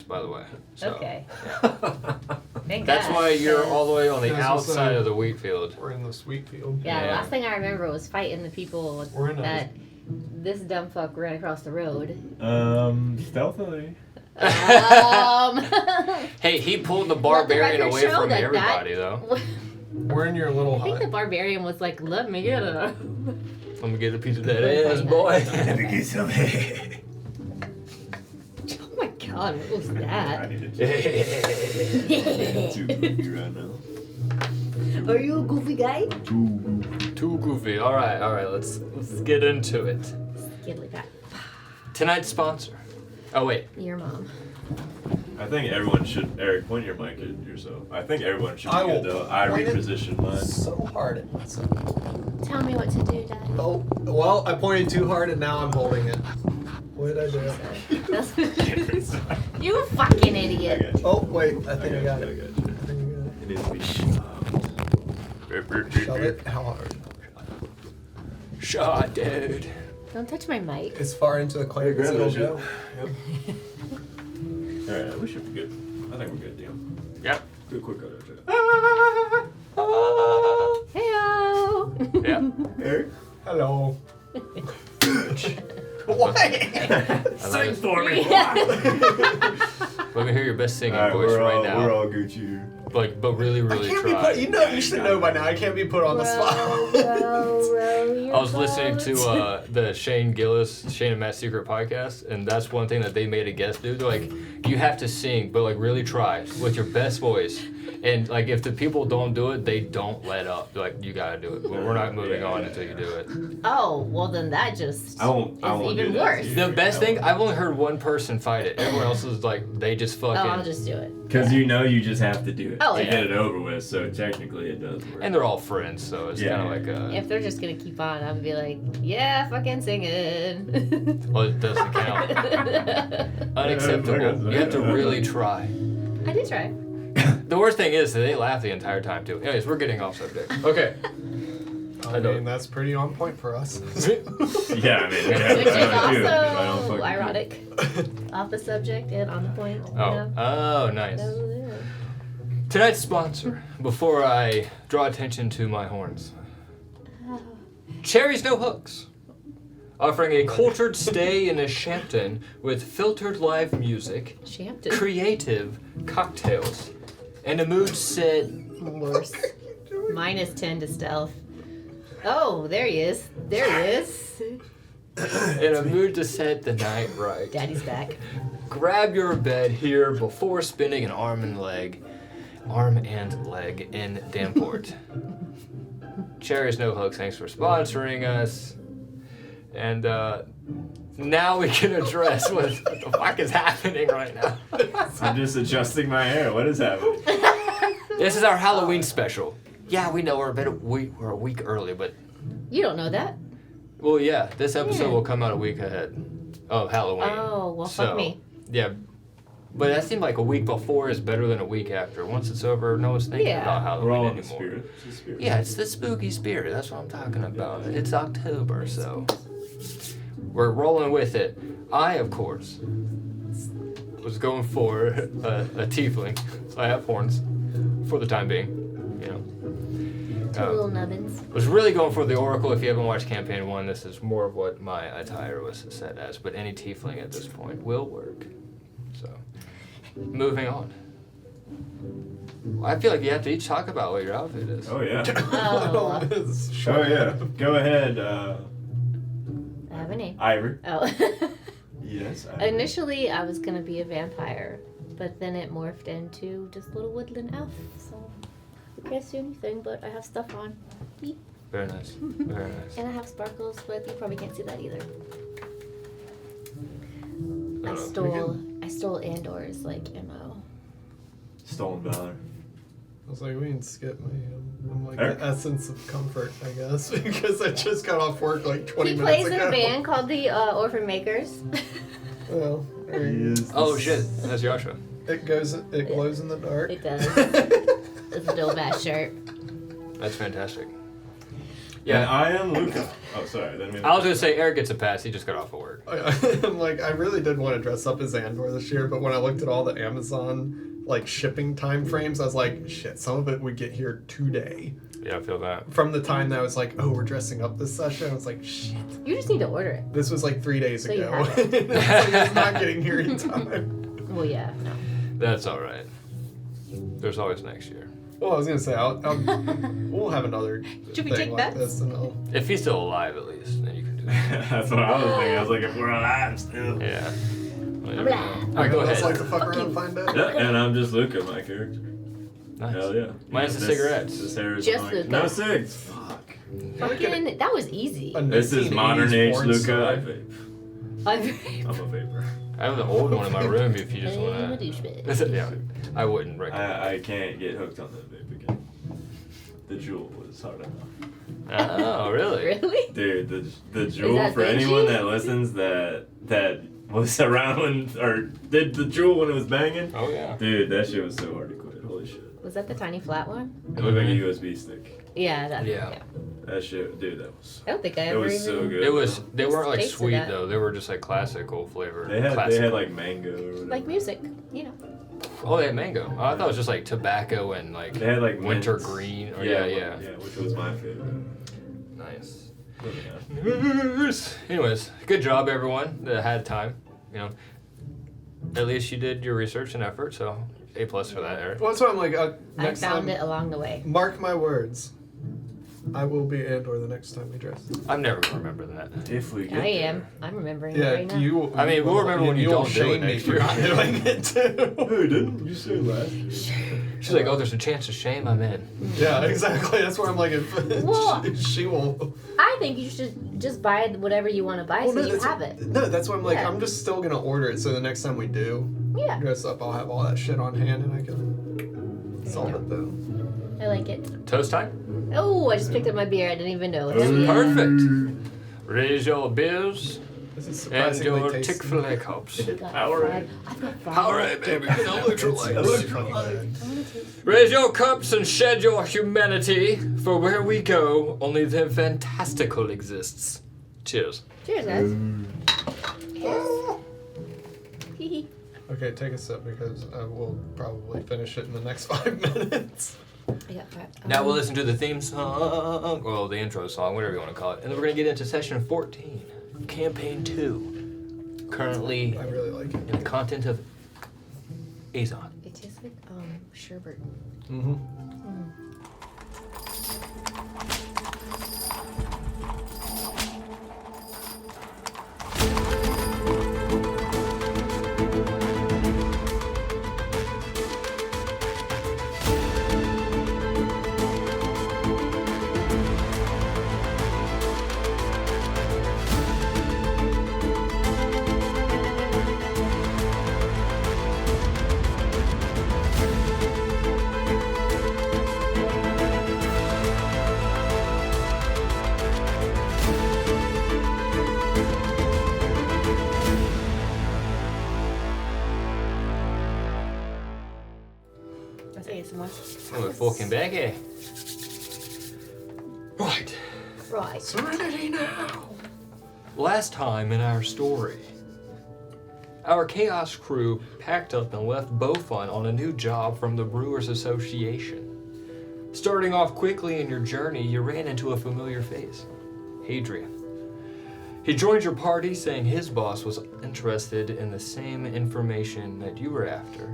by the way. So, Okay. Yeah. That's why you're all the way on the outside of the wheat field. We're in the sweet field. Yeah, the last thing I remember was fighting the people that this dumb fuck ran across the road. Stealthily. Hey, he pulled the barbarian away from everybody, though. We're in your little I think hut. the barbarian was like, let me get her. Let me get a piece of that ass, boy. Let me get some head. Oh my god, what was I that? need to too goofy right now. Are you a goofy guy? Too goofy. All right. Let's get into it. Skiddly back. Tonight's sponsor. Oh wait. Your mom. I think everyone should, Eric, point your mic at yourself. I think everyone should I be will good though. I point it repositioned mine. So hard at myself. Tell me what to do, Daddy. Oh, well, I pointed too hard and now I'm holding it. What did I do? That's you fucking I idiot. got you. Oh, wait, I think I got you. it. I got you. I think I got It needs to be shoved. it. Shove it hard. Shot, dude. Don't touch my mic. As far into the clay as it'll go. Alright, we should be good. I think we're good, deal. Yep. Do a quick other check. Heyo. Yeah. Eric? Hello. What? Sing for me, Let me hear your best singing Alright, voice right now. We're all Gucci here. But really, I really can't be try. put, you should know by now. I can't be put on the spot. I was listening to the Shane and Matt's Secret podcast, and that's one thing that they made a guest do. They're like, you have to sing, but like really try with your best voice. And like if the people don't do it, they don't let up. They're like, you gotta do it. We're not moving on until you do it. Oh, well then that just I won't is do even that worse. to you. The best thing, I've only heard one person fight it. Everyone else is like, they just fucking. Oh, I'll just do it. Because you know you just have to do it Oh, to yeah. get it over with, so technically it does work. And they're all friends, so it's Yeah. kind of like a. If they're just gonna keep on, I'm gonna be like, yeah, fucking sing it. Well, it doesn't count. Unacceptable. You have to really try. I did try. The worst thing is that they laugh the entire time too. Anyways, we're getting off subject. Okay. I mean, that's pretty on point for us. Yeah, I mean, Which is also fucking ironic. Off the subject and on the point. You Oh. know? Oh, nice. That was it. Tonight's sponsor, before I draw attention to my horns. Cherries No Hooks. Offering a cultured stay in a Shampton with filtered live music, Shampton. creative cocktails, and a mood set. Worse. Minus 10 to stealth. Oh, there he is. There he is. In a mood to set the night right. Daddy's back. Grab your bed here before spinning an arm and leg in Damport. Cherries No Hooks, thanks for sponsoring us. And now we can address what the fuck is happening right now. I'm just adjusting my hair. What is happening? This is our Halloween special. Yeah, we know we're a week early, but You don't know that. well, yeah, this episode Yeah. will come out a week ahead of Halloween. Oh, well, fuck me. Yeah, but that seemed like a week before is better than a week after. Once it's over, no one's thinking Yeah. about We're all Halloween in the anymore. spirit. It's the spirit. Yeah, it's the spooky spirit. That's what I'm talking about. It's October, so we're rolling with it. I, of course, was going for a tiefling, so I have horns for the time being. You know, Two little nubbins. was really going for the Oracle. If you haven't watched Campaign 1, this is more of what my attire was set as. But any tiefling at this point will work. So, moving on. I feel like you have to each talk about what your outfit is. Oh yeah. Oh, Oh yeah. Go ahead, I have a name. Ivor. Oh. Yes. Initially, I was gonna be a vampire, but then it morphed into just a little woodland elf. So I can't see anything, but I have stuff on. Beep. Very nice. Very nice. And I have sparkles, but you probably can't see that either. I stole Andor's like MO. Stolen valor. I was like, we can skip me. I'm like Eric? the essence of comfort, I guess, because I just got off work like 20 He minutes plays ago. in a band called the Orphan Makers. Well, there He you- is. Oh shit, that's Joshua. it glows in the dark. It does. It's a dope ass shirt. That's fantastic. Yeah. And I am Luca. Oh, sorry. I was gonna say Eric gets a pass. He just got off of work. I'm like, I really did want to dress up as Andor this year, but when I looked at all the Amazon like shipping time frames, I was like, shit, some of it would get here today. Yeah, I feel that. From the time that I was like, oh, we're dressing up this session, I was like, shit. You just need to order it. This was like 3 days So you ago. have it. It's not getting here in time. Well, yeah, no. That's all right. There's always next year. Well, I was gonna say, we'll have another Should we thing take like bets? this, and I'll. If he's still alive, at least, then you can do that. That's what I was thinking. I was like, if we're alive still. Yeah. Well, Blah. all right, go Let's ahead. like to fuck around and find out. Yeah, and I'm just Luca, my character. Nice. Hell yeah. Minus the This- cigarettes. This hair is Just mine. Luca. No cigs. Fuck. Fucking, that was easy. This is modern 1980s age porn Luca. star. I vape. I'm a vapor. I have the old one in my room if you just I'm a want to. douchebag. Yeah, I wouldn't recommend. I can't get hooked on that vape again. The Juul was hard enough. Oh, really? Really? Dude, the that Juul, for Benji? anyone that listens that was around when, or did the Juul when it was banging, Oh yeah. dude, that shit was so hard to quit. Holy shit. Was that the tiny flat one? It looked like a USB stick. Yeah, that. Yeah. That shit, dude, that was. I don't think I It ever was even. so good. It was. They weren't like Tasted sweet that. though. They were just like classical flavor. They had Classical. like mango. Or whatever. Like music, you know. Oh, they had mango. Oh, I thought it was just like tobacco and like They had like winter mint. green. Oh, Yeah, yeah. which was my favorite. Nice. Moving on. Anyways, good job everyone that had time. You know, at least you did your research and effort. So A+ for that, Eric. Well, that's why I'm like, I next found time, it along the way. mark my words. I will be Andor the next time we dress. I'm never gonna remember that. If we get I there. am. I'm remembering Yeah, it right now. you. I mean, we'll remember when you you'll don't do it shame me next for year. not doing it too. Hey, didn't you say last year? She's like, oh, there's a chance of shame. I'm in. Yeah, exactly. That's where I'm like, if Well- she will. I think you should just buy whatever you want to buy so you that's, have it. No, that's why I'm like, Yeah. I'm just still gonna order it. So the next time we do Yeah, dress up, I'll have all that shit on hand and I can solve it though. I like it. Toast time. Oh, I just picked up my beer. I didn't even know. That's It's perfect. Raise your bills This is and surprisingly your tasty. Chick-fil-A cups. I've got Powerade. five. I've got five. Powerade, baby. Get on electrolytes. Electrolytes. I wanna taste- Raise your cups and shed your humanity, for where we go, only the fantastical exists. Cheers. Cheers, guys. Hee Okay, take a sip because I will probably finish it in the next 5 minutes. I got five. Now we'll listen to the theme song, well, the intro song, whatever you want to call it, and then we're going to get into session 14, campaign 2, currently I really like it. in the content of Azon. It tastes like sherbet. Mm-hmm. That's ASMR. Oh, we're fucking back here. Right. Right. Serenity now. Last time in our story, our Chaos crew packed up and left Beaufun on a new job from the Brewers Association. Starting off quickly in your journey, you ran into a familiar face, Hadrian. He joined your party saying his boss was interested in the same information that you were after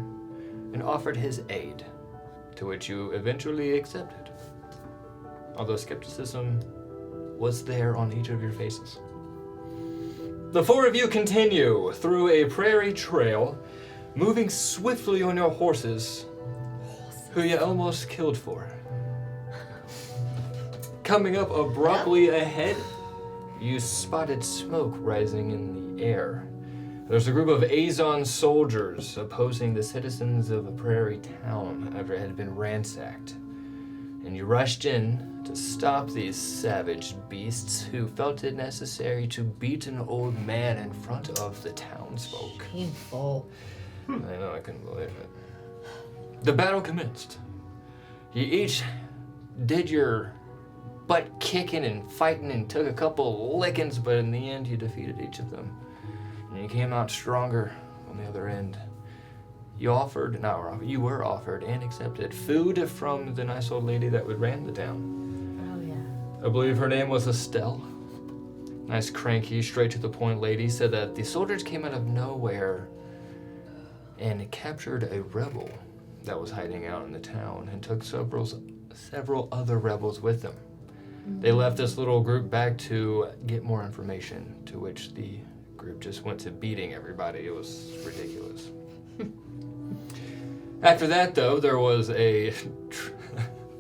and offered his aid, to which you eventually accepted. Although skepticism was there on each of your faces. The four of you continue through a prairie trail, moving swiftly on your horses, who you almost killed for. Coming up abruptly ahead, you spotted smoke rising in the air. There's a group of Azon soldiers opposing the citizens of a prairie town after it had been ransacked. And you rushed in to stop these savage beasts who felt it necessary to beat an old man in front of the townsfolk. Painful. I know, I couldn't believe it. The battle commenced. You each did your butt kicking and fighting and took a couple lickings, but in the end you defeated each of them. And you came out stronger on the other end. You were offered and accepted food from the nice old lady that ran the town. Oh, yeah. I believe her name was Estelle. Nice, cranky, straight to the point lady. Said that the soldiers came out of nowhere and captured a rebel that was hiding out in the town and took several other rebels with them. They left this little group back to get more information, to which the group just went to beating everybody. It was ridiculous. After that, though, there was a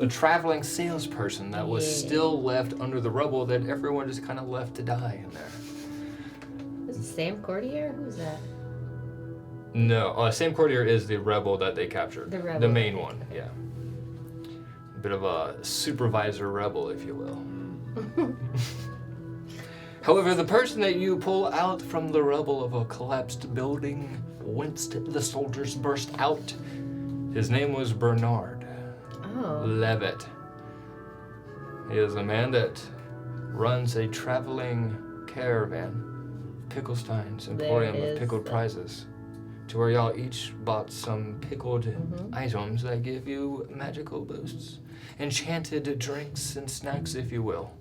traveling salesperson that was still left under the rubble that everyone just kind of left to die in there. Was it Sam Cordier? Who's that? No, Sam Cordier is the rebel that they captured. The rebel. The main one, yeah. A bit of a supervisor rebel, if you will. However, the person that you pull out from the rubble of a collapsed building whence the soldiers burst out, his name was Bernard Levitt. He is a man that runs a traveling caravan, Picklestein's Emporium of Pickled Prizes, to where y'all each bought some pickled items that give you magical boosts. Enchanted drinks and snacks, if you will.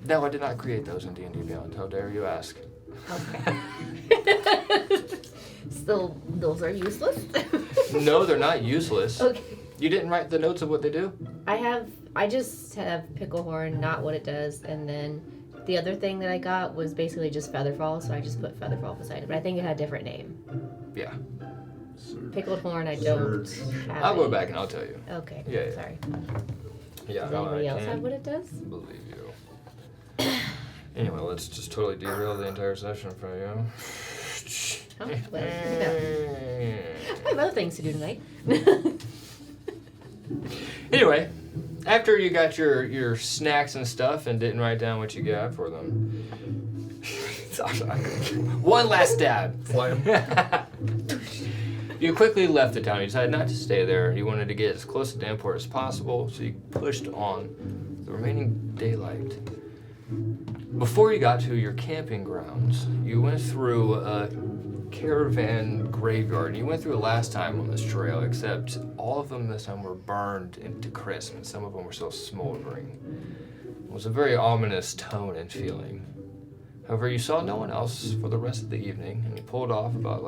No, I did not create those in D&D Beyond. How dare you ask? Okay. So those are useless? No, they're not useless. Okay. You didn't write the notes of what they do? I just have Picklehorn, not what it does, and then the other thing that I got was basically just Featherfall, so I just put Featherfall beside it, but I think it had a different name. Yeah. Pickled Horn, I don't have. I'll go back and I'll tell you. Okay. Yeah. Sorry. Yeah. Does anybody else have what it does? Believe you. Anyway, let's just totally derail the entire session for you. Oh, well, I have other things to do tonight. Anyway, after you got your snacks and stuff and didn't write down what you got for them. One last stab. Slam. You quickly left the town. You decided not to stay there. You wanted to get as close to Damport as possible, so you pushed on the remaining daylight. Before you got to your camping grounds, you went through a caravan graveyard. You went through it last time on this trail, except all of them this time were burned into crisp, and some of them were still smoldering. It was a very ominous tone and feeling. However, you saw no one else for the rest of the evening, and you pulled off about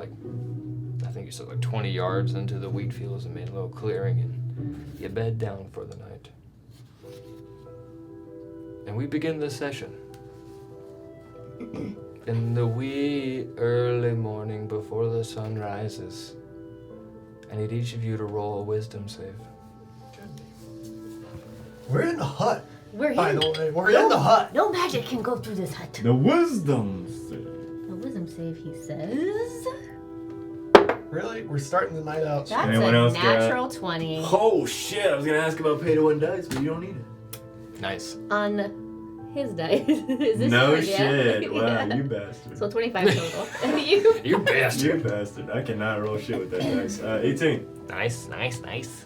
I think you said 20 yards into the wheat fields and made a little clearing, and you bed down for the night. And we begin this session. In the wee early morning before the sun rises, I need each of you to roll a wisdom save. We're in the hut. We're By in. the way, we're in the hut. No magic can go through this hut. The wisdom save. A wisdom save, he says. Really? We're starting the night out. That's Anyone a else got- natural 20 Oh shit! I was gonna ask about pay to win dice, but you don't need it. Nice. on his dice. Is this No yours? shit! Yeah. Wow, Yeah. you bastard. So 25 total. You. You bastard. You bastard! I cannot roll shit with that dice. 18. Nice.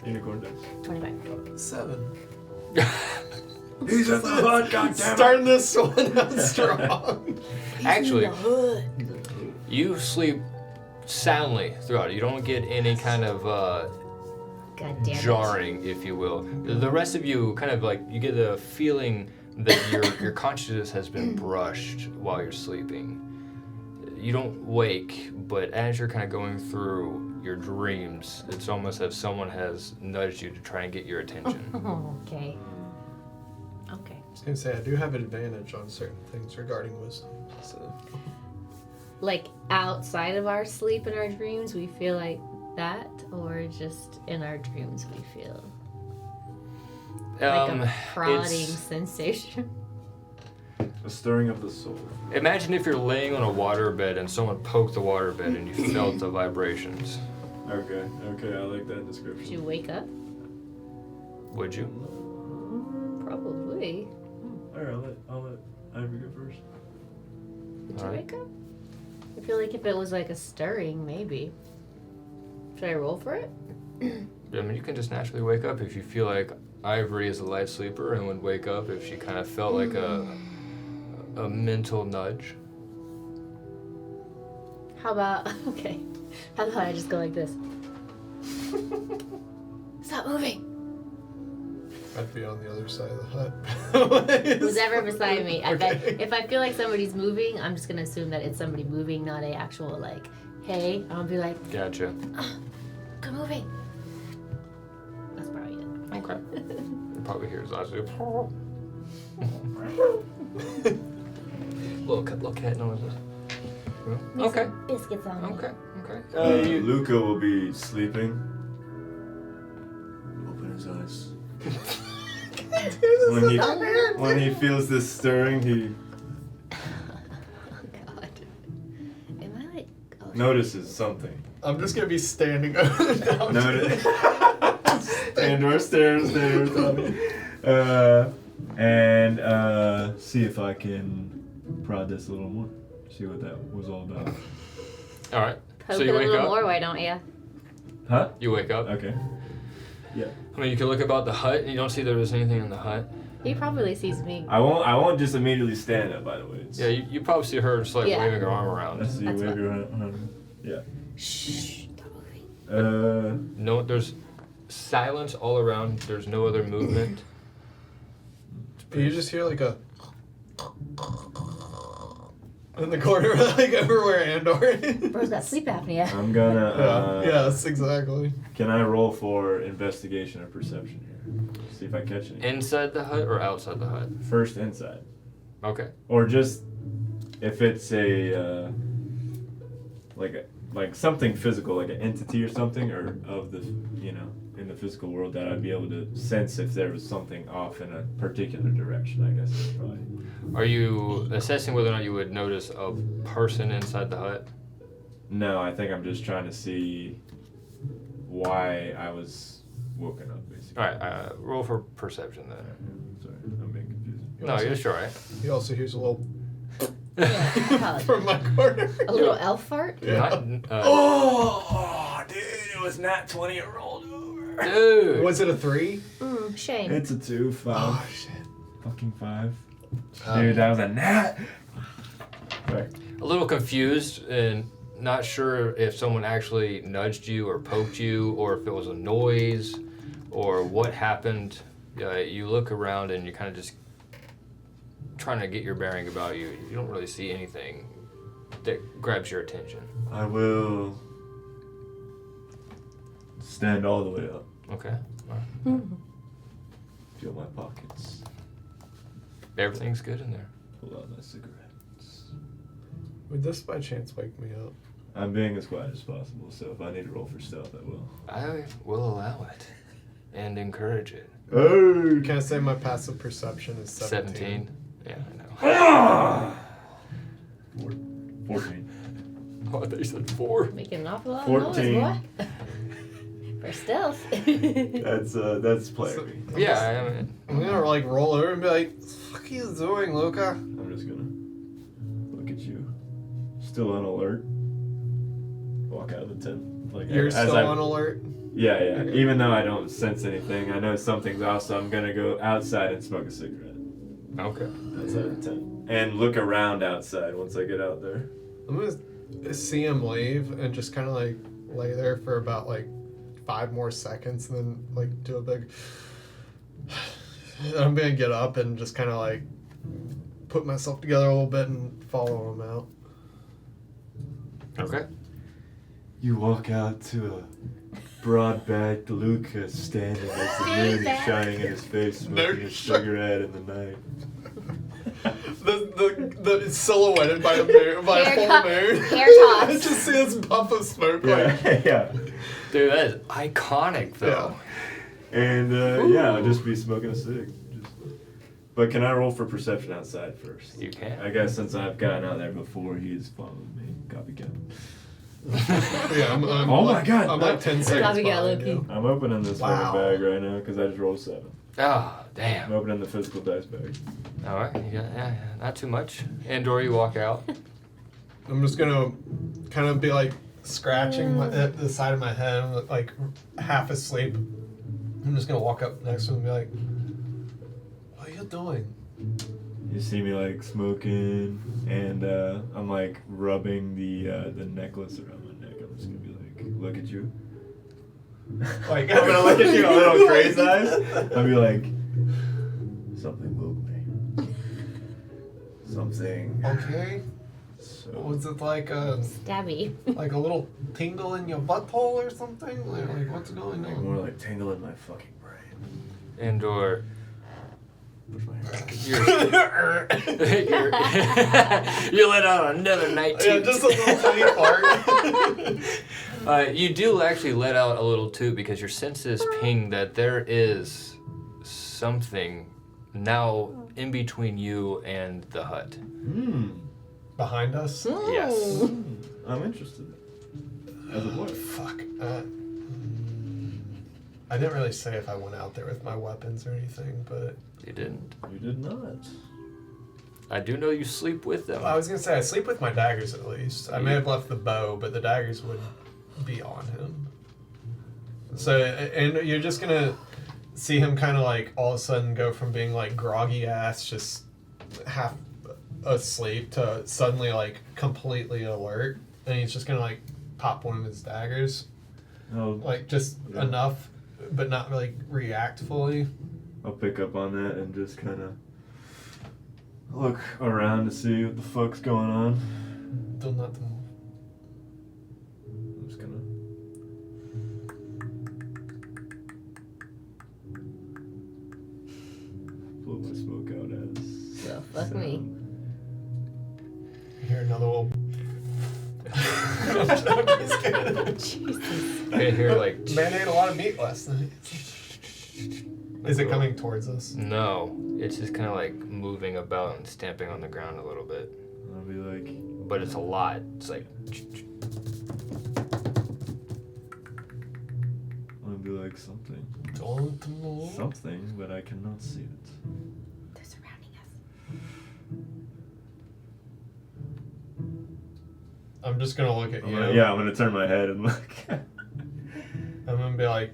Unicorn dice. 25. 7. He's at the hut, goddammit! Starting this one out strong. Actually, you sleep soundly throughout. You don't get any kind of God damn it. jarring, if you will. The rest of you kind of you get a feeling that your consciousness has been brushed while you're sleeping. You don't wake, but as you're kind of going through your dreams, it's almost as if someone has nudged you to try and get your attention. Oh, okay. Okay. I was gonna say I do have an advantage on certain things regarding wisdom. So Like outside of our sleep and our dreams, we feel like that, or just in our dreams we feel like a prodding sensation. A stirring of the soul. Imagine if you're laying on a waterbed and someone poked the waterbed and you felt the vibrations. Okay, I like that Did description. you wake up? Would you? Probably. Alright, I'll let Ivy go first. Did you Alright. wake up? I feel like if it was like a stirring, maybe. Should I roll for it? I mean, you can just naturally wake up if you feel like Ivory is a light sleeper and would wake up if she kind of felt like a mental nudge. How about okay? How about I just go like this? Stop moving. I'd be on the other side of the hut. Who's ever beside me? I bet Okay. if I feel like somebody's moving, I'm just gonna assume that it's somebody moving, not a actual like, hey. I'll be like, Gotcha. come moving. That's probably it. Okay. You probably hear his eyes do. little cat noises. Okay. Biscuits on me. Okay. Okay. Luca will be sleeping. Open his eyes. When he feels this stirring, he Oh God. Am I like? Oh, notices something. I'm just gonna be standing over the couch. Notice. Andor stares. And see if I can prod this a little more. See what that was all about. All right. Poke So it you a wake little up. more, why don't you? Huh? You wake up. Okay. Yeah. I mean, you can look about the hut, and you don't see there's anything in the hut. He probably sees me. I won't just immediately stand up. By the way. It's, Yeah, you probably see her just like Yeah. waving her arm around. Let's see. That's Wave what- your hand. Yeah. Shh. Stop moving. No, there's silence all around. There's no other movement. You just hear like a in the corner, like everywhere Andor is. Bro's got sleep apnea. I'm gonna. Yes, exactly. Can I roll for investigation or perception here? See if I catch anything. Inside the hut or outside the hut? First inside, Okay. or just if it's a like something physical, like an entity or something, or of the in the physical world that I'd be able to sense if there was something off in a particular direction. I guess is probably. Are you assessing whether or not you would notice a person inside the hut? No, I think I'm just trying to see why I was woken up, basically. All right. Roll for perception then. Sorry, I'm being confusing. No, you're sure, right? He also hears a little Yeah, from my corner. a little elf fart. Yeah. Oh, dude, it was not 20 a rolled over. Dude. Was it a 3? Shame. It's a 2, 5. Oh shit. Fucking 5. Dude, that was a nat. Sorry. A little confused and not sure if someone actually nudged you or poked you or if it was a noise or what happened. You look around and you're kind of just trying to get your bearing about you. You don't really see anything that grabs your attention. I will stand all the way up. Okay. All right. Feel my pockets. Everything's good in there. Pull out my cigarettes. Would this by chance wake me up? I'm being as quiet as possible, so if I need to roll for stealth, I will. I will allow it and encourage it. Oh! Can I say my passive perception is 17? Yeah, I know. 14. Oh, I thought you said 4. Making an awful lot of 14. noise, boy. For stealth. That's player. Yeah, I mean, I'm gonna like roll over and be like, "What the fuck are you doing, Luca?" I'm just gonna look at you. Still on alert. Walk out of the tent. Like You're as still I- on alert. Yeah. Okay. Even though I don't sense anything, I know something's off, so I'm gonna go outside and smoke a cigarette. okay. Outside the tent. And look around outside once I get out there. I'm gonna see him leave and just kind of like lay there for about like 5 more seconds and then like do a big. I'm gonna get up and just kind of like put myself together a little bit and follow him out. Okay. You walk out to a broad-backed Luca standing as the moon is shining in his face, smoking a cigarette in the night. The silhouetted by the moon, by a Hair full top- moon. hair tops. I just see this puff of smoke. Like, Yeah. Dude, that is iconic, though. And yeah, I'll just be smoking a cig. But can I roll for perception outside first? You can. I guess since I've gotten out there before, he's followed me. Copycat. yeah, I'm Oh my God. I'm like 10 seconds Copycat behind Loki. you. I'm opening this Wow. fucking bag right now because I just rolled 7. Oh, I'm damn. opening the physical dice bag. All right. Yeah, not too much. Andor, you walk out. I'm just gonna kind of be like scratching the side of my head, like half asleep. I'm just gonna walk up next to him and be like, "What are you doing?" You see me like smoking, and I'm like rubbing the necklace around my neck. I'm just gonna be like, look at you. Like, I'm gonna look at you, a little crazy eyes. I'll be like, something moved me. Something. Okay. So, Was it like a Stabby. like a little tingle in your butthole or something? Like what's going like on? more like tingle in my fucking brain. And or Push my hair. you let out another night Yeah, toot. just a little tiny fart. You do actually let out a little toot because your senses ping that there is something now in between you and the hut. Behind us? Yes. I'm interested. As a what? Fuck. I didn't really say if I went out there with my weapons or anything, but You didn't. You did not. I do know you sleep with them. I was gonna say I sleep with my daggers at least. I may have left the bow, but the daggers would be on him. So, and you're just gonna see him kind of like all of a sudden go from being like groggy ass, just half asleep, to suddenly like completely alert, and he's just gonna like pop one of his daggers, like just enough, but not really react fully. I'll pick up on that and just kind of look around to see what the fuck's going on. Do not move. I'm just gonna. Blow my smoke out as. So fuck me. You hear another little. I'm just kidding. Jesus. You can hear like Man ate a lot of meat last night. Is it coming towards us? no, it's just kind of like moving about and stamping on the ground a little bit, I'll be like, but it's a lot. It's like I'll be like something. Don't move. Something, but I cannot see it. They're surrounding us. I'm just gonna look at you. Yeah, I'm gonna turn my head and look. I'm gonna be like,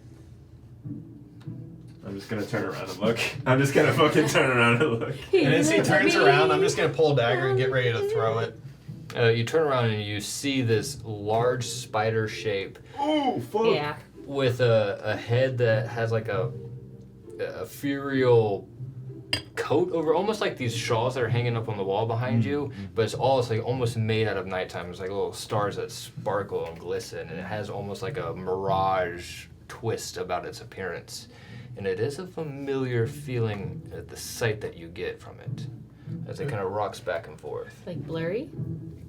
I'm just gonna turn around and look. I'm just gonna fucking turn around and look. and as he turns around, I'm just gonna pull a dagger and get ready to throw it. you turn around and you see this large spider shape Oh, fuck. Yeah. with a head that has like a ethereal coat over, almost like these shawls that are hanging up on the wall behind you, but it's all it's like almost made out of nighttime. It's like little stars that sparkle and glisten, and it has almost like a mirage twist about its appearance. And it is a familiar feeling at the sight that you get from it as it kind of rocks back and forth. Like blurry?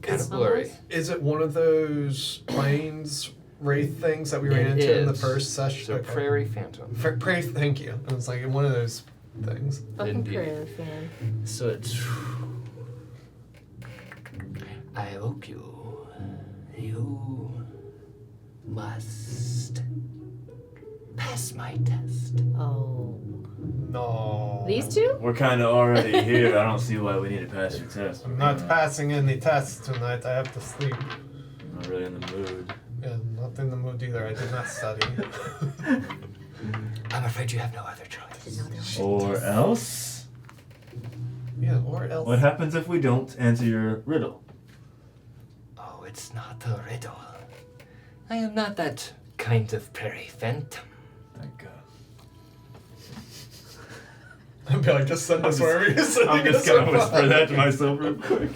Kind of blurry. Almost? Is it one of those plains wraith things that we ran It into in the is. first It's session? a prairie phantom. Prairie, thank you. I was like one of those things. Fucking Indeed. prayer fan. So it's. I evoke you. You must pass my test. Oh. No. These two? We're kind of already here. I don't see why we need to pass your test. I'm not passing any tests tonight. I have to sleep. I'm not really in the mood. Yeah, not in the mood either. I did not study. I'm afraid you have no other choice. Or else? Yeah, or else. What happens if we don't answer your riddle? Oh, it's not a riddle. I am not that kind of prairie phantom. Thank God. I'd be like, just send us wherever you're sending I'm just us. gonna whisper that to myself real quick.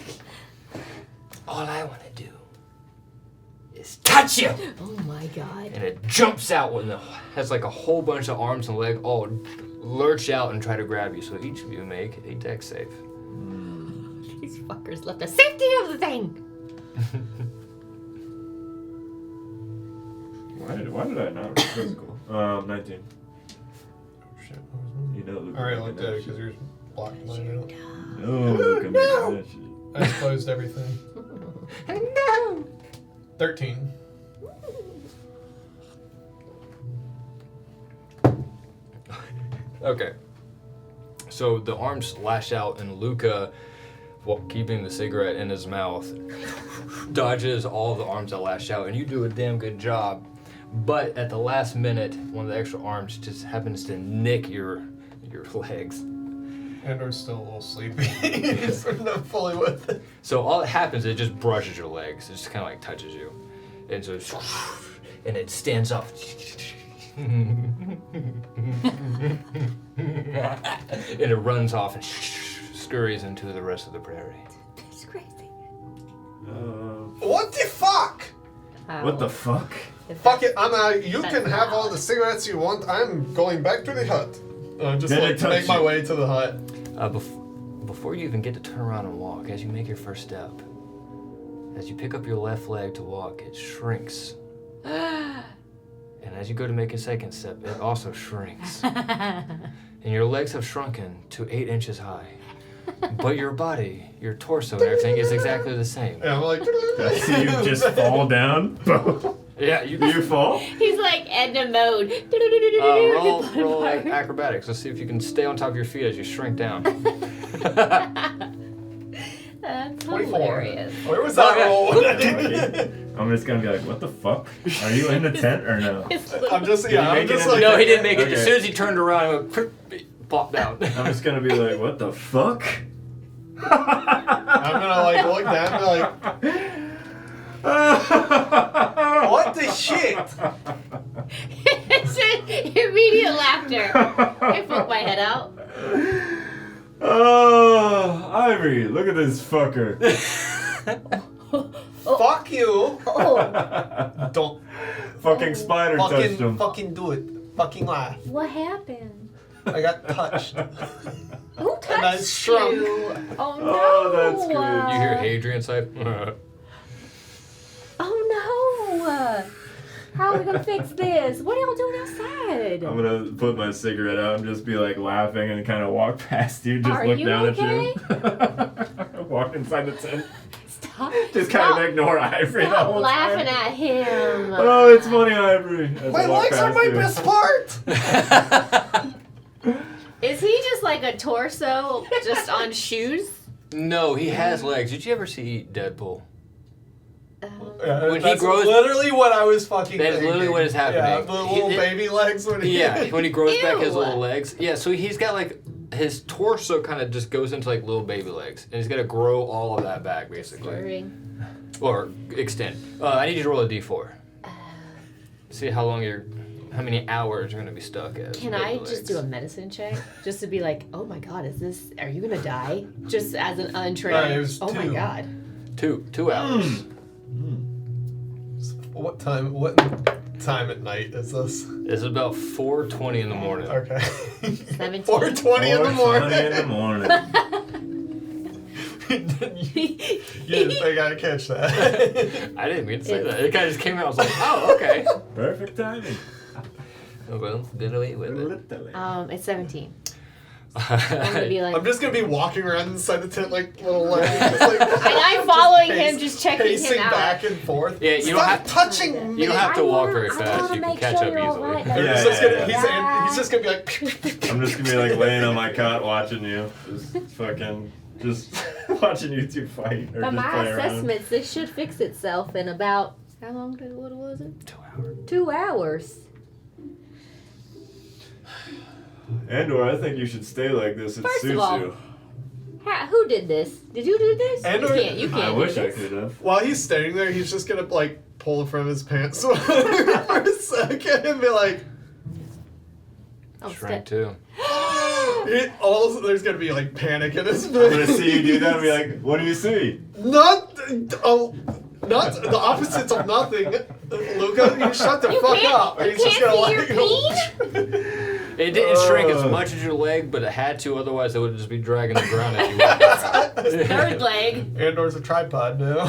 All I want to do is touch you! Oh my god. And it jumps out when it has like a whole bunch of arms and legs all lurch out and try to grab you. So each of you make a dex save. These fuckers left the safety of the thing. Why did I not? That's cool. 19. Shit, what was mine? You know, Luke. I already looked at it because yours blocked mine out. No, Luke, I'm No. that shit. I just closed everything. No. 13. Okay. So the arms lash out, and Luca, while keeping the cigarette in his mouth, dodges all the arms that lash out, and you do a damn good job. But at the last minute, one of the extra arms just happens to nick your legs. Andrew's still a little sleepy. He's not fully with it. So all that happens, it just brushes your legs. It just kind of like touches you, and so and it stands up. And it runs off and scurries into the rest of the prairie. It's crazy. What the fuck? What the fuck? Fuck it, I'm out. You That's can have all loud. the cigarettes you want. I'm going back to the hut. Just Did like it to touch make my you? way to the hut. Before you even get to turn around and walk, as you make your first step, as you pick up your left leg to walk, it shrinks. And as you go to make a second step, it also shrinks. And your legs have shrunken to 8 inches high. But your body, your torso and everything is exactly the same. And I'm like, I see you just fall down. Yeah, You fall? He's like Edna mode. roll acrobatics. Let's see if you can stay on top of your feet as you shrink down. That's 24. hilarious. Where was that roll? I'm just gonna be like, what the fuck? Are you in the tent or no? I'm just, Did you I'm make just it? like, No, he didn't make it. Okay. As soon as he turned around, it popped out. I'm just gonna be like, what the fuck? I'm gonna like look down and be like, what the shit? It's immediate laughter. I poke my head out. Oh, Ivory, look at this fucker. Fuck you. Oh, Don't Fucking spider touched him. fucking do it. Fucking laugh. what happened? I got touched. Who And I touched shrunk. you? Oh no! Oh, that's good. You hear Adrian inside. Oh no! How are we gonna fix this? What are y'all doing outside? I'm gonna put my cigarette out and just be like laughing and kind of walk past you, just Are look you down okay? at you. Walk inside the tent. Stop! Just kind of ignore Ivory the Stop whole laughing time. at him. Oh, it's funny, Ivory. As My I walk legs are past my you. best part. Is he just like a torso, just on shoes? No, he has legs. Did you ever see Deadpool? Yeah, When he that's grows- literally what I was fucking That is thinking. literally what is happening. Yeah, the little baby legs when he... Yeah, when he grows back his Ew. little legs. Yeah, so he's got like his torso kind of just goes into like little baby legs, and he's got to grow all of that back basically, Stirring. or extend. I need you to roll a d4. See how many hours you're gonna be stuck as. Can baby I legs. just do a medicine check? Just to be like, oh my god, are you gonna die? Just as an untrained. it was oh my 2. god. 2 hours? What time at night is this? It's about 4:20 in the morning. Okay. 17. 4:20 in the morning. 4:20 in the morning. You didn't think I'd catch that. I didn't mean to say that. It kind of just came out. I was like, oh, okay. Perfect timing. Oh, well, get away with it. Literally. It's 17. I'm gonna be like, I'm just gonna be walking around inside the tent like little legs. Just like, and I'm following him, just checking pacing him out. back and forth. Yeah, you don't Stop have- touching me. You don't have to walk very I fast. wanna You can make catch sure up you're all easily. right. He's Yeah, just yeah, gonna, yeah. he's just gonna be like. I'm just gonna be like laying on my cot watching you. Just watching you two fight or By just my play around. assessments, this should fix itself in about, how long what was it? 2 hours. 2 hours. Andor, I think you should stay like this. It First of suits all, you. Who did this? Did you do this? Andor- You can't I do wish I this. could have. While he's standing there, he's just gonna like pull it from his pants for a second and be like, Oh, Shrink too. there's gonna be like panic in his I'm gonna face. see you do that and be like, what do you see? Not the opposites of nothing. Luca, you shut the You fuck can't- up. you He's just can't gonna see let your go. It didn't shrink as much as your leg, but it had to. Otherwise, it would just be dragging the ground if you wanted. Third leg. Andor's a tripod now.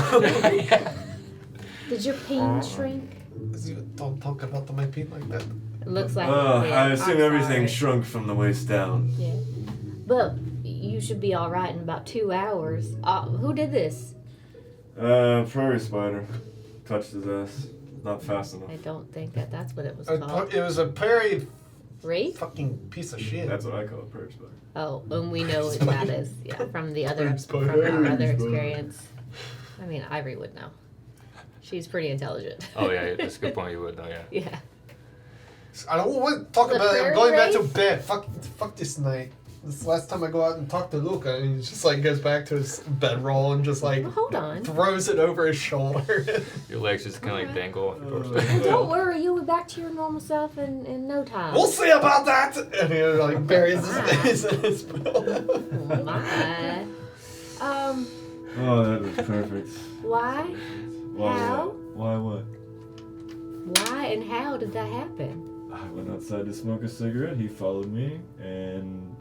Did your peen shrink? Don't talk about my feet like that. It looks like I assume I'm everything sorry. shrunk from the waist down. Yeah. But you should be alright in about 2 hours. Who did this? Prairie spider. Touched his ass. Not fast enough. I don't think that's what it was called. It was a prairie Rape? fucking piece of shit. That's what I call a prairie spider. Oh, and we know what that is. Yeah, from the other Rape spider. from our Rape other spider. experience. I mean, Ivory would know. She's pretty intelligent. Oh yeah, that's a good point. You would know, yeah. Yeah. I don't want to talk The about it. I'm prairie going back to race? bed. Fuck this night. This is the last time I go out and talk to Luca, and he just like goes back to his bedroll and just like Well, hold on. throws it over his shoulder. Your legs just kind of like dangle. Well, don't worry, you'll be back to your normal self in no time. We'll see about that. And he like buries his face in his pillow. Oh my. Oh, that was perfect. Why? Why How? what? Why what? Why and how did that happen? I went outside to smoke a cigarette. He followed me, and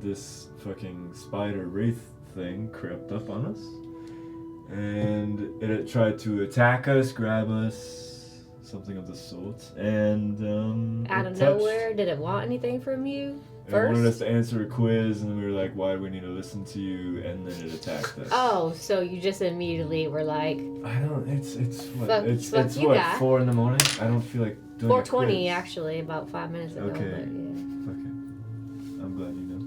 this fucking spider wraith thing crept up on us, and it tried to attack us, grab us, something of the sort. And Out it of touched- nowhere, did it want anything from you It wanted us first? to answer a quiz, and we were like, "Why do we need to listen to you?" And then it attacked us. Oh, so you just immediately were like I don't. It's what? Fuck- it's fuck it's you, what? guy. 4 a.m. I don't feel like doing 4:20 a quiz. actually, about 5 minutes ago. Okay. But yeah. Okay. I'm glad you know.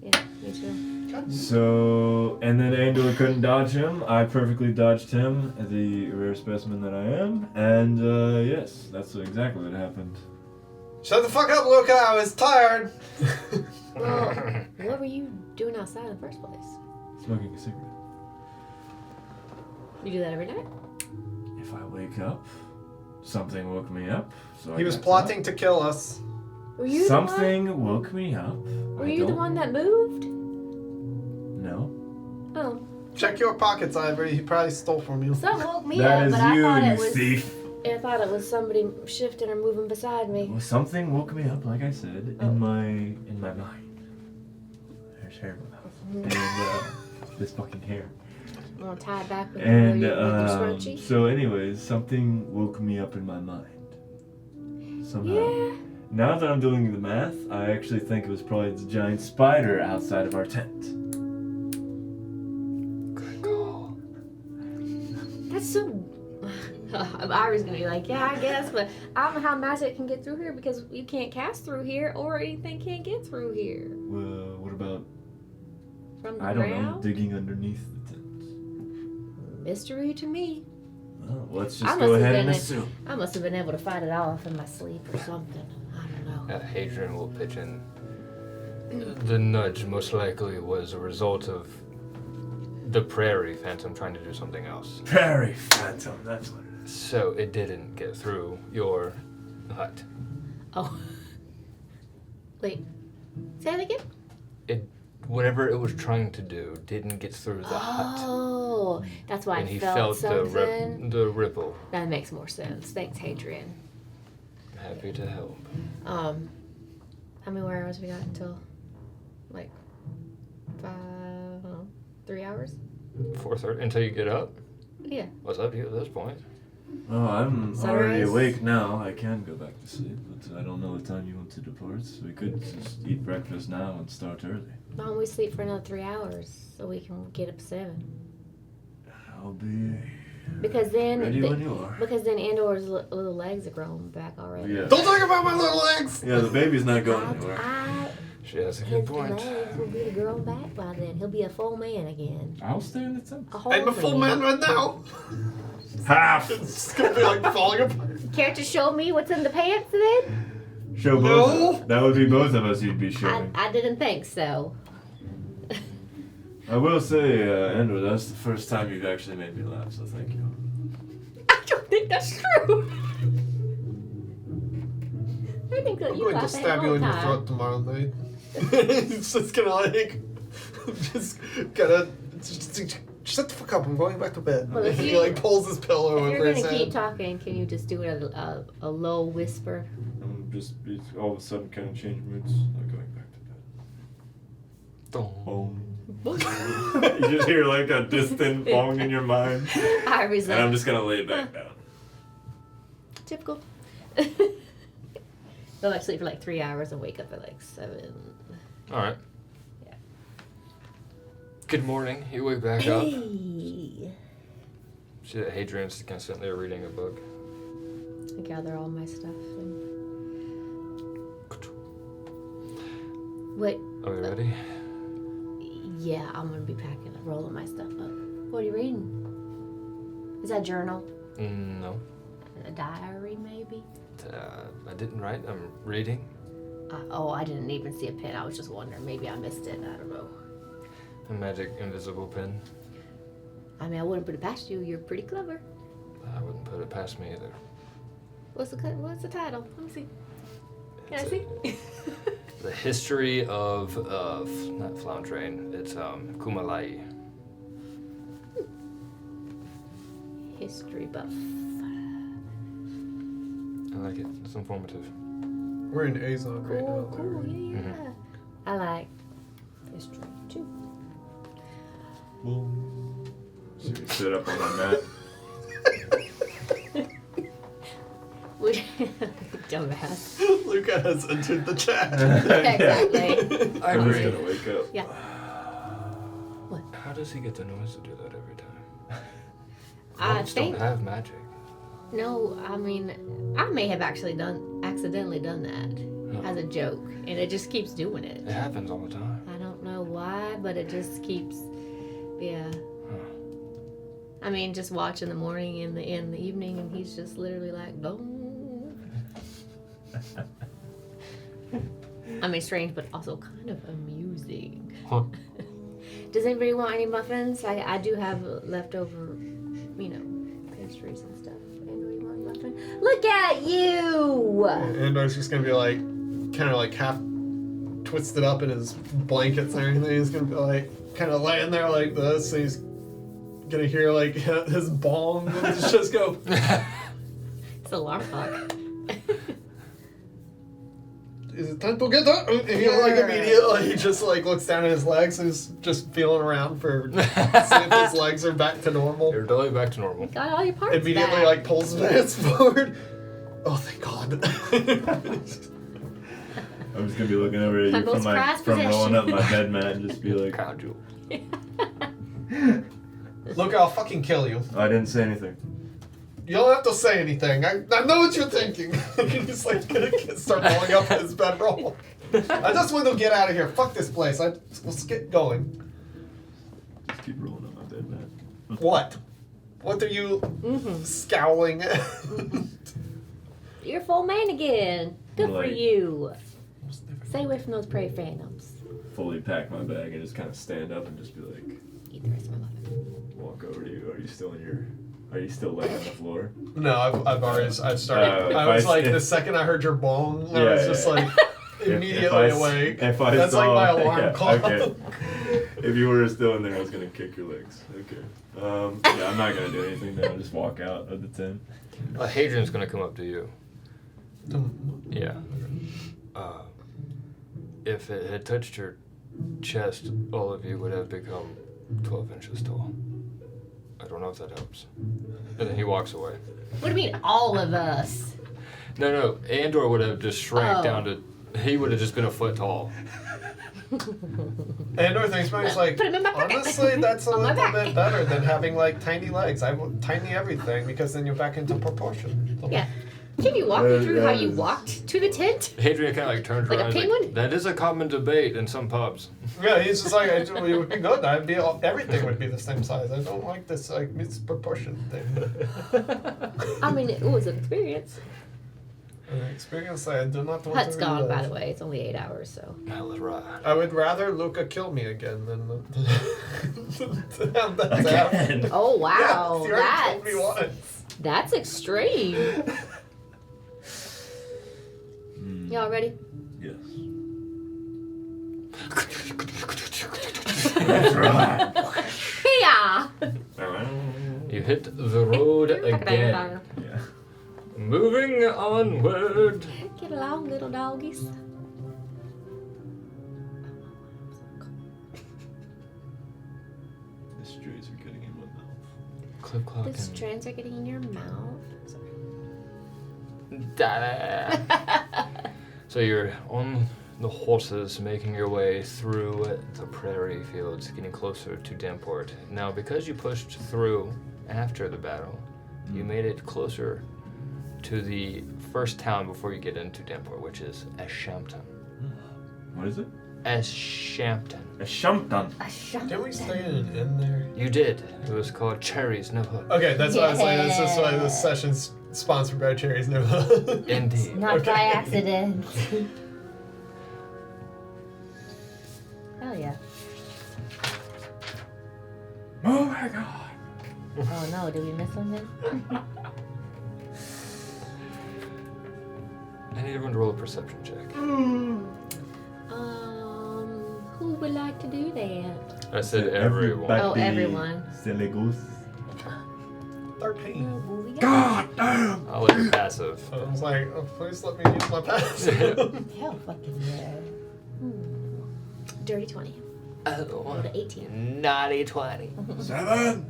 Yeah, me too. So, and then Andor couldn't dodge him. I perfectly dodged him, the rare specimen that I am. And yes, that's exactly what happened. Shut the fuck up, Luca. I was tired. Well, what were you doing outside in the first place? Smoking a cigarette. You do that every night? If I wake up, something woke me up. So I He was got plotting to kill us. Were you Something woke me up. the one? Were I you the don't- one that moved? No. Oh, Check your pockets, Ivory. He probably stole from you. something woke me That up, is but I you, thought you it was. thief. I thought it was somebody shifting or moving beside me. Well, something woke me up, like I said, Oh. in my mind. There's hair in my mouth. And this fucking hair. I'm gonna tie it back with And your scrunchie. so anyways, something woke me up in my mind. Somehow. Yeah. Now that I'm doing the math, I actually think it was probably the giant spider outside of our tent. Good call. That's so. Ivory's gonna be like, yeah, I guess, but I don't know how magic can get through here because you can't cast through here or anything can't get through here. Well, what about, From the I don't know, ground? digging underneath the tent? Mystery to me. Well, let's I just must go have ahead been and a- assume. I must have been able to fight it off in my sleep or something. I don't know. Hadrian will pitch in. The nudge most likely was a result of the prairie phantom trying to do something else. Prairie phantom, that's what it is. So it didn't get through your hut. Oh. Wait. Say that again? Whatever it was trying to do didn't get through the hut. Oh, that's why And I he felt felt something. the ripple. That makes more sense. Thanks, Hadrian. Happy to help. How many more hours we got until? Like 3 hours? 4:30 until you get up. Yeah. What's up to you at this point? Oh, I'm already Sunrise? awake now. I can go back to sleep, but I don't know what time you want to depart. So we could just eat breakfast now and start early. Why don't we sleep for another 3 hours so we can get up at 7? I'll be Because then, ready when you are. because then Andor's little legs are grown back already. Yeah. Don't talk about my little legs. Yeah, the baby's not going anywhere. She has a good His point. legs will be grown back by then. He'll be a full man again. I'll stay in the tent. A whole I'm a full man right now. Half. It's gonna be like falling apart. Care to show me what's in the pants then? Show both. No. Of us. That would be both of us you'd be showing. I didn't think so. I will say, Andrew, that's the first time you've actually made me laugh, so thank you. I don't think that's true. I think that I'm you going to laugh stab all you the in your time. throat tomorrow night. It's just gonna like, just gotta just shut the fuck up. I'm going back to bed. Well, if he you- like pulls his pillow If over you're his gonna head. keep talking, can you just do it at a low whisper? I'm just all of a sudden kind of change moods. I'm going back to bed. Boom. You just hear like a distant bong in your mind, Ivory's and I'm like, just gonna lay back down. typical. They'll like sleep for like 3 hours and wake up at like 7. All right. Yeah. Good morning. You wake back up. Hey. See that Hadrian's constantly reading a book. I gather all my stuff and wait. Are we ready? Yeah, I'm gonna be packing, rolling my stuff up. What are you reading? Is that a journal? No. A diary, maybe? I didn't write. I'm reading. I didn't even see a pen. I was just wondering. Maybe I missed it. I don't know. A magic invisible pen. I mean, I wouldn't put it past you. You're pretty clever. I wouldn't put it past me either. What's the title? Let me see. Can I It's see? The history of not Floundrain. It's Kumalai. History buff. I like it. It's informative. We're in A zone right now. Cool. Yeah. Mhm. I like history too. So you sit up on my mat. Dumbass. Luca has entered the chat. Exactly. I I'm just agree. gonna wake up. Yeah. How does he get the noise to do that every time? I Gnomes think don't have magic. no. I mean, I may have accidentally done that as a joke, and it just keeps doing it. It happens all the time. I don't know why, but it just keeps. Yeah. I mean, just watch in the morning and in the evening, and he's just literally like, boom. I mean, strange, but also kind of amusing. Huh. Does anybody want any muffins? I do have leftover, pastries and stuff. Anybody want a muffin? Look at you! Andor's just gonna be like, kind of like half twisted up in his blankets and everything. He's gonna be like, kind of laying there like this. And he's gonna hear like his bong just go. It's alarm clock. Is it time to get up? And he like immediately just like looks down at his legs and is just feeling around for see if his legs are back to normal. You're totally back to normal. Got all your parts Immediately back. like pulls his pants forward. Oh, thank God. I'm just gonna be looking over at My you most prized from rolling up possession. my bed mat and just be like, Crown jewel. Look, I'll fucking kill you. I didn't say anything. You don't have to say anything. I know what you're thinking. He's like gonna start rolling up his bedroll. I just want to get out of here. Fuck this place. Let's get going. Just keep rolling up my bed mat. What? What are you scowling at? You're a full man again. Good for Like- you. Stay away from those prey phantoms. Fully pack my bag and just kind of stand up and just be like, Eat the rest of my muffin. walk over to you. Are you still laying on the floor? No, I've started. If I was I- like, the second I heard your bong, I Yeah, was just yeah. like immediately awake. If I That's saw, like my alarm yeah, clock. Okay. If you were still in there, I was gonna kick your legs. Okay. Yeah, I'm not gonna do anything then. I'll just walk out of the tent. Hadrian's gonna come up to you. Yeah. If it had touched your chest, all of you would have become 12 inches tall. I don't know if that helps. And then he walks away. What do you mean, all of us? No, Andor would have just shrank Oh. down to. He would have just been a foot tall. Andor thinks about it, he's like, Put him in my pocket. honestly, that's a On my little back. bit better than having like tiny legs. I want tiny everything because then you're back into proportion. Yeah. Can you walk me through how you That is- walked to the tent? Hadrian kind of like turns Like a around. and is penguin? that is a common debate in some pubs. Yeah, he's just like, it would be good. Everything would be the same size. I don't like this like misproportion thing. I mean, it was an experience. An experience I do not want Hut's to gone, by relive. the way. It's only 8 hours, so. Hell is right. I would rather Luca kill me again than to have that happen. Again. Oh, wow. Yeah, he already told me once. That's extreme. Y'all ready? Yes. That's right. Yeah. You hit the road again. Yeah. Moving onward. Get along, little doggies. The strays are getting in my mouth. Clip clop The and strands are getting in your mouth. Da-da. So you're on the horses making your way through the prairie fields, getting closer to Damport. Now, because you pushed through after the battle, you made it closer to the first town before you get into Damport, which is Ashampton. What is it? Ashampton. A Shumpton. Didn't we stay in an inn there? You did. It was called Cherries No Hook. Okay, that's why I was like, this is why this session's sponsored by Cherries No Hook. Indeed. Not Okay. by accident. Hell yeah. Oh my god. Oh no, did we miss something? I need everyone to roll a perception check. Who would like to do that? I said everyone. Oh, everyone. Silly goose. 13. God damn. I'll let you passive. I was like, oh, please let me use my pass. Hell fucking yeah. Dirty 20. Oh, To 18. naughty 20. 7.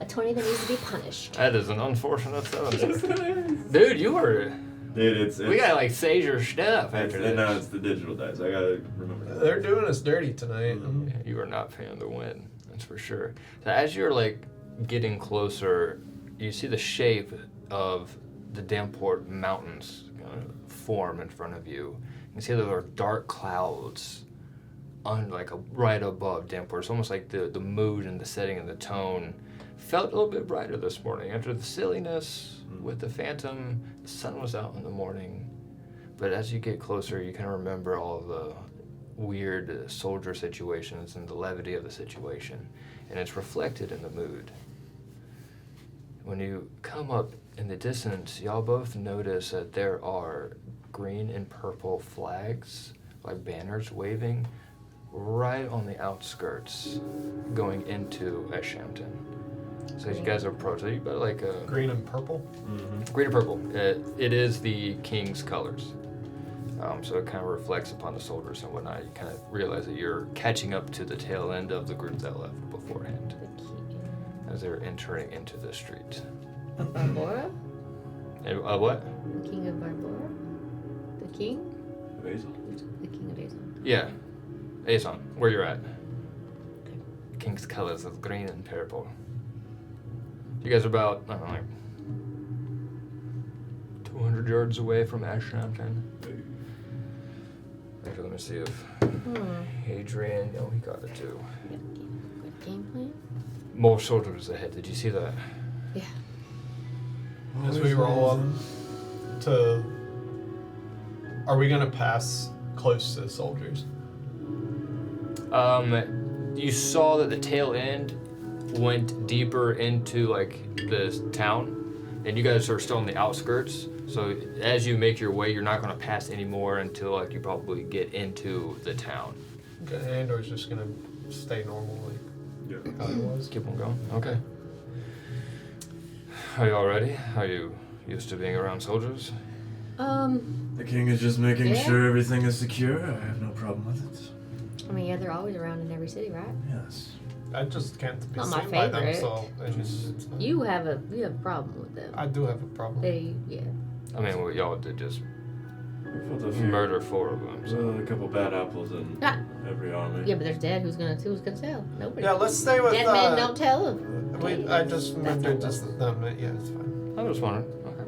A 20 that needs to be punished. That is an unfortunate 7. Dude, you were. Dude, it's We gotta like sage your stuff after and now this. it's the digital dice. I gotta remember that. They're doing us dirty tonight. Yeah, you are not paying the win, that's for sure. So as you're like getting closer, you see the shape of the Damport mountains form in front of you. You can see there are dark clouds right above Damport. It's almost like the mood and the setting and the tone felt a little bit brighter this morning. After the silliness with the Phantom, the sun was out in the morning. But as you get closer, you kind of remember all of the weird soldier situations and the levity of the situation. And it's reflected in the mood. When you come up in the distance, y'all both notice that there are green and purple flags, like banners waving, right on the outskirts going into Ashampton. So as you guys approach, you got like a Green and purple. green and purple. It is the king's colors. So it kind of reflects upon the soldiers and whatnot. You kind of realize that you're catching up to the tail end of the group that left beforehand as they're entering into the street. Barbora? And, what? The king of Barbora? The king? Basil. The king of Azon. Yeah. Azon, where you're at. King's colors of green and purple. You guys are about, I don't know, like 200 yards away from Ashampton. Actually, let me see if Adrian, no, he got it too. Good game plan? More soldiers ahead. Did you see that? Yeah. As we roll up to, are we gonna pass close to the soldiers? You saw that the tail end went deeper into like the town, and you guys are still on the outskirts. So as you make your way, you're not going to pass anymore until like you probably get into the town. Okay, Andor's just gonna stay normal like how he was. Keep on going. Okay. Are you all ready? Are you used to being around soldiers? The king is just making Yeah. sure everything is secure. I have no problem with it. I mean, yeah, they're always around in every city, right? Yes. I just can't be Not my seen by them, favorite. so it's not- You have a problem with them. I do have a problem. Yeah. I mean, well, y'all did just We fought a few. murder 4 of them. So. A couple bad apples in Ah. every army. Yeah, but there's dead. Who's gonna tell? Nobody. Yeah, let's stay with. Dead men don't tell them. I just That's remembered how it just goes. no, yeah, it's fine. I was wondering. Okay.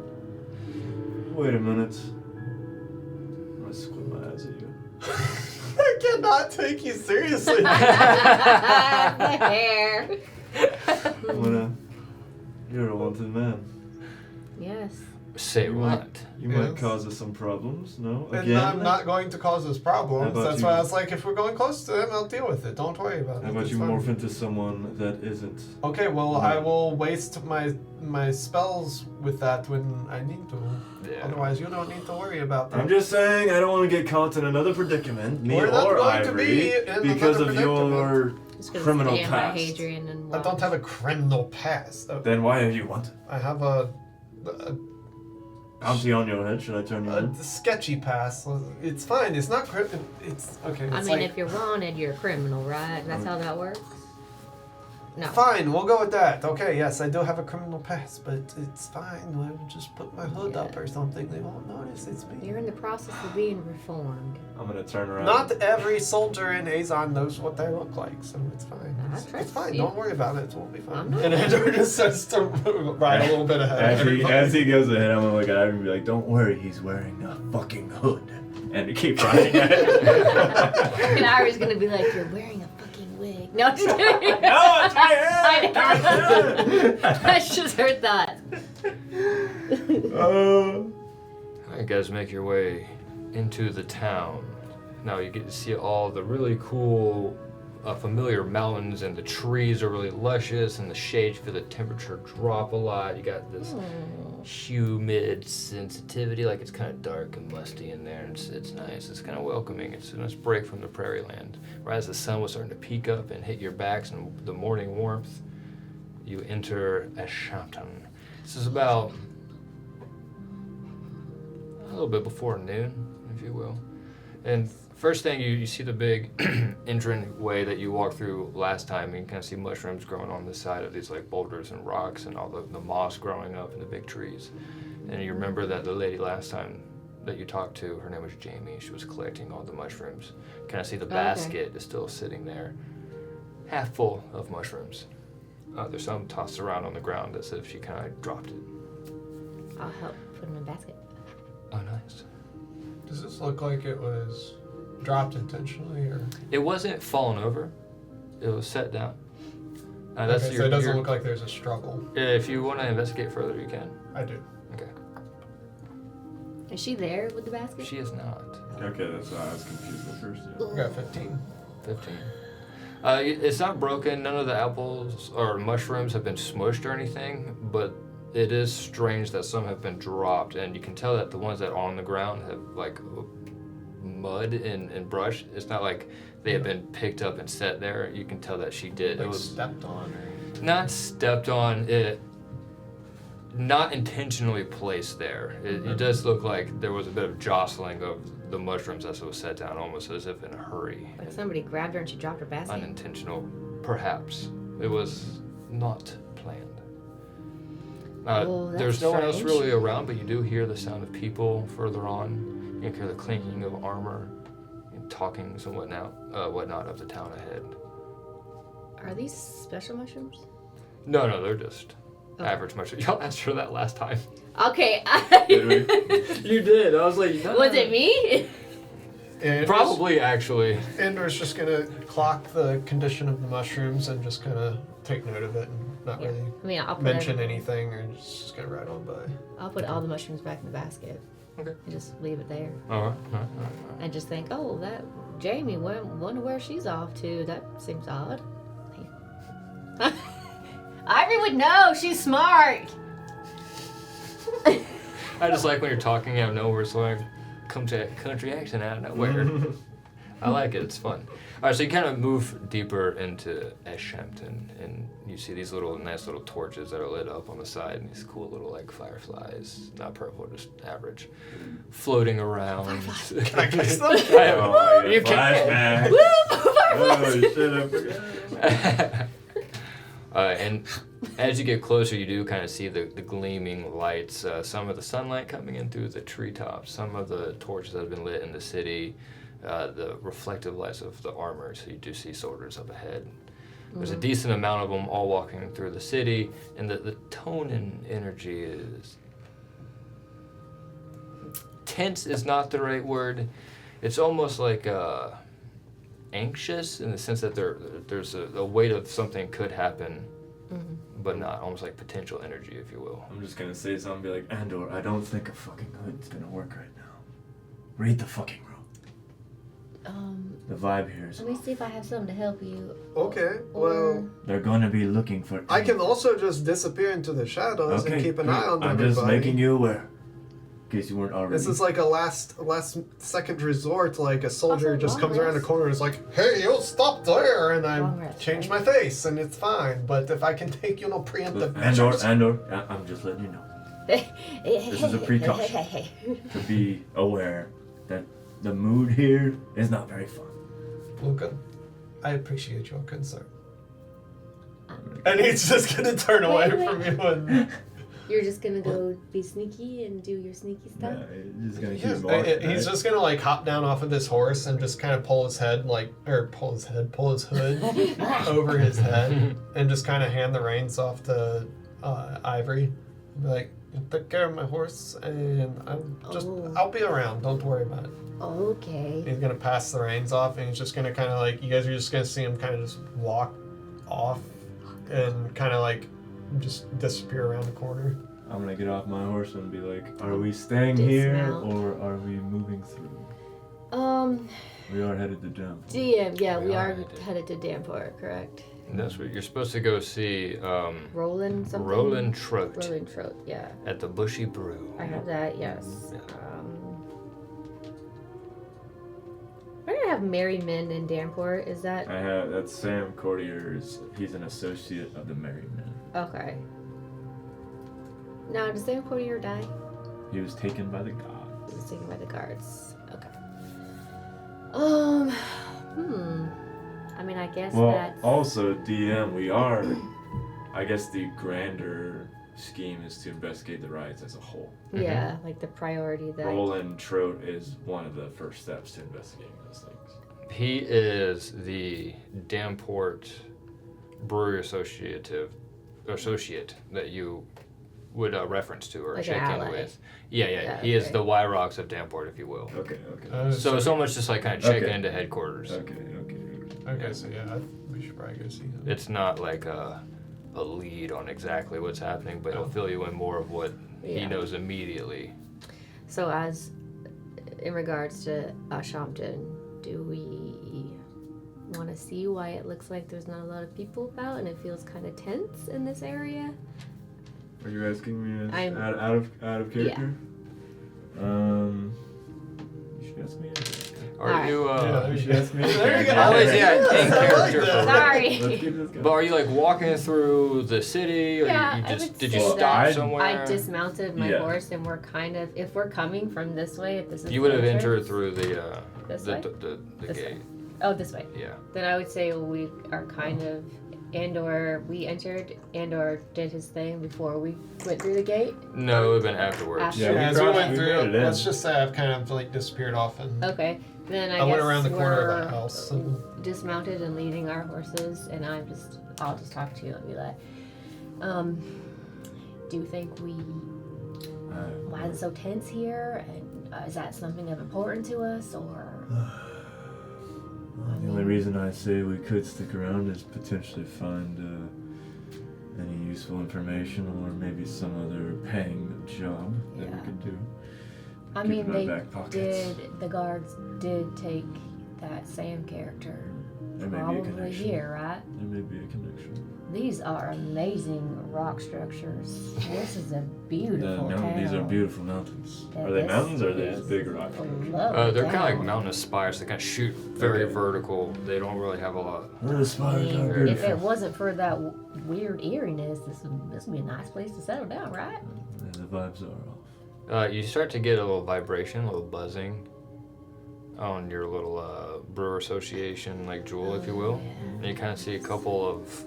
Wait a minute. I'm gonna squint my eyes at you. I cannot take you seriously. the hair. You're a wanted man. Yes. Say You what? You might Yes. cause us some problems, no? And Again? I'm not going to cause us How problems. about That's you- why I was like, if we're going close to them, I'll deal with it. Don't worry about it. How about It's you fine. morph into someone that isn't? Okay, well, No. I will waste my spells with that when I need to. Yeah. Otherwise, you don't need to worry about that. I'm just saying I don't want to get caught in another predicament, me We're not or going to be Ivory, in because another of your Just gonna criminal stand past. by Hadrian and I watch. don't have a criminal past. Then why are you wanted? I have a Bounty on your head, should I turn you in? sketchy past. It's fine. It's not it's okay. It's I mean, like, if you're wanted, you're a criminal, right? That's how that works. No. fine, we'll go with that. Okay, yes, I do have a criminal past, but it's fine. I'll just put my hood up or something. They won't notice it's me. You're in the process of being reformed. I'm gonna turn around. Not every soldier in Azon knows what they look like, so it's fine. I It's trust fine. you. Don't worry about it. It will be fine. I'm not. And Andrew just starts to ride a little bit ahead. of everybody. As he goes ahead, I'm gonna look at Ivory and be like, don't worry, he's wearing a fucking hood. and keep riding at it. And Ira's gonna be like, "You're wearing a fucking wig." No, I'm just kidding. No, it's my hair! I just heard that. You guys make your way into the town. Now you get to see all the really cool, familiar mountains, and the trees are really luscious, and the shade for the temperature drop a lot. You got this humid sensitivity, like it's kind of dark and musty in there. It's nice. It's kind of welcoming. It's a nice break from the prairie land. Right as the sun was starting to peek up and hit your backs and the morning warmth, you enter Ashampton. This is about a little bit before noon, if you will. And first thing, you see the big entrance-way that you walked through last time. You can kind of see mushrooms growing on the side of these like boulders and rocks, and all the moss growing up in the big trees. And you remember that the lady last time that you talked to, her name was Jamie. She was collecting all the mushrooms. Kind of see the basket is still sitting there, half full of mushrooms. There's some tossed around on the ground as if she kind of dropped it. I'll help put them in a basket. Oh, nice. Does this look like it was dropped intentionally, or? It wasn't fallen over. It was set down. Okay, so it doesn't look like there's a struggle. If you want to investigate further, you can. I do. Okay. Is she there with the basket? She is not. Okay, that's why I was confused at first. Yeah. I got 15. 15. It's not broken. None of the apples or mushrooms have been smushed or anything, but it is strange that some have been dropped, and you can tell that the ones that are on the ground have like mud and brush. It's not like they have been picked up and set there. You can tell that she did. Like it was stepped on, or? not stepped on. It not intentionally placed there. It does look like there was a bit of jostling of the mushrooms as it was set down, almost as if in a hurry. Like somebody grabbed her and she dropped her basket? Unintentional, perhaps. It was not planned. That's there's no one else strange. really around, but you do hear the sound of people further on. You can hear the clinking of armor and talkings and whatnot of the town ahead. Are these special mushrooms? No, they're just Oh. average mushrooms. Y'all asked her that last time. Okay. Did You did. I was like, no. Was it me? And Probably, actually. Andor's just gonna clock the condition of the mushrooms and just kind of take note of it and not really I mean, I'll put mention anything, or just gonna ride on by. I'll put all the mushrooms back in the basket. Okay. And just leave it there. All right. And just think, oh, that Jamie, wonder where she's off to. That seems odd. Ivory would know. She's smart. I just like when you're talking out of nowhere, so I come to a country accent out of nowhere. I like it. It's fun. All right, so you kind of move deeper into Ashampton, and you see these nice little torches that are lit up on the side, and these cool little like fireflies, not purple, just average, floating around. Can I catch them? Oh, You can. flashback. Oh, shit, I forgot. And as you get closer, you do kind of see the gleaming lights, some of the sunlight coming in through the treetops, some of the torches that have been lit in the city, the reflective lights of the armor, so you do see soldiers up ahead. There's a decent amount of them all walking through the city, and the tone and energy is... tense is not the right word. It's almost like... anxious in the sense that there's a weight of something could happen, but not, almost like potential energy, if you will. I'm just gonna say something, be like, Andor, I don't think a fucking hood's gonna work right now. Read the fucking room. The vibe here is Let me see if I have something to help you. Okay, well, they're gonna be looking for... I can also just disappear into the shadows and keep an eye on I'm everybody. just making you aware. In case you weren't already. This is like a last second resort. Like a soldier Also, just long comes around the rest. corner and is like, "Hey, you'll stop there," and I Long rest, change right? my face, and it's fine. But if I can take, preemptive Andor, measures. I'm just letting you know. This is a precaution. To be aware that the mood here is not very fun. Luca, I appreciate your concern. And he's just gonna turn away Wait. from you and. You're just gonna go be sneaky and do your sneaky stuff? Yeah, just gonna keep Yes, walking. he's just gonna like hop down off of this horse and just kind of pull his hood over his head, and just kind of hand the reins off to Ivory. And be like, Take care of my horse, and I'll be around. Don't worry about it. Okay. He's gonna pass the reins off, and he's just gonna kind of like, you guys are just gonna see him kind of just walk off, and kind of like just disappear around the corner. I'm gonna get off my horse and be like, are we staying here Dismount. or are we moving through? We are headed to Damport. DM, yeah, we are headed. headed to Damport, correct? And that's what you're supposed to go see. Roland something? Roland Trout Roland Trout, yeah. at the Bushy Brew. I have that, yes. Yeah. We're gonna have Merrymen in Damport, is that? That's Sam Courtier's, he's an associate of the Merrymen. Okay. Now, does Sam Courtier die? He was taken by the gods. He was taken by the guards. Okay. I mean, I guess Well, that's... also, DM, we are, I guess the grander scheme is to investigate the riots as a whole. Yeah, like the priority that... Roland Trout is one of the first steps to investigating those things. He is the Damport Brewery associate that you would reference to or Like check an in ally. with. Yeah. Yeah, He is okay. the Wyrox of Damport, if you will. Okay. So it's almost just like kind of check Okay. into headquarters. Okay, so yeah, we should probably go see him. It's not like a lead on exactly what's happening, but it'll fill you in more of what he Yeah. knows immediately. So as in regards to Ashampton, do we want to see why it looks like there's not a lot of people about and it feels kind of tense in this area? Are you asking me as I'm- out of character? You should ask me. Are Alright. you You should ask me. There you go. always in I like character that. for Sorry. Let's keep this going. But are you like walking through the city, or Yeah, you I just would did you say stop that. somewhere? I dismounted my Yeah. horse and we're kind of, if we're coming from this way, if this is You would the have entered entrance- through the This the way? the This gate. way. Oh, this way. Yeah. Then I would say we are kind of, and/or we entered and/or did his thing before we went through the gate. No, it would have been afterwards. After. Yeah, Yeah, as we crossed- went we through, made it in. let's just say I've kind of like disappeared off, and Okay. Then I I guess went around the corner of we're that house. And dismounted and leading our horses, and I'll just talk to you and be like, do you think why is it so tense here? And is that something of importance to us, or? The only reason I say we could stick around is potentially find any useful information or maybe some other paying job that we Yeah. could do. I Keep mean, it in our they back pockets. the guards did take that Sam character. There may be a Probably connection. here, right? There may be a connection. These are amazing rock structures. This is a beautiful town. These are beautiful mountains. Yeah, Are they this mountains or are they is just big rock a structures? lovely They're kind of like town. mountain spires. They kind of shoot very Okay. vertical. They don't really have a lot. The I spires mean, are if it beautiful. wasn't for that weird eeriness, this would be a nice place to settle down, right? And the vibes are off. You start to get a little vibration, a little buzzing on your little brewer association, like jewel, if you will. And you kind of see a couple of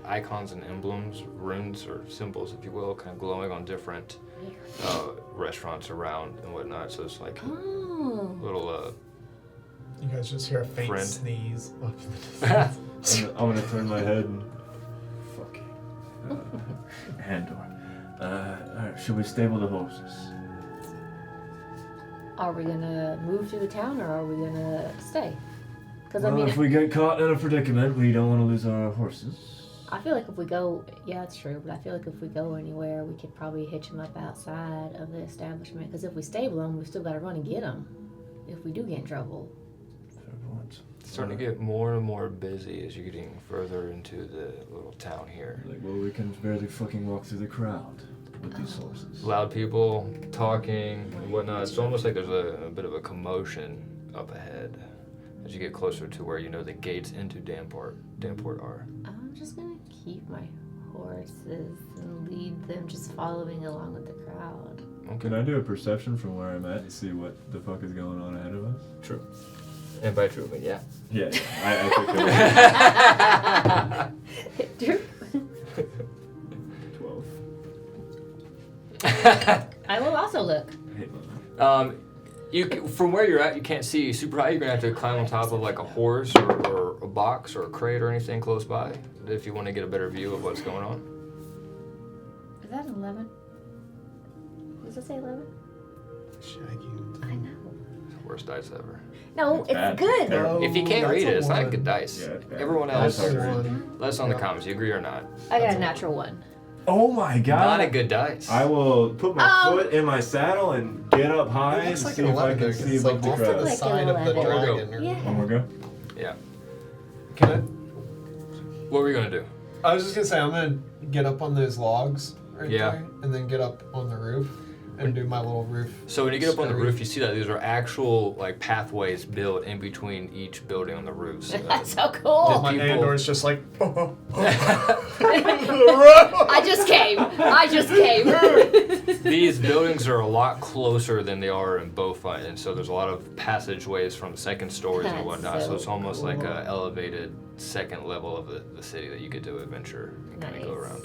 icons and emblems, runes or symbols, if you will, kind of glowing on different restaurants around and whatnot. So it's like Oh. little. you guys just hear a faint Friend. sneeze off in the distance. I'm gonna turn my head and fucking hand door. Alright, should we stable the horses? Are we gonna move to the town or are we gonna stay? Because Well, I mean, if we get caught in a predicament, we don't want to lose our horses. I feel like if we go, yeah, it's true, but I feel like if we go anywhere, we could probably hitch them up outside of the establishment. Because if we stable them, we've still got to run and get them. If we do get in trouble. Fair point. It's starting to get more and more busy as you're getting further into the little town here. Like, well, we can barely fucking walk through the crowd with these horses. Loud people talking and whatnot. It's almost like there's a bit of a commotion up ahead as you get closer to where you know the gates into Damport are. I'm just going to keep my horses and lead them just following along with the crowd. Can I do a perception from where I'm at and see what the fuck is going on ahead of us? True. And by true, but yeah. Yeah, I took True. 12. I will also look. I hate my From where you're at, you can't see super high. You're gonna have to climb on top of like a horse or a box or a crate or anything close by, if you want to get a better view of what's going on. Is that an 11? Does it say 11? Shaggy. I know. It's the worst dice ever. No, it's bad. good. No, If you can't that's read a it, it's not one. good dice. Yeah, it's bad. Everyone That's else, hard to That's a read. one. let us know in the Yeah. comments. You agree or not? I got That's a a natural 1. Oh my god. Not a good dice. I will put my Oh. foot in my saddle and get up high It and looks like see an if I 11 can though, 'cause see it's above like the off to the crowd. Like side of the an 11. dragon. or- Yeah. One more go. Yeah. Can I? What were we gonna do? I was just gonna say I'm gonna get up on those logs right Yeah. there, and then get up on the roof and do my little roof. So when you get up on the Scurry. roof, you see that these are actual like pathways built in between each building on the roof. So That's so cool. My people- Andor's just like. I just came. I just came. these buildings are a lot closer than they are in Beaufort, and so there's a lot of passageways from the second stories and That's whatnot. So so it's almost like cool. a elevated second level of the city that you get to adventure and kind of go around.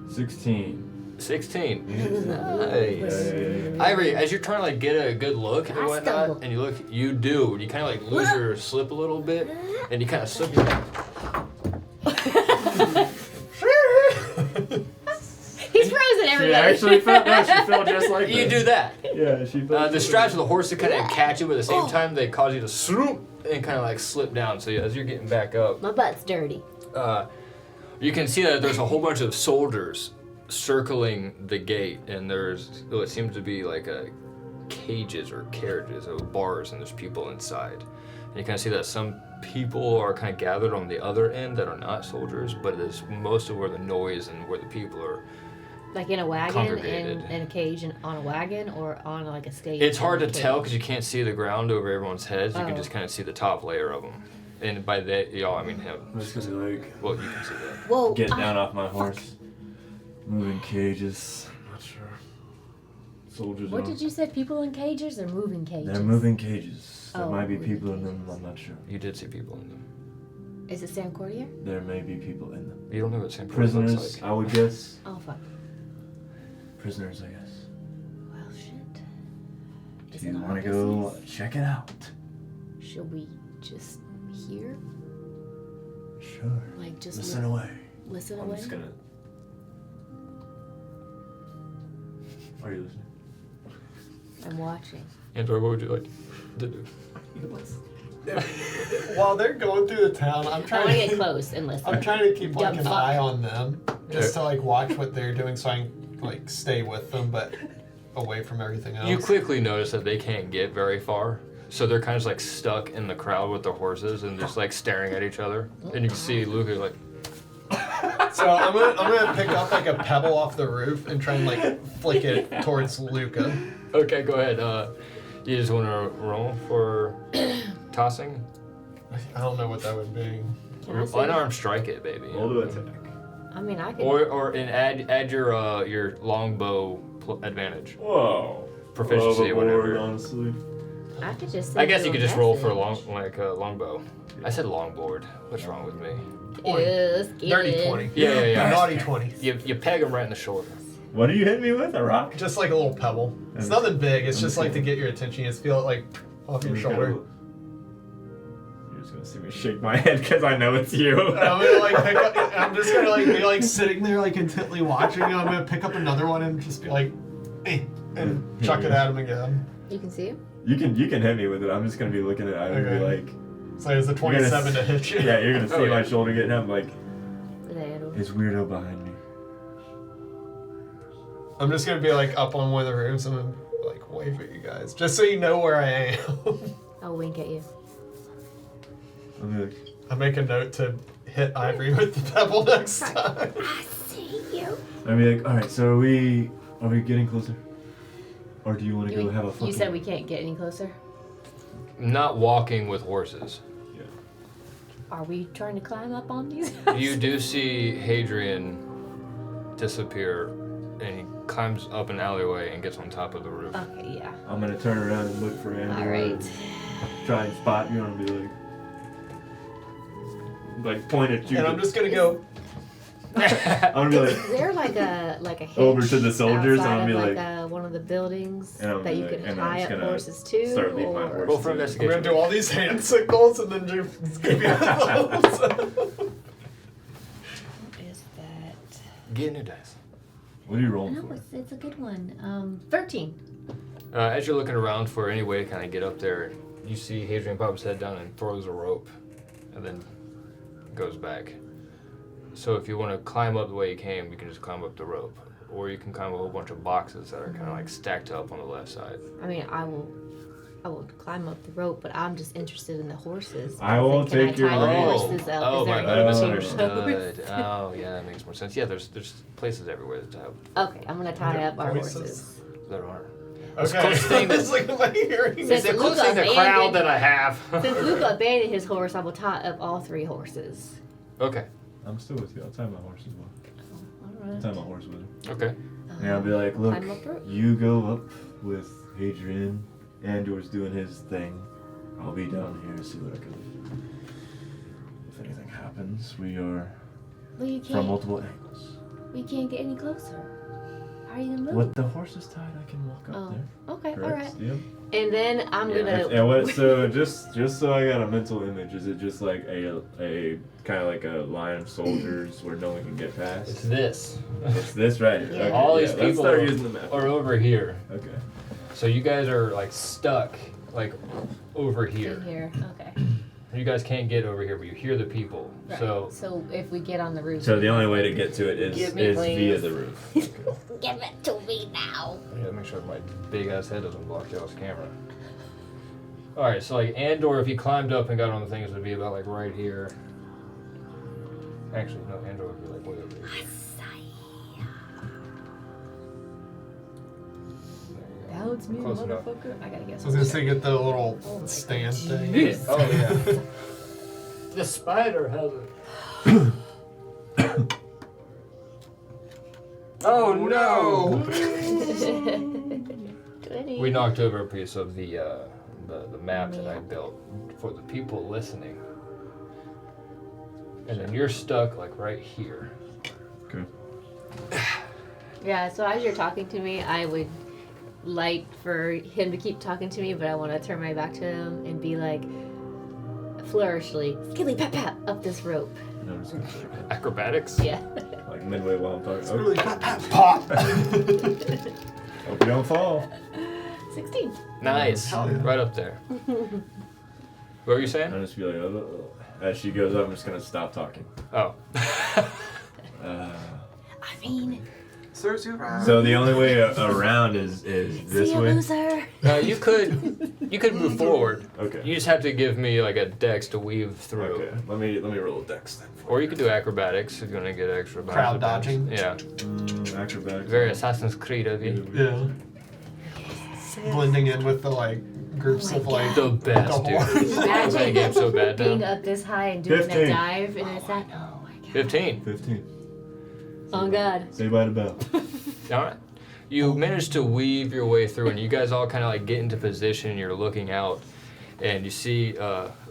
16. 16. Yeah. Ivory, as you're trying to like get a good look and I whatnot, stumble. and you look, you do. You kind of like lose your slip a little bit, and you kind of slip your. He's frozen, She everybody. actually felt that. She felt just like You that. do that. Yeah, she felt The just straps of like the horse to kind of catch you, but at the Oh. same time they cause you to swoop and kind of like slip down. So as you're getting back up, My butt's dirty. you can see that there's a whole bunch of soldiers circling the gate, and there's what seems to be like cages or carriages or bars, and there's people inside. And you kind of see that some people are kind of gathered on the other end that are not soldiers, but it's most of where the noise and where the people are. Like in a wagon, Congregated. in a cage, and on a wagon, or on like a stage. It's hard to in a tell cage? because you can't see the ground over everyone's heads. You can Oh. just kind of see the top layer of them. And by that, y'all, I mean him. I'm just gonna be like, Well, you can see that. Whoa! getting down off my horse. Moving cages. Not sure. Soldiers What are- did you say? People in cages or moving cages? They're moving cages. There Oh, might be moving people in them, cages. I'm not sure. You did see people in them. Is it Sam Cordier? There may be people in them. You don't know what St. Paul looks Prisoners, like. I would guess. Oh fuck. Prisoners, I guess. Well, shit. Is Do it you our want to go business? check it out? Should we just hear? Sure. Like just Listen away. listen I'm away? just gonna. Are you listening? I'm watching. Andrew, what would you like to do? While they're going through the town, I'm I trying want to to get close and listen. I'm trying to keep like Dumb an fuck. eye on them, just to like watch what they're doing, so I can like stay with them, but away from everything else. You quickly notice that they can't get very far. So they're kind of like stuck in the crowd with their horses and just like staring at each other. And you can see Luca like, So I'm gonna pick up like a pebble off the roof and try and like flick it towards Luca. okay, go ahead. You just want to roll for tossing? I don't know what that would be. Can I see Unarmed strike it, baby. Roll to attack. it? I mean, I could. And add your longbow advantage. Whoa. Proficiency, Overboard, whatever. honestly. I could just. I guess you could just roll for a message. longbow. I said longboard. What's wrong with me? Yes, Dirty 20. Yeah. Naughty 20. You peg him right in the shoulder. What are you hitting me with? A rock? Just like a little pebble. It's nothing big. It's just like to get your attention. You just feel it like off your shoulder. You're just gonna see me shake my head because I know it's you. And I'm gonna like pick up. I'm just gonna like be like sitting there like intently watching. And I'm gonna pick up another one and just be like, and chuck it at him again. You can see him. You can hit me with it. I'm just gonna be looking at it. I'm gonna be Okay. like, So there's a You're gonna 27 to hit you. yeah, you're gonna see Oh, yeah. my shoulder getting up. Like, Little. is weirdo behind me? I'm just gonna be like up on one of the roofs and then like wave at you guys, just so you know where I am. I'll wink at you. I'll be like, I make a note to hit Ivory with the pebble next time. I see you. I'll be like, all right. So are we getting closer, or do you want to go have a fucking? You said we can't get any closer. Not walking with horses. Are we trying to climb up on these? You do see Hadrian disappear, and he climbs up an alleyway and gets on top of the roof. Okay, yeah. I'm gonna turn around and look for Andrew. All right. Try and spot you and be like point at you. And I'm just gonna go. I'm gonna be Is like, there like a hitch Over to the soldiers, and outside I'll be of like- one of the buildings And I'll that be you like- could and I'm tie just up gonna horses to? start leading my or- Roll for I'm investigation. gonna do all these hand signals and then just give you those. What is that? Get new dice. What are you rolling No, for? it's a good one. 13. As you're looking around for any way to kind of get up there, you see Hadrian pop his head down and throws a rope, and then goes back. So if you want to climb up the way you came, you can just climb up the rope, or you can climb a whole bunch of boxes that are kind of like stacked up on the left side. I mean, I will climb up the rope, but I'm just interested in the horses. I will Can take your tie the rope. horses up? Oh Is there my a god, I way to misunderstood. Oh yeah, that makes more sense. Yeah, there's places everywhere that have Okay, I'm gonna tie up our Voices. horses. that are. Okay. closest thing that- It's like, am I hearing Since It's the Luca closest thing to crowd abandoned- that I have. Since Luca abandoned his horse, I will tie up all 3 horses. Okay. I'm still with you. I'll tie my horse as well. I'll Alright. tie my horse with him. Okay. And I'll be like, look, Climb up the rope. you go up with Hadrian. Andor's doing his thing. I'll be down here to see what I can do. If anything happens, we are Well, you from can't. multiple angles. We can't get any closer. How are you gonna move? With the horse is tied, I can walk up Oh, there. okay, Correct? alright. Yep. And then I'm gonna. And what? So just so I got a mental image, is it just like a kind of like a line of soldiers where no one can get It's past? this. It's this right here. Yeah. Okay, All these let's people start using the map. are over here. Okay. So you guys are like stuck like over here. In here. Okay. You guys can't get over here, but you hear the people. Right. So if we get on the roof. So the only way to get to it is Give me, via please. the roof. Give it to me now. I gotta make sure my big ass head doesn't block y'all's camera. Alright, so like Andor, if he climbed up and got on the things, would be about like right here. Actually, no, Andor would be like way over here. Bounce me, Close enough. motherfucker. I gotta get I was gonna say, get the little Oh my stand God, thing. jeez. Oh yeah. The spider has it. Oh no! 20. We knocked over a piece of the map that I built for the people listening. And then you're stuck like right here. Okay. Yeah, so as you're talking to me, I would like for him to keep talking to me, but I want to turn my back to him and be like, flourishly, skilly pat pat up this rope. No, I'm just gonna say Acrobatics? Yeah. like midway while I'm talking. It's Oh, really pop. hope you don't fall. 16. Nice. Hell yeah. Right up there. What were you saying? I'll just be like, as she goes up, I'm just gonna stop talking. Oh. I mean, Serves you right. So the only way around is this see you, way. loser. You could move forward. Okay. You just have to give me like a dex to weave through. Okay. Let me roll a dex then. Or you could do acrobatics if you want to get extra bonus Crowd attempts. dodging. Yeah. Acrobatics. Very Assassin's Creed of you. Yeah. Blending in with the like groups Oh my of like The best, the dude. horse. That game's so bad Being now. up this high and doing 15. that dive, and it's that. Oh my god. 15. 15. Oh god. Say bye to Belle. Alright. You manage to weave your way through, and you guys all kind of like get into position. You're looking out, and you see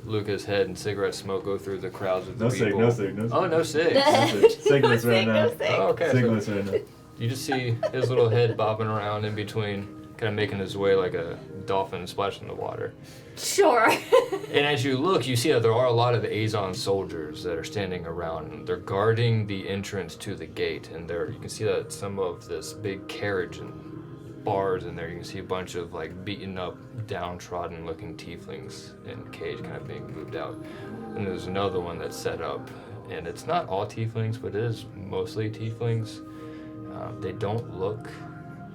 Luca's head and cigarette smoke go through the crowds of the No sig, people. no sig, no sig. Oh, no sig. Cigarettes right now. Oh, okay. So Cigarettes right now. you just see his little head bobbing around in between, kind of making his way like a dolphin splashing the water. Sure. And as you look, you see that there are a lot of Azon soldiers that are standing around. And they're guarding the entrance to the gate, and you can see that some of this big carriage and bars in there. You can see a bunch of like beaten up, downtrodden-looking tieflings in a cage, kind of being moved out. And there's another one that's set up, and it's not all tieflings, but it is mostly tieflings. They don't look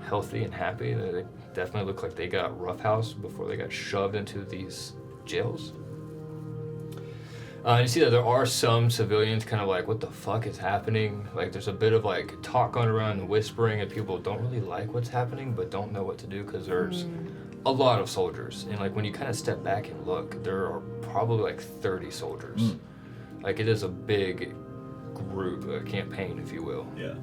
healthy and happy. They definitely look like they got roughhoused before they got shoved into these jails. And you see that there are some civilians kind of like, what the fuck is happening? Like there's a bit of like talk going around and whispering, and people don't really like what's happening but don't know what to do because there's a lot of soldiers. And like when you kind of step back and look, there are probably like 30 soldiers. Like it is a big group, a campaign if you will. Yeah.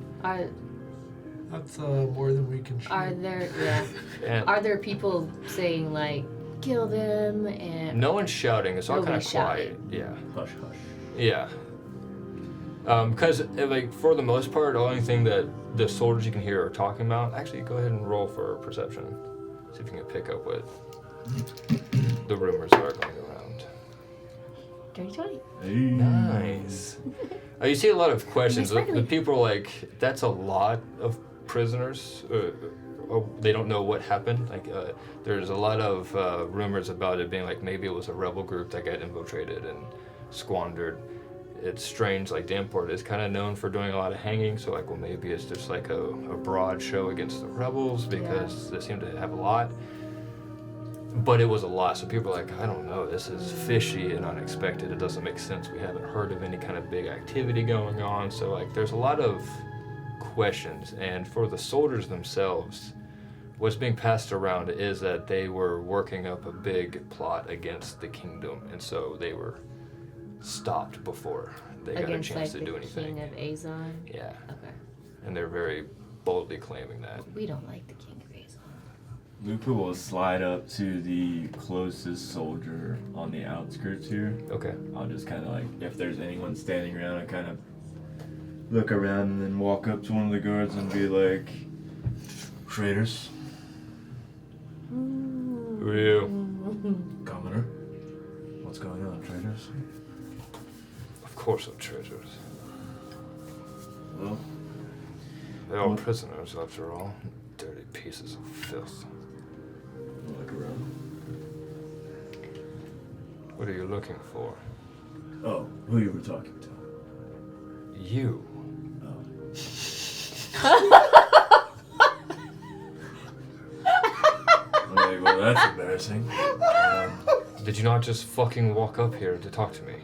That's more than we can shoot. Are there? Yeah. And Are there people saying like, kill them and? no one's shouting, it's all kind of Nobody's quiet. Yeah. Hush, hush. Yeah. Because, like, for the most part, the only thing that the soldiers you can hear are talking about, actually, go ahead and roll for perception. See if you can pick up what the rumors are going around. Dirty 20. Hey. Nice. You see a lot of questions. Miss Riley. The people are like, that's a lot of prisoners. They don't know what happened. Like, there's a lot of rumors about it being like maybe it was a rebel group that got infiltrated and squandered. It's strange, like Damport is kind of known for doing a lot of hanging, so like, well, maybe it's just like a broad show against the rebels because they seem to have a lot. But it was a lot, so people are like, I don't know, this is fishy and unexpected. It doesn't make sense. We haven't heard of any kind of big activity going on, so like, there's a lot of questions. And for the soldiers themselves, what's being passed around is that they were working up a big plot against the kingdom, and so they were stopped before they got a chance to do anything. King of Azon? Yeah. Okay. And they're very boldly claiming that. We don't like the King of Azon. Luca will slide up to the closest soldier on the outskirts here. Okay. I'll just kind of like, if there's anyone standing around, I kind of look around and then walk up to one of the guards and be like, traitors. Who are you? Governor, what's going on, traitors? Of course they're traitors. Well, They're all prisoners, after all. Dirty pieces of filth. I'll look around. What are you looking for? Oh, who you were talking to? You. Okay, well, that's embarrassing. Did you not just fucking walk up here to talk to me?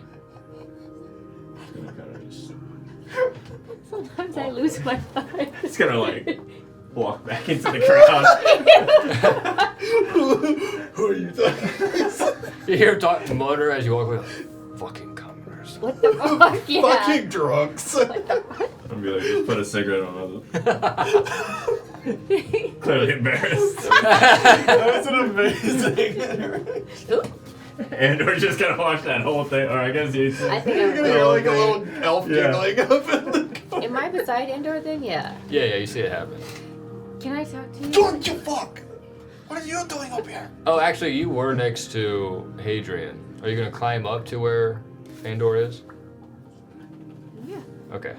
Gonna kind of just Sometimes I lose my mind. It's gonna like walk back into the crowd. Who are you talking? You hear him mutter as you walk away. Like, fucking commoners. What the fuck? Yeah. Fucking drunks. I'm gonna be like, just put a cigarette on it. Clearly embarrassed. That was an amazing. Oop. And we're just gonna watch that whole thing. Or I guess you. I think You're I'm gonna hear like a little elf Yeah. giggling up in the corner. Am I beside Endor then? Yeah. Yeah, you see it happen. Can I talk to you? Don't you fuck! What are you doing up here? Oh, actually, you were next to Hadrian. Are you gonna climb up to where Andor is? Yeah. Okay.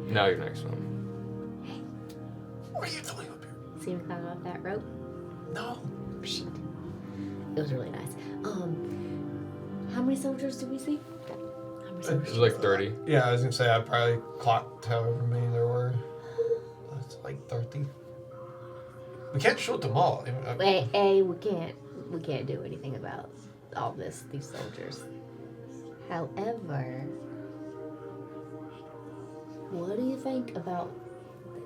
Now you're next to him. What are you doing up here? See him climb up that rope? No. Shit. It was really nice. How many soldiers do we see? How many It soldiers? was like 30. Yeah, I was gonna say I probably clocked however many there were. That's like 30. We can't shoot them all. We can't do anything about all these soldiers. However, what do you think about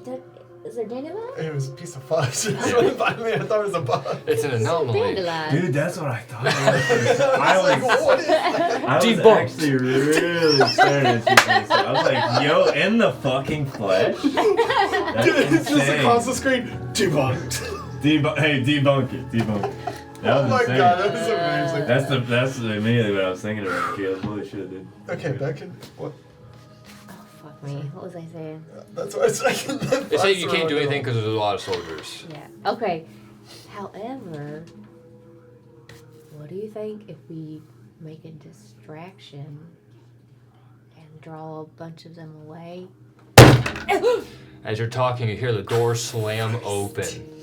that? Is there dandelion? It was a piece of fudge. I thought it was a bug. It's an anomaly. Dandelion. Dude, that's what I thought. I was like, what is that? I was Debunked. actually really staring at you for this. I was like, yo, in the fucking flesh? That's Dude, it's just insane. across the screen. Debunked. Hey, debunk it. Debunk it. That Oh was my insane. god, that was amazing. That's immediately what I was thinking about. Caleb. Holy shit, dude. Okay, that can. What? Oh, fuck me. What was I saying? That's why I said. They say you can't do anything because there's a lot of soldiers. Yeah. Okay. However, what do you think if we make a distraction and draw a bunch of them away? As you're talking, you hear the door slam open.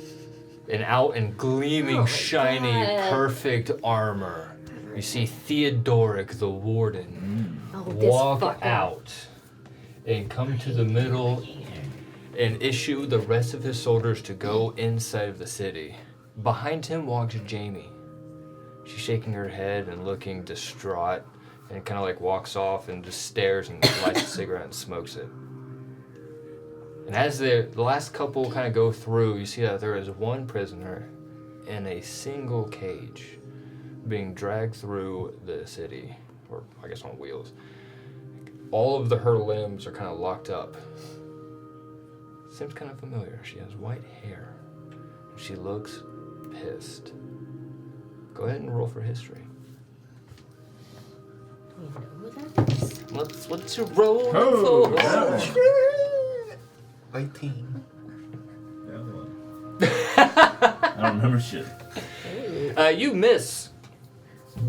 And out in gleaming, Oh my shiny, God. perfect armor, you see Theodoric the Warden Oh, this walk fucker. out and come to the middle and issue the rest of his soldiers to go inside of the city. Behind him walks Jamie. She's shaking her head and looking distraught and kind of like walks off and just stares and lights a cigarette and smokes it. And as the last couple kind of go through, you see that there is one prisoner in a single cage being dragged through the city, or I guess on wheels. All of her limbs are kind of locked up. Seems kind of familiar. She has white hair. And she looks pissed. Go ahead and roll for history. Do we know who that is? What's your roll Oh, for? that one. 19. I don't remember shit. You miss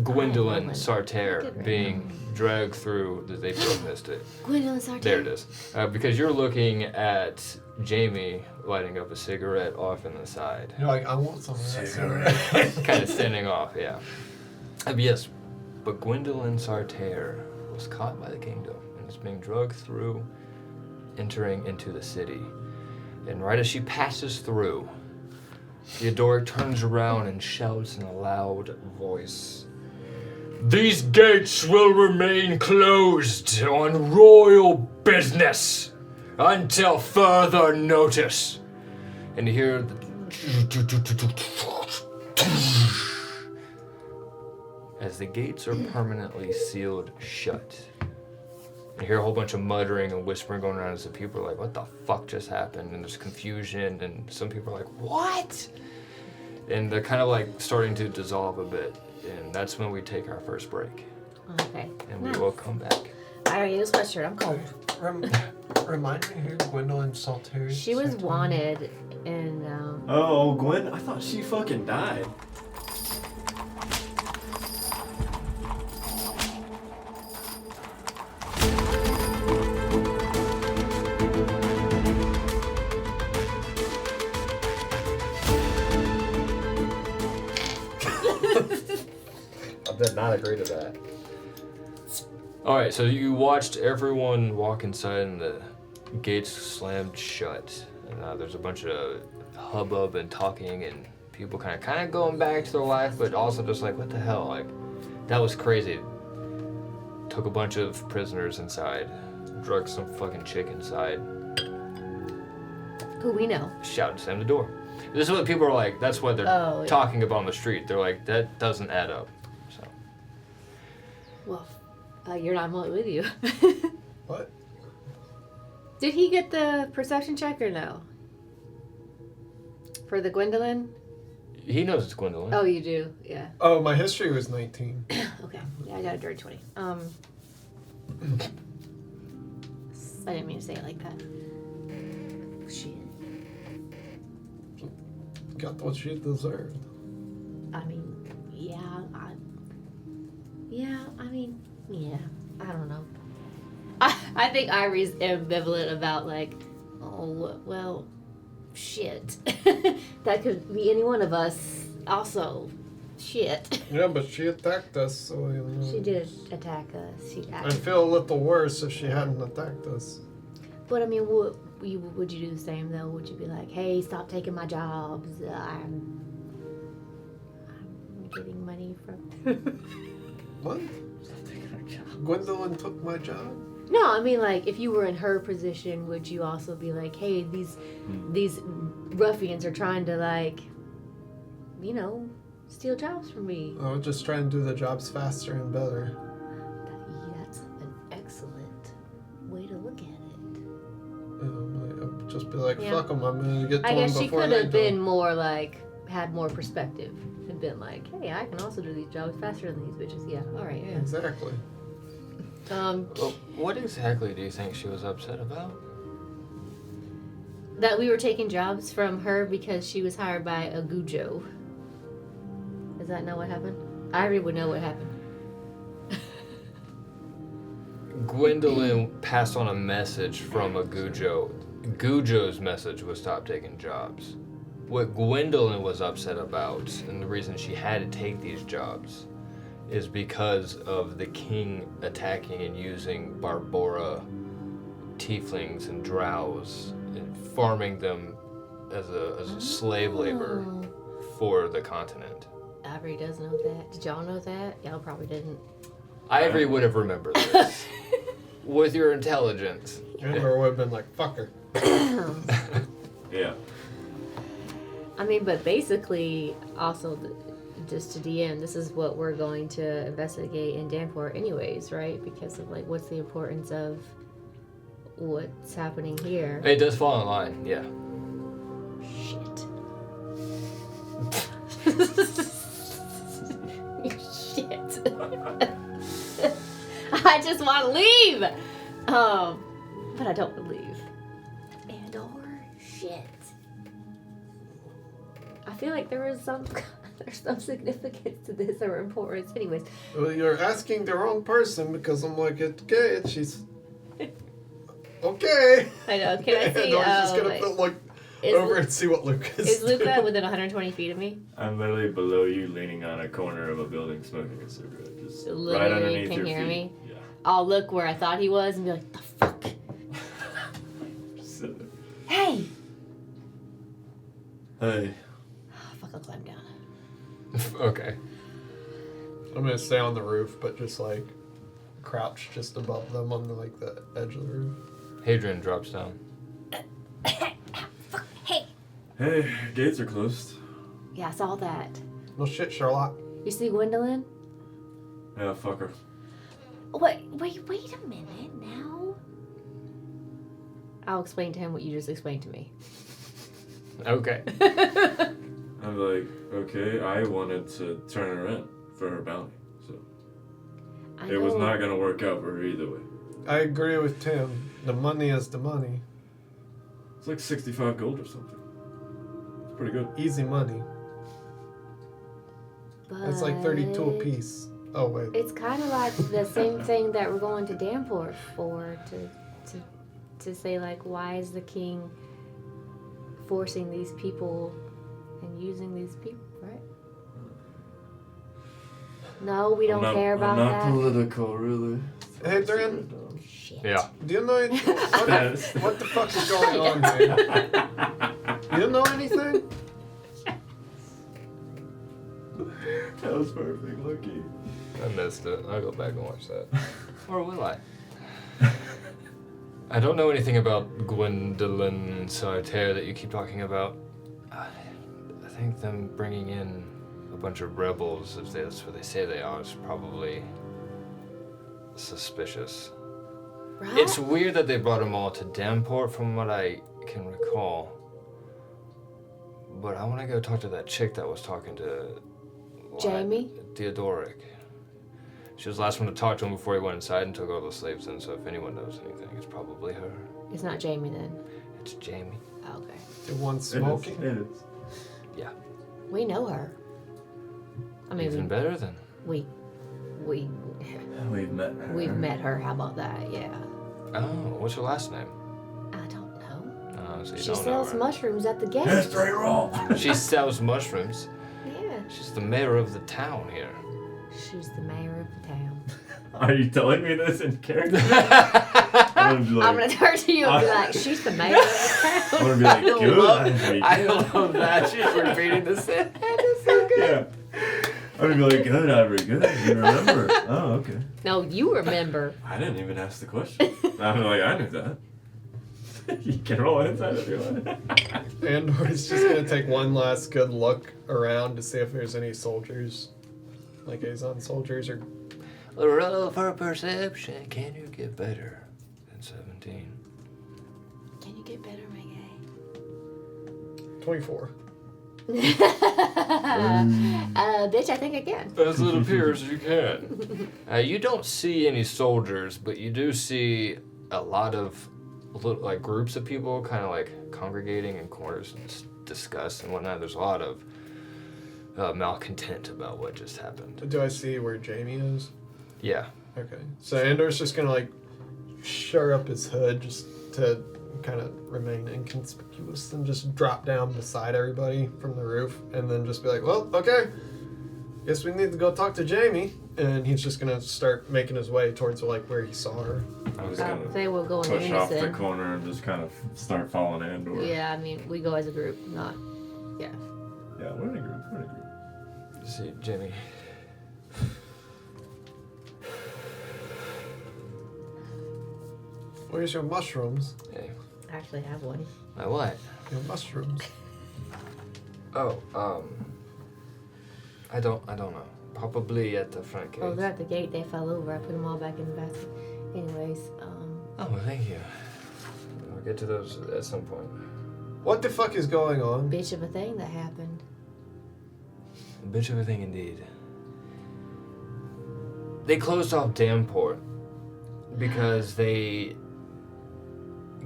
Gwendolyn Good Sartare round. being dragged through. They both missed it. Gwendolyn Sartare. There it is. Because you're looking at Jamie lighting up a cigarette off in the side. You're like, I want some of that Cigarette. cigarette. Kind of standing off, yeah. Yes, but Gwendolyn Sartare was caught by the kingdom and is being drugged through, entering into the city. And right as she passes through, Theodoric turns around and shouts in a loud voice, "These gates will remain closed on royal business until further notice." And you hear as the gates are permanently sealed shut. You hear a whole bunch of muttering and whispering going around as the people are like, what the fuck just happened? And there's confusion, and some people are like, what? And they're kind of like starting to dissolve a bit. And that's when we take our first break. Okay. And we will come back. I already used sweatshirt. I'm cold. Remind me who Gwendolyn Saltare is. She was wanted in. Oh, Gwen? I thought she fucking died. I did not agree to that. Alright, so you watched everyone walk inside and the gates slammed shut. And there's a bunch of hubbub and talking and people kind of going back to their life, but also just like, what the hell? Like, that was crazy. Took a bunch of prisoners inside, drugged some fucking chick inside, Who we know. shouted, slammed the door. This is what people are like, that's what they're talking about on the street. They're like, that doesn't add up. So. Well, you're not with you. What? Did he get the perception check or no? For the Gwendolyn? He knows it's Gwendolyn. Oh, you do? Yeah. Oh, my history was 19. Okay. Yeah, I got a dirty 20. I didn't mean to say it like that. Shit. Got what she deserved. I mean, yeah, I don't know. I think Irie's ambivalent about like, oh, well, shit. That could be any one of us also. Shit. Yeah, but she attacked us, so you know. She did attack us. I'd feel a little worse if she hadn't attacked us. But I mean, would you do the same though? Would you be like, hey, stop taking my jobs? I'm getting money from. What? Gwendolyn took my job? No, I mean, like, if you were in her position, would you also be like, hey, these ruffians are trying to, like, you know, steal jobs from me? I would just try and do the jobs faster and better. That's an excellent way to look at it. I'd just be like, Yeah. fuck them, I'm gonna get to I them guess she before could they have do. been more, like, had more perspective and been like, hey, I can also do these jobs faster than these bitches. Yeah, all right, yeah. Exactly. Well, what exactly do you think she was upset about? That we were taking jobs from her because she was hired by a Gujo. Is that not what happened? Irie would know what happened. Gwendolyn passed on a message from a Gujo. Gujo's message was stop taking jobs. What Gwendolyn was upset about, and the reason she had to take these jobs, is because of the king attacking and using Barbora tieflings and drows and farming them as a slave labor for the continent. Ivory does know that. Did y'all know that? Y'all probably didn't. Ivory would have remembered this. With your intelligence. Amber would have been like, fuck her. Yeah. I mean, but basically, also, just to DM, this is what we're going to investigate in Damport anyways, right? Because of, like, what's the importance of what's happening here. It does fall in line, yeah. Shit. I just want to leave. But I don't want to leave. And or shit. I feel like there's some significance to this or importance. Anyways. Well, you're asking the wrong person because I'm like, okay, she's... Oh, Okay. I know. Can I see? Andor's just gonna look over and see what Luca Is Luca doing. within 120 feet of me? I'm literally below you, leaning on a corner of a building, smoking a cigarette, just So right literally underneath can your hear feet. me? Yeah. I'll look where I thought he was and be like, the fuck? So- Hey! Hey. Oh, fuck, I'll climb down. Okay. I'm gonna stay on the roof, but just like crouch just above them on the the edge of the roof. Hadrian drops down. Hey, gates are closed. Yeah, I saw that. No shit, Sherlock. You see Gwendolyn? Yeah, fuck her. Wait a minute now. I'll explain to him what you just explained to me. Okay. I'm like, okay, I wanted to turn her in for her bounty, so I it was know. not gonna work out for her either way. I agree with Tim. The money is the money. It's like 65 gold or something. It's pretty good. Easy money. It's like 32 But apiece. Oh wait. It's kind of like the same thing that we're going to Damport for, to say like, why is the king forcing these people and using these people, right? No, we don't care about I'm not that. political, really. Hey, Adrian, Shit. Yeah. do you know what the fuck is going on here? You know anything? That was perfect, Lucky. I missed it. I'll go back and watch that. Or will I? I don't know anything about Gwendolyn Solitaire that you keep talking about. I think them bringing in a bunch of rebels, if that's what they say they are, is probably suspicious. Right? It's weird that they brought them all to Damport from what I can recall. But I want to go talk to that chick that was talking to Jamie? Theodoric. She was the last one to talk to him before he went inside and took all the slaves in, so if anyone knows anything, it's probably her. It's not Jamie then. It's Jamie. Oh, okay. The one smoking? It is. Yeah. We know her. I mean, Even better than. we We've met her. we've met her. How about that? Yeah. Oh, what's her last name? I don't know. Oh, so you She don't know sells her. mushrooms at the gate. Straight roll. She sells mushrooms. Yeah. She's the mayor of the town here. She's the mayor of the town. Are you telling me this in character? I'm gonna be I'm like, gonna turn to you and be like, she's the mayor of the I'm town. gonna be like, good. I love that. She's repeating the sentence. It's so good. Yeah. I'm gonna be like, good, Ivory, good. You remember? Oh, okay. No, you remember. I didn't even ask the question. I'm like, I knew that. You can roll inside if you want. Andor's just gonna take one last good look around to see if there's any soldiers. Like Azon soldiers or Roll for perception. Can you get better than 17? Can you get better, Reggae? 24. Bitch, I think I can. As it appears, you can. You don't see any soldiers, but you do see a lot of like groups of people kind of like congregating in corners and discuss and whatnot. There's a lot of malcontent about what just happened. Do I see where Jamie is? Yeah. Okay. So Andor's just gonna like shore up his hood just to kind of remain inconspicuous and just drop down beside everybody from the roof and then just be like, well, okay, guess we need to go talk to Jamie. And he's just gonna start making his way towards like where he saw her. I was I gonna say we'll go in push off the unison. corner and just kind of start following Andor. Yeah, I mean, we go as a group, not. Yeah. Yeah, we're in a group. We're in a group. See, Jimmy. Where's your mushrooms? Hey. I actually have one. My what? Your mushrooms. Oh, I don't know. Probably at the front gate. Oh, they're at the gate. They fell over. I put them all back in the basket. Anyways, Oh, well, thank you. I'll get to those at some point. What the fuck is going on? bitch of a thing that happened. A bitch of a thing indeed. They closed off Damport because they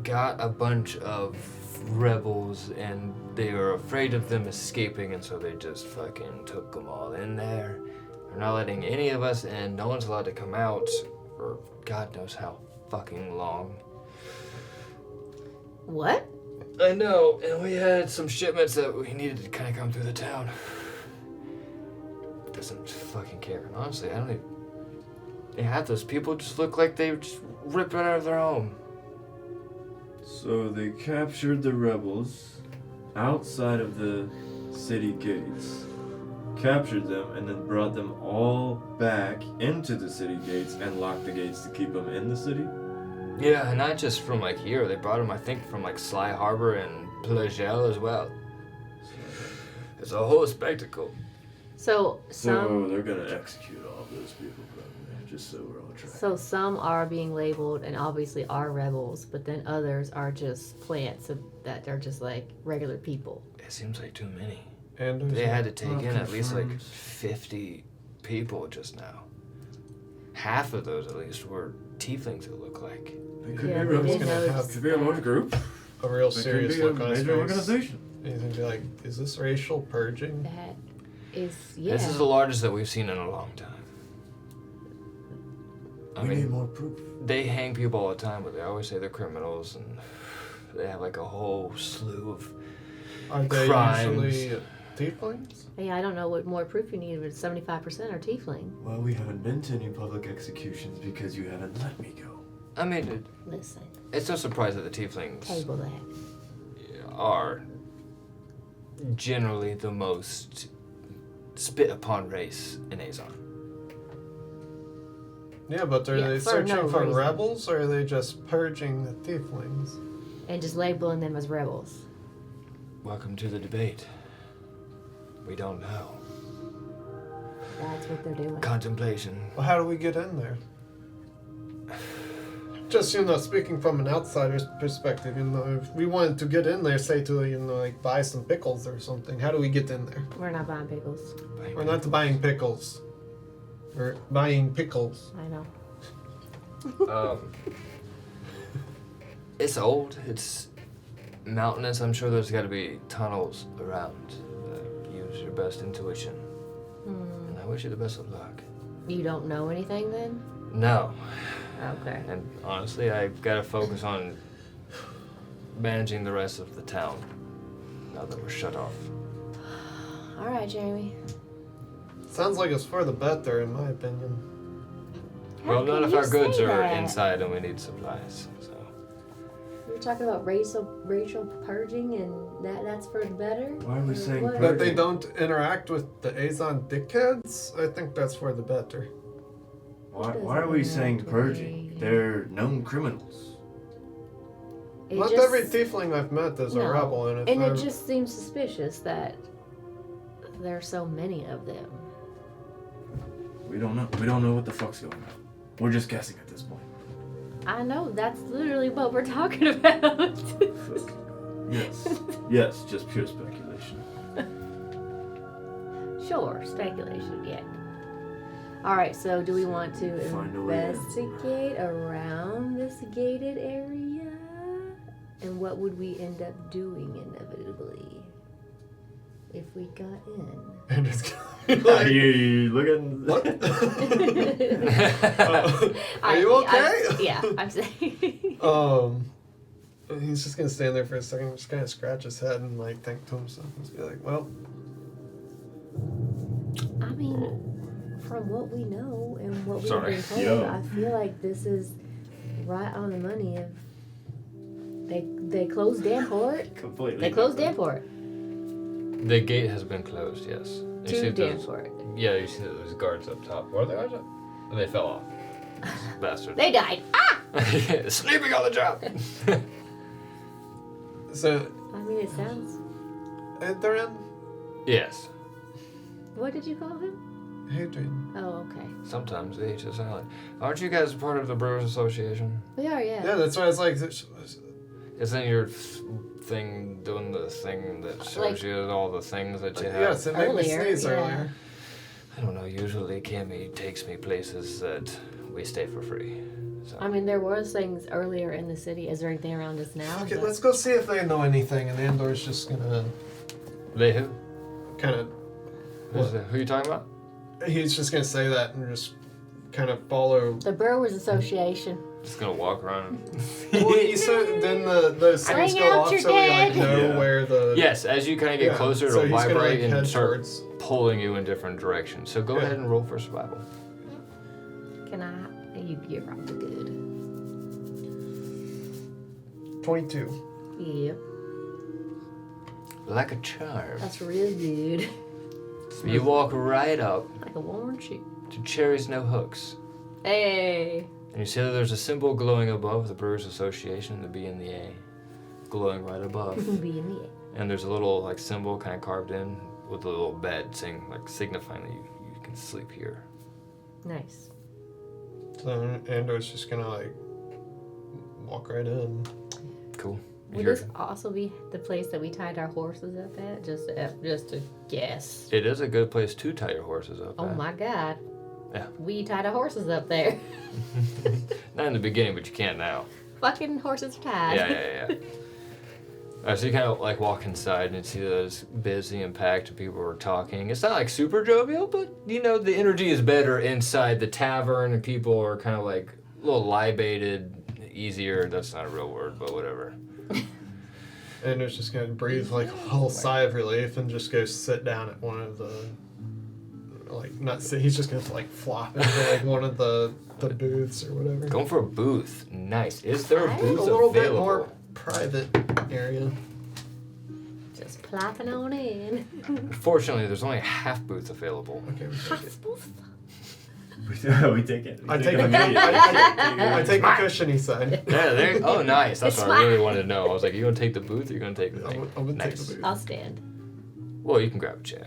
got a bunch of rebels and they were afraid of them escaping, and so they just fucking took them all in there. They're not letting any of us in. No one's allowed to come out for God knows how fucking long. What? I know, and we had some shipments that we needed to kind of come through the town. Doesn't fucking care. And honestly, I don't even... Half those people just look like they just ripped right out of their home. So they captured the rebels outside of the city gates, captured them, and then brought them all back into the city gates and locked the gates to keep them in the city? Yeah, and not just from like here. They brought them, I think, from like Sly Harbor and Plagel as well. It's a whole spectacle. So So they're gonna execute all those people, probably, just so we're all tracked. So some are being labeled and obviously are rebels, but then others are just plants that are just like regular people. It seems like too many. And They had to take Not in at least like confirmed. 50 people just now. Half of those at least were tieflings, it looked like. They could Yeah, be they rebels. did gonna notice have Could be a large group. a real They could serious be a look on his major face. organization. And he's gonna be like, is this racial purging? That is, yeah. This is the largest that we've seen in a long time. I We need mean, more proof. they hang people all the time, but they always say they're criminals, and they have like a whole slew of... Are they Crimes. usually tieflings? Yeah, I don't know what more proof you need, but 75% are tiefling. Well, we haven't been to any public executions because you haven't let me go. I mean, Listen, it's no surprise that the tieflings table that. are generally the most spit upon race in Azon. Yeah, but are Yeah, they for searching no for reason. rebels or are they just purging the tieflings? And just labeling them as rebels. Welcome to the debate. We don't know. That's what they're doing. Contemplation. Well, how do we get in there? Just, speaking from an outsider's perspective, if we wanted to get in there, say to, like buy some pickles or something, how do we get in there? We're not buying pickles. We're not buying pickles. We're buying pickles. I know. It's old. It's mountainous. I'm sure there's got to be tunnels around. Use your best intuition. And I wish you the best of luck. You don't know anything then? No. Okay. And honestly, I've got to focus on managing the rest of the town now that we're shut off. All right, Jamie. Sounds like it's for the better, in my opinion. How Well, none can of you our goods say are that? inside and we need supplies. So You're talking about racial purging and that's for the better? Why are we saying What? purge? That they don't interact with the Azon dickheads? I think that's for the better. Why are we saying purging? They're known criminals. It Not just- every tiefling I've met is a No. rebel, and if And it I'm- just seems suspicious that there are so many of them. We don't know. We don't know what the fuck's going on. We're just guessing at this point. I know, that's literally what we're talking about. Fuck. Yes. Yes, just pure speculation. Sure, speculation, yeah. Alright, so do we want to Find a way in. investigate around this gated area? And what would we end up doing inevitably if we got in? and it's Are like, you looking? what? Are you okay? Yeah, I'm saying. He's just gonna stand there for a second, just kind of scratch his head and like think to himself, and just be like, "Well, I mean, from what we know and what we've Sorry. been told, Yo. I feel like this is right on the money. If they closed Damport, Completely. they closed Damport the gate has been closed. Yes. You to see those- Damport. Yeah, you see those guards up top. Where are the guards up? Oh, they fell off. Bastards. They died. Ah! Sleeping on the job. so I mean, it sounds. they're in Yes. What did you call him? Hadrian. Oh, okay. Sometimes the H is silent. Aren't you guys part of the Brewers Association? We are, yeah. Yeah, that's why I was like, Isn't your thing doing the thing that shows Like- you all the things that you have? yes, it made me Earlier, sneeze yeah. earlier. I don't know. Usually, Cammy takes me places that we stay for free. So. I mean, there was things earlier in the city. Is there anything around us now? Okay, But- let's go see if they know anything, and Andor's just gonna They who? kind of. Who are you talking about? He's just gonna say that and just kind of follow. The Brewers Association. Just gonna walk around. Well, you said then the signs Bring go out off, your so we like dead. know Yeah. where the. Yes, as you kind of get closer, so it'll he's gonna, vibrate like, and head start towards. pulling you in different directions. So go Okay. ahead and roll for survival. Can I? You're probably good. 22. Yep. Like a charm. That's real good. You walk right up Like a worn shoe. to Cherry's No Hooks. Hey. And you see that there's a symbol glowing above the Brewers Association, the B and the A, glowing right above. Be in the And there's a little like symbol kind of carved in with a little bed, saying like signifying that you can sleep here. Nice. So Andor's just gonna like walk right in. Cool. Would You're- this also be the place that we tied our horses up at? Just to guess. It is a good place to tie your horses up. Oh at. my God. Yeah. We tied our horses up there. Not in the beginning, but you can now. Fucking horses are tied. Yeah. So you kind of like walk inside and see that it's busy and packed and people are talking. It's not like super jovial, but you know the energy is better inside the tavern and people are kind of like a little libated, easier. That's not a real word, but whatever. Andor's just gonna breathe like a whole sigh of relief and just go sit down at one of the. Like not sit. He's just gonna like flop into like one of the booths or whatever. Going for a booth. Nice. Is there a Nice. booth a little available? bit more private area. Just plopping on in. Fortunately, there's only a half booth available. Okay, we take it. We take it. I take it. it. I take the cushiony side. Yeah, there. Oh, nice. That's It's what I really mine. wanted to know. I was like, you gonna take the booth or you gonna take the thing? I'm gonna take Nice. the booth. I'll stand. Well, you can grab a chair.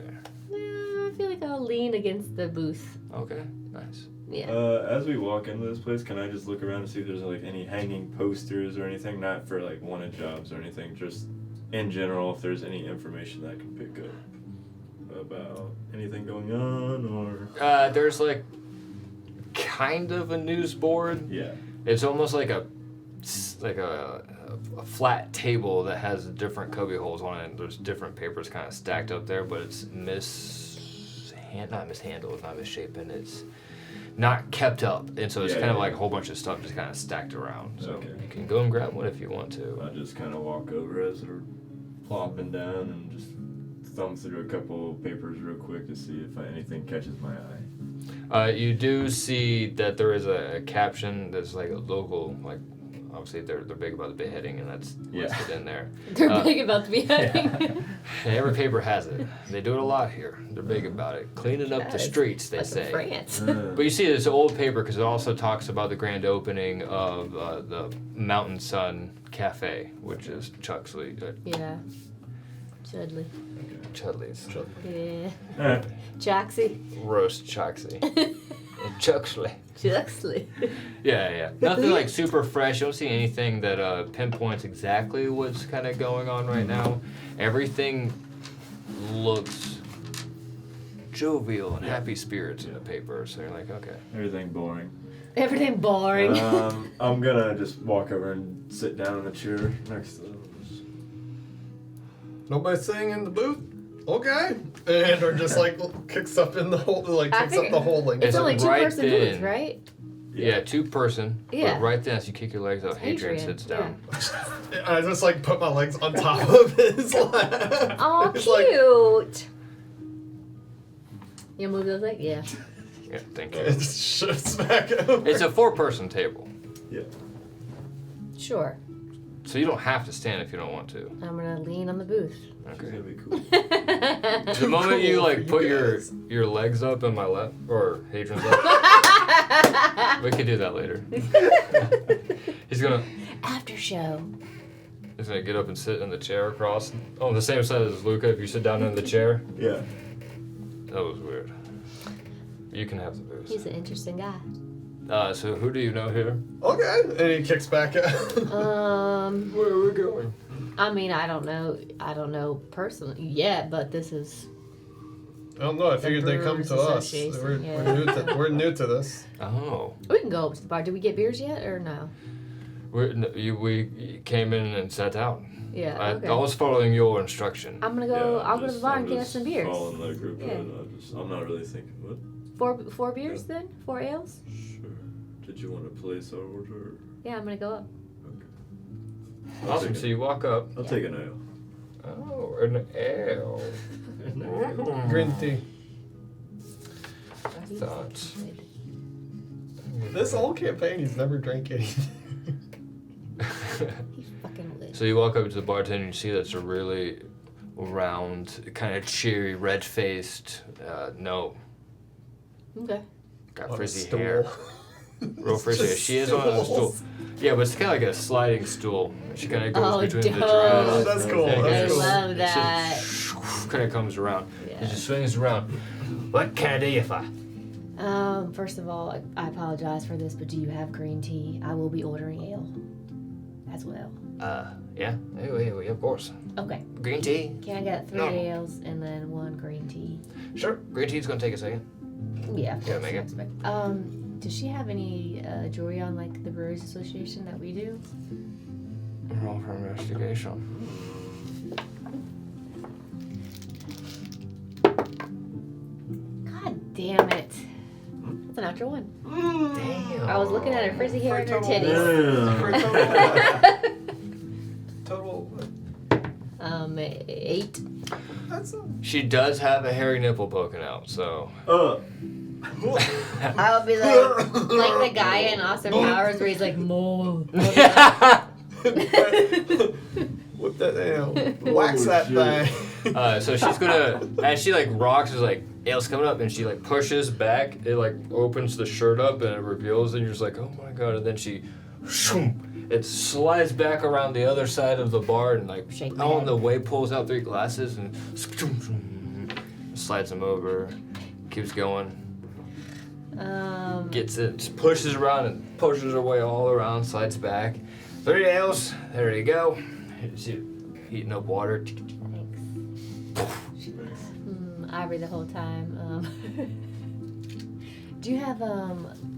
I feel like I'll lean against the booth. Okay, nice. Yeah. As we walk into this place, can I just look around and see if there's like any hanging posters or anything? Not for like wanted jobs or anything, just in general, if there's any information that I can pick up about anything going on or. There's like kind of a news board. Yeah. It's almost like a flat table that has different cubby holes on it. And there's different papers kind of stacked up there, but it's not mishandled, not misshapen. It's not kept up, and so it's Yeah, kind of yeah. like a whole bunch of stuff just kind of stacked around. So Okay. you can go and grab one if you want to. I just kind of walk over as they're plopping down and just thumb through a couple papers real quick to see if anything catches my eye. You do see that there is a caption that's like a local, like obviously they're big about the beheading, and that's Yeah. listed in there. They're big about the beheading. Every paper has it. They do it a lot here. They're big about it. Cleaning up the Yes, streets, they like in say. France. But you see this old paper because it also talks about the grand opening of the Mountain Sun Cafe, which is Chudley. Yeah. Chudley. Chudley's. Yeah. Alright. Jaxie. Roast Choxley. Chuxley. Jaxley. Yeah. Nothing like super fresh. You don't see anything that pinpoints exactly what's kind of going on right now. Everything looks jovial and happy spirits in the paper. So you're like, okay. Everything boring. Everything boring. I'm gonna just walk over and sit down in the chair next to them. Nobody sitting in the booth. Okay. And Andor just like kicks up in the hole, like I kicks up figure- the whole link. It's It's only right 2-person then. booth, right? Yeah, 2-person. Yeah. But right then, as you kick your legs up, Hadrian Hadrian, sits down. I just like put my legs on top of his lap. Oh, It's cute. You move those legs? Yeah. Yeah, thank you. It just shifts back over. It's a 4-person table, Yeah. Sure. so you don't have to stand if you don't want to. I'm gonna lean on the booth. It's Okay. gonna be cool. The moment you Cool like for put you your guys. your legs up in my lap or Hadrian's lap, we can do that later. He's gonna After show. get up and sit in the chair across on the same side as Luca. If you sit down in the chair, Yeah. that was weird. You can have the booth. He's an interesting guy. So who do you know here? Okay. And he kicks back out. Where are we going? I mean, I don't know personally yet, but this is. I don't know. I figured they come Brewers to us. Association, We're new to this. Oh, We can go up to the bar. Did we get beers yet or no? we came in and sat down. Yeah. I Okay. was following your instruction. I'm gonna go. Yeah, I'll go to the bar I'm and get us just some beers. following the group. Yeah. I'm not really thinking what. 4 beers then? 4 ales? Sure. Did you want to place our order? Yeah, I'm gonna go up. Okay. Awesome. So you walk up. I'll take an ale. Oh, an ale. Green tea. I thought. This whole campaign, he's never drank anything. He fucking lit. So you walk up to the bartender and you see that's a really round, kind of cheery, red-faced, no, Okay. got On a frizzy stool. hair. Real frizzy hair. Just She is on a stool. stools. Yeah, but it's kind of like a sliding stool. She kind of goes Oh, between the dope. dress. Oh, that's cool. and it I That's cool. love that. Kind of comes around. Yeah. It just swings around. What can I do you for? First of all, I apologize for this, but do you have green tea? I will be ordering ale as well. Yeah, yeah, of course. Okay. Green tea? Can I get 3 No. ales and then 1 green tea? Sure. Green tea's gonna take a second. Yeah, of Yeah, course. make I it. expect. Does she have any jewelry on like the Brewers Association that we do? Roll for investigation. God damn it. That's a natural 1. Damn. I was looking at her frizzy hair and her For titties. For total. Total. 8. That's a. She does have a hairy nipple poking out, so. I would be like the guy in Austin Powers where he's like, more. Whip that down. Wax Oh, that shit. thing. So she's gonna, as she like rocks, is like, ale's coming up, and she like pushes back, it like opens the shirt up, and it reveals, and you're just like, oh my god, and then she, shoom, it slides back around the other side of the bar, and like, Shake my on head. the way, pulls out 3 glasses, and slides them over, keeps going. Gets it, just pushes around and pushes her way all around, slides back. 3 ales, there you go. She heating up water. Thanks. Ivory the whole time. Do you have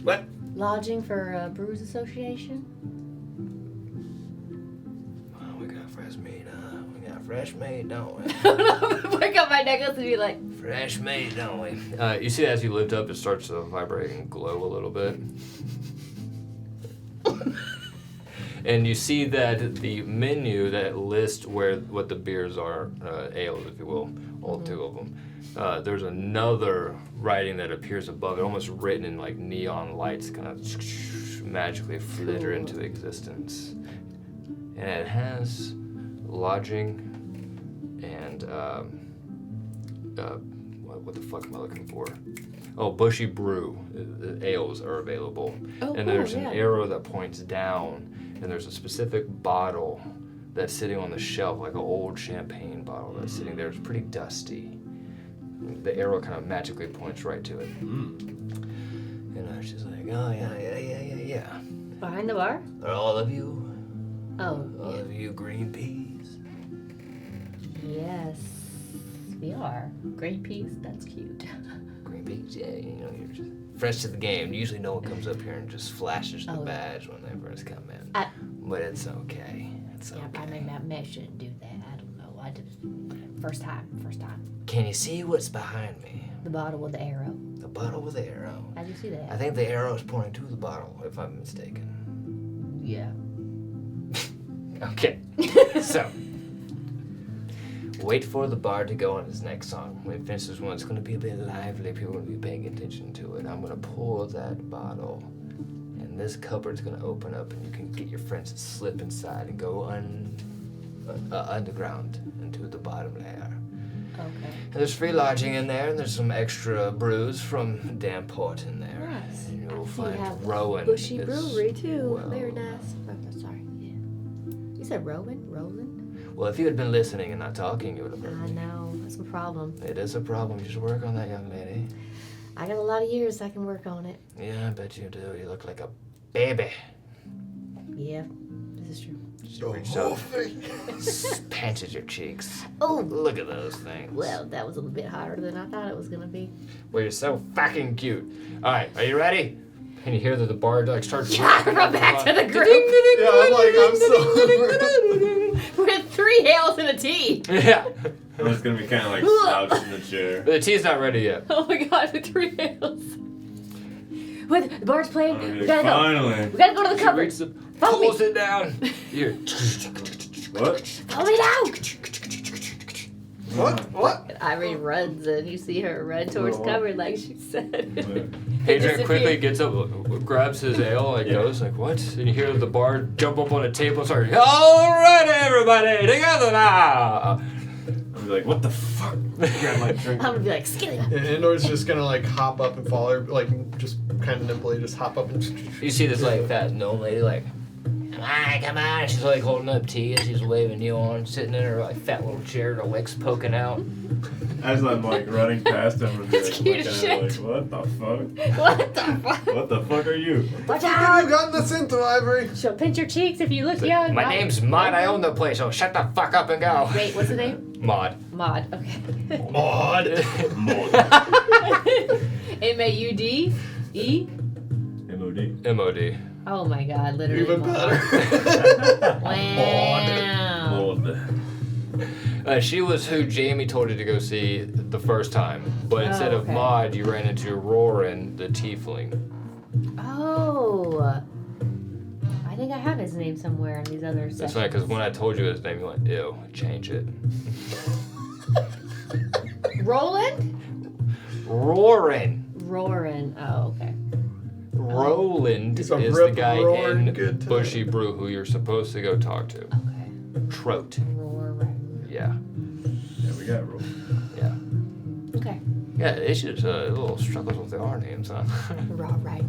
What? lodging for Brewers Association? Oh, we got fresh meat, we got fresh meat, don't we? Pick up my necklace and be like, Fresh meat, don't we? You see as you lift up, it starts to vibrate and glow a little bit. And you see that the menu that lists what the beers are, ales, if you will, all 2 of them. There's another writing that appears above it, almost written in like neon lights, kind of magically flitter into existence. And it has lodging and what the fuck am I looking for? Oh, Bushy Brew. The ales are available. oh, And cool, there's yeah. an arrow that points down, and there's a specific bottle that's sitting on the shelf, like an old champagne bottle that's sitting there. It's pretty dusty. The arrow kind of magically points right to it. And she's like, oh, yeah. Behind the bar? Are all of you? Oh, All of you green peas? yes. We are. Green peas, that's cute. Green peas, yeah, you're just fresh to the game. Usually no one comes up here and just flashes the Oh. badge when they first come in. But it's okay. It's Yeah, I okay. mean, I shouldn't do that. I don't know. I did first time. Can you see what's behind me? The bottle with the arrow. The bottle with the arrow. How'd you see that? I think the arrow is pointing to the bottle, if I'm mistaken. Yeah. Okay. So, wait for the bard to go on his next song. When he finishes one, it's going to be a bit lively. People are going to be paying attention to it. I'm going to pull that bottle, and this cupboard's going to open up, and you can get your friends to slip inside and go underground into the bottom layer. Okay. And there's free lodging in there, and there's some extra brews from Damport in there. Nice. And you'll You find have Rowan. Bushy is- Brewery too. well- Very nice. Oh, sorry. Yeah. You said Rowan? Roland? Well, if you had been listening and not talking, you would have heard I me. know. That's a problem. It is a problem. You should work on that, young lady. I got a lot of years I can work on it. Yeah, I bet you do. You look like a baby. Yeah. This is true. She reached out, panted your cheeks. Oh. Look at those things. Well, that was a little bit harder than I thought it was gonna be. Well, you're so fucking cute. All right, are you ready? And you hear that the bard like starts. Yeah, rocking we're up the back to bar. the group. Yeah, I'm like, I'm so. With 3 hails and a tea. Yeah. I'm just gonna be kind of like slouched in the chair. The tea's not ready yet. Oh my god, with 3 nails. What? The bard's playing? I'm gonna be We like, gotta go. finally. We gotta go to the She cupboard. reaches up, Follow me. pulls it down. Here. What? Follow me now. What? Ivory runs and you see her run towards cupboard like she said. Hadrian Disappear. quickly gets up, grabs his ale, like goes, like, what? And you hear the bard jump up on a table and start, all right, everybody, together now. I'll be like, what the fuck? Grab my drink. I'm gonna be like, skinny. And Endor's just gonna like hop up and follow her, like just kind of nimbly, just hop up and. You see this like fat gnome lady like, come on. She's like holding up tea and she's waving you on, sitting in her like fat little chair, her legs poking out. As I'm like running past him and It's like, cute looking as at it shit. like, what the fuck? What the fuck? What the fuck are you? Watch What have you out! gotten us into, Ivory? She'll pinch your cheeks if you look young. My name's Maud, I own the place, so shut the fuck up and go. Wait, what's the name? Maud. Maud. Okay. Maud. M-A-U-D-E? M.O.D. M.O.D. Oh my god, literally. Even Maud. better. Wow. Mold. She was who Jamie told you to go see the first time, but instead Oh, of okay. Maud, you ran into Roran, the tiefling. Oh. I think I have his name somewhere in these other That's sections. funny, because when I told you his name, you went, ew, change it. Roland? Roran. Roarin'. Oh, okay. Roland He's is a the rip guy roaring in good time. Bushy Brew who you're supposed to go talk to. Okay. Trout. Roarin'. Yeah. Yeah, we got roll. Yeah. Okay. Yeah, it's just little struggles with the R names, huh? Right.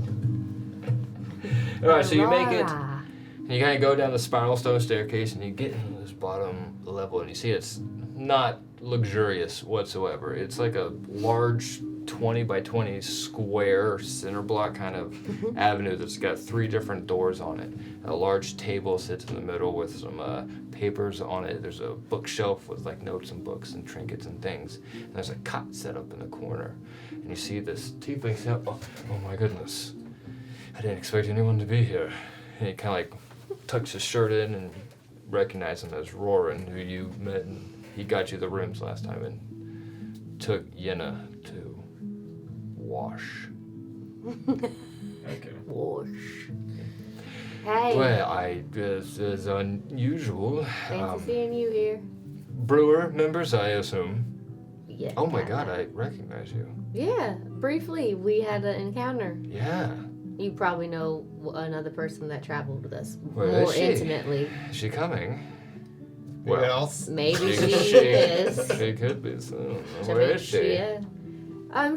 Alright, so you make it. Aurora. And you kind of go down the spiral stone staircase and you get into this bottom level and you see it's not luxurious whatsoever. It's like a large 20 by 20 square center block kind of avenue that's got 3 different doors on it. A large table sits in the middle with some papers on it. There's a bookshelf with like notes and books and trinkets and things. And there's a cot set up in the corner. And you see this tiefling say, oh my goodness. I didn't expect anyone to be here. And he kind of like tucks his shirt in and recognize him as Roran, who you met, and he got you the rooms last time and took Yenna to wash. Okay. Whoosh. Hey. Well, this is unusual. Fancy seeing you here. Brewer members, I assume. Yeah. Oh my kinda. god, I recognize you. Yeah, briefly we had an encounter. Yeah. You probably know another person that traveled with us Where more is she? intimately. Is she coming? Well, else? Maybe she is. She could be. So, So where maybe is she? is.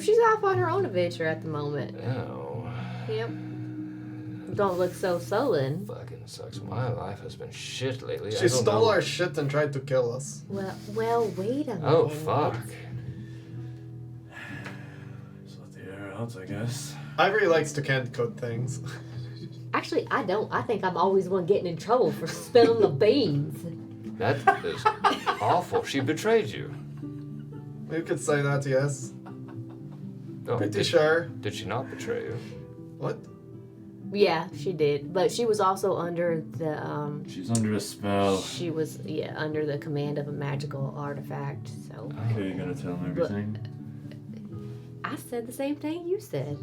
She's off on her own adventure at the moment. Oh. Yep. Don't look so sullen. Fucking sucks. My life has been shit lately. I She don't stole know. our shit and tried to kill us. Well, wait a minute. Oh fuck. Just let the air out, I guess. Ivory likes to candy coat things. Actually, I don't. I think I'm always one getting in trouble for spilling the beans. That is awful. She betrayed you. You could say that, yes. Oh, Pretty sure. Did she not betray you? What? Yeah, she did. But she was also under the She's under a spell. she was under the command of a magical artifact. So Okay, you're gonna tell him everything? I said the same thing you said.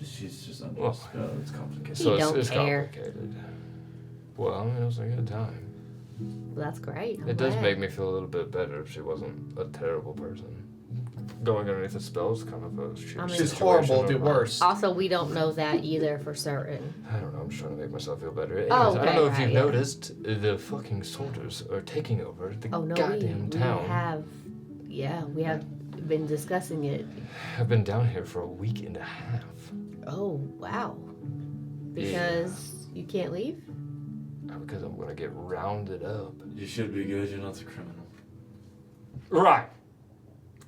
She's just under Well, a spell. It's complicated. You don't it's care. complicated. Well, I mean, it was a good time. Well, that's great. I'm It does glad. make me feel a little bit better if she wasn't a terrible person. Going underneath the spells kind of a shitty I mean- She's situation horrible, the overall. worst. Also, we don't know that either for certain. I don't know, I'm just trying to make myself feel better. Anyways, Oh, I don't know if right, you've yeah. noticed, the fucking soldiers are taking over the Oh no, goddamn we town. have. Yeah, we have been discussing it. I've been down here for a week and a half. Oh wow! Because you can't leave. Because I'm gonna get rounded up. You should be good. You're not the criminal. Right.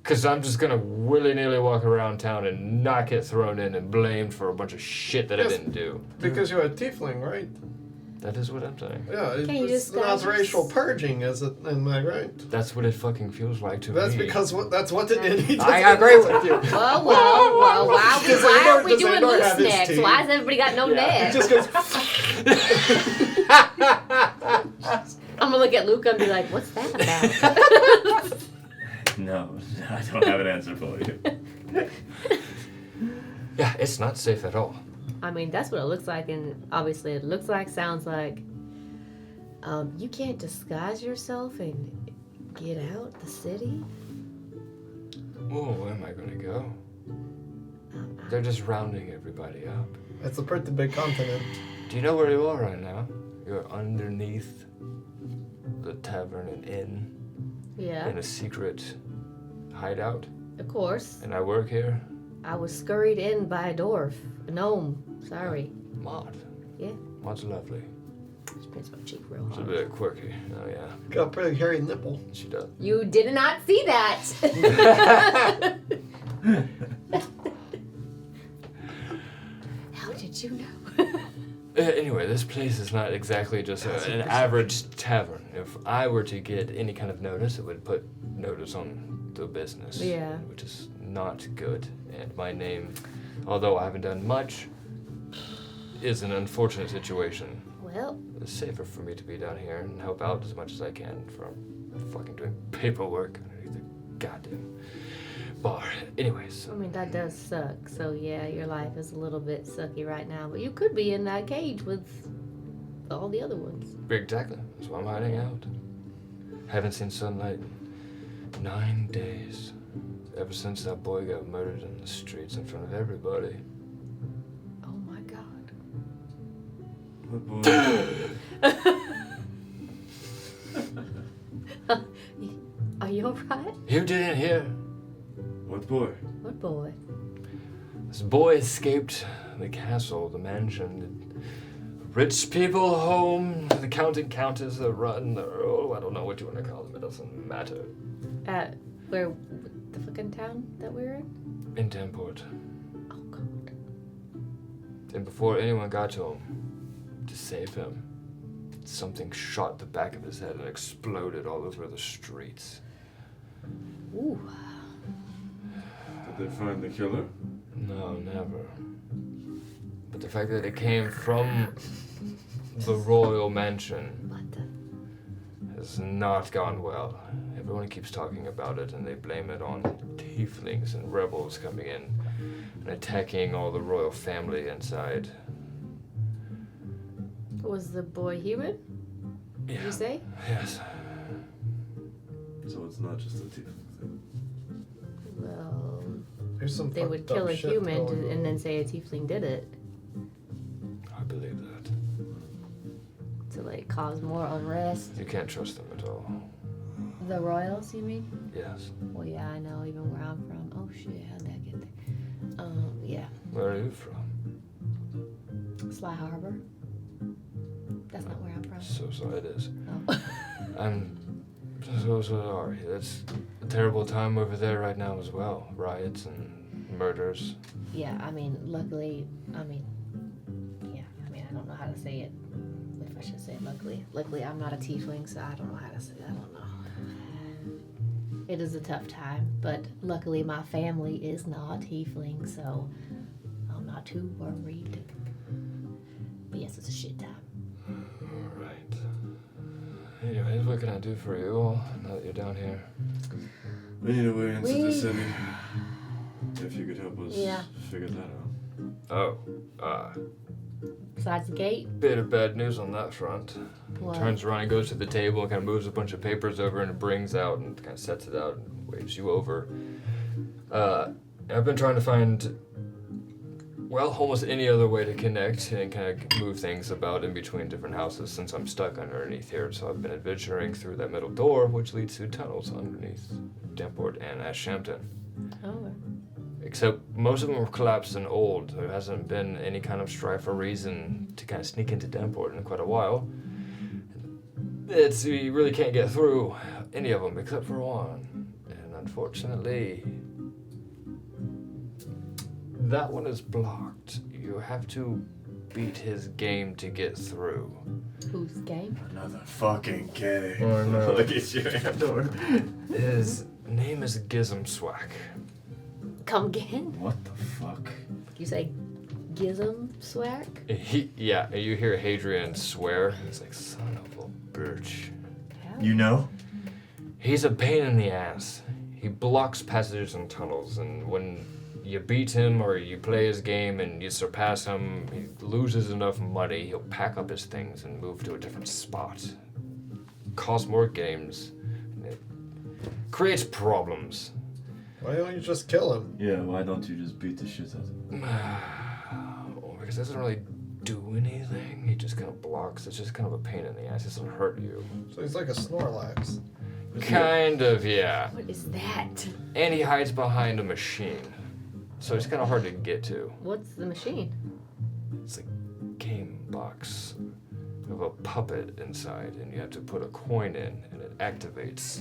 Because I'm just gonna willy-nilly walk around town and not get thrown in and blamed for a bunch of shit that I Yes. didn't do. Because you're a tiefling, right? That is what I'm saying. Yeah, Can you it's just, not just- racial purging, is it? Am I right? That's what it fucking feels like to That's me. because that's what it is. I agree with you. Whoa, why Does are Andor- we does doing Andor loose have his necks? teeth? Why has everybody got no He necks? just goes. I'm gonna look at Luca and be like, "What's that about?" No, I don't have an answer for you. Yeah, it's not safe at all. I mean, that's what it looks like, and obviously it looks like, sounds like. You can't disguise yourself and get out the city? Oh, where am I gonna go? They're just rounding everybody up. It's a pretty big continent. Do you know where you are right now? You're underneath the tavern and inn Yeah, in a secret hideout, of course. and I work here. I was scurried in by a dwarf. A gnome. Sorry. Maud. Yeah. Maud's lovely. She paints my cheek real She's a hard. bit quirky. Oh yeah, Got a pretty hairy nipple. she does. You did not see that! How did you know? Anyway, this place is not exactly just an average tavern. If I were to get any kind of notice, it would put notice on the business. Yeah. Which is not good. And my name, although I haven't done much, is an unfortunate situation. Well, It's safer for me to be down here and help out as much as I can from fucking doing paperwork underneath the goddamn bar. Anyways, I mean, that does suck. So, yeah, your life is a little bit sucky right now. But you could be in that cage with all the other ones. exactly. That's why I'm hiding out. Haven't seen sunlight in 9 days. Ever since that boy got murdered in the streets in front of everybody. Oh, my God. What boy? Are you alright? You didn't hear? What boy? What boy? This boy escaped the castle, the mansion. Rich people home, the count and countess that run the I don't know what you want to call them, it doesn't matter. Where? The fucking town that we're in? In Damport. Oh, God. And before anyone got to him, to save him, something shot the back of his head and exploded all over the streets. Ooh. Did they find the killer? No, never. But the fact that it came from the royal mansion What the? has not gone well. Everyone keeps talking about it and they blame it on tieflings and rebels coming in and attacking all the royal family inside. Was the boy human? Did you say? Yes. So it's not just a tiefling thing. Well, There's some they would fucked up kill a shit human going on. and then say a tiefling did it I believe that. to like cause more unrest. You can't trust them at all. The royals, you mean? Yes. Well, yeah, I know. Even where I'm from. Oh shit, how'd that get there? Yeah, Where are you from? Sly Harbor. That's not where I'm from. So sorry it is. Oh. I'm so sorry. It's a terrible time over there right now as well. Riots and murders. Yeah, I mean, luckily, I mean, I don't know how to say it. If I should say it luckily. Luckily, I'm not a tiefling, so I don't know how to say it. I don't know. It is a tough time, but luckily my family is not tiefling, so I'm not too worried. But yes, it's a shit time. Alright. Anyways, what can I do for you all now that you're down here? We need a way into We- the city. If you could help us Yeah. figure that out. Oh, Besides the gate, bit of bad news on that front. what? Turns around and goes to the table and kind of moves a bunch of papers over and brings out and kind of sets it out and waves you over. I've been trying to find, well, almost any other way to connect and kind of move things about in between different houses since I'm stuck underneath here. So I've been adventuring through that middle door, which leads to tunnels underneath Damport and Ashampton. Oh, Except most of them are collapsed and old. There hasn't been any kind of strife or reason to kind of sneak into Damport in quite a while. You really can't get through any of them except for one. And unfortunately, that one is blocked. You have to beat his game to get through. whose game? Another fucking game. Oh, no. Look at you, Andor. His name is Gizmswack. Come again? What the fuck? You say Gizm Swack? Yeah, you hear Hadrian swear. He's like, son of a bitch. You know? He's a pain in the ass. he blocks passages and tunnels, and when you beat him or you play his game and you surpass him, he loses enough money, he'll pack up his things and move to a different spot. Cause more games. It creates problems. Why don't you just kill him? Yeah, why don't you just beat the shit out of him? Because it doesn't really do anything. He just kind of blocks. It's just kind of a pain in the ass. It doesn't hurt you. So he's like a Snorlax. Kind of, yeah. What is that? And he hides behind a machine. So it's kind of hard to get to. What's the machine? It's a game box with a puppet inside, and you have to put a coin in, and it activates.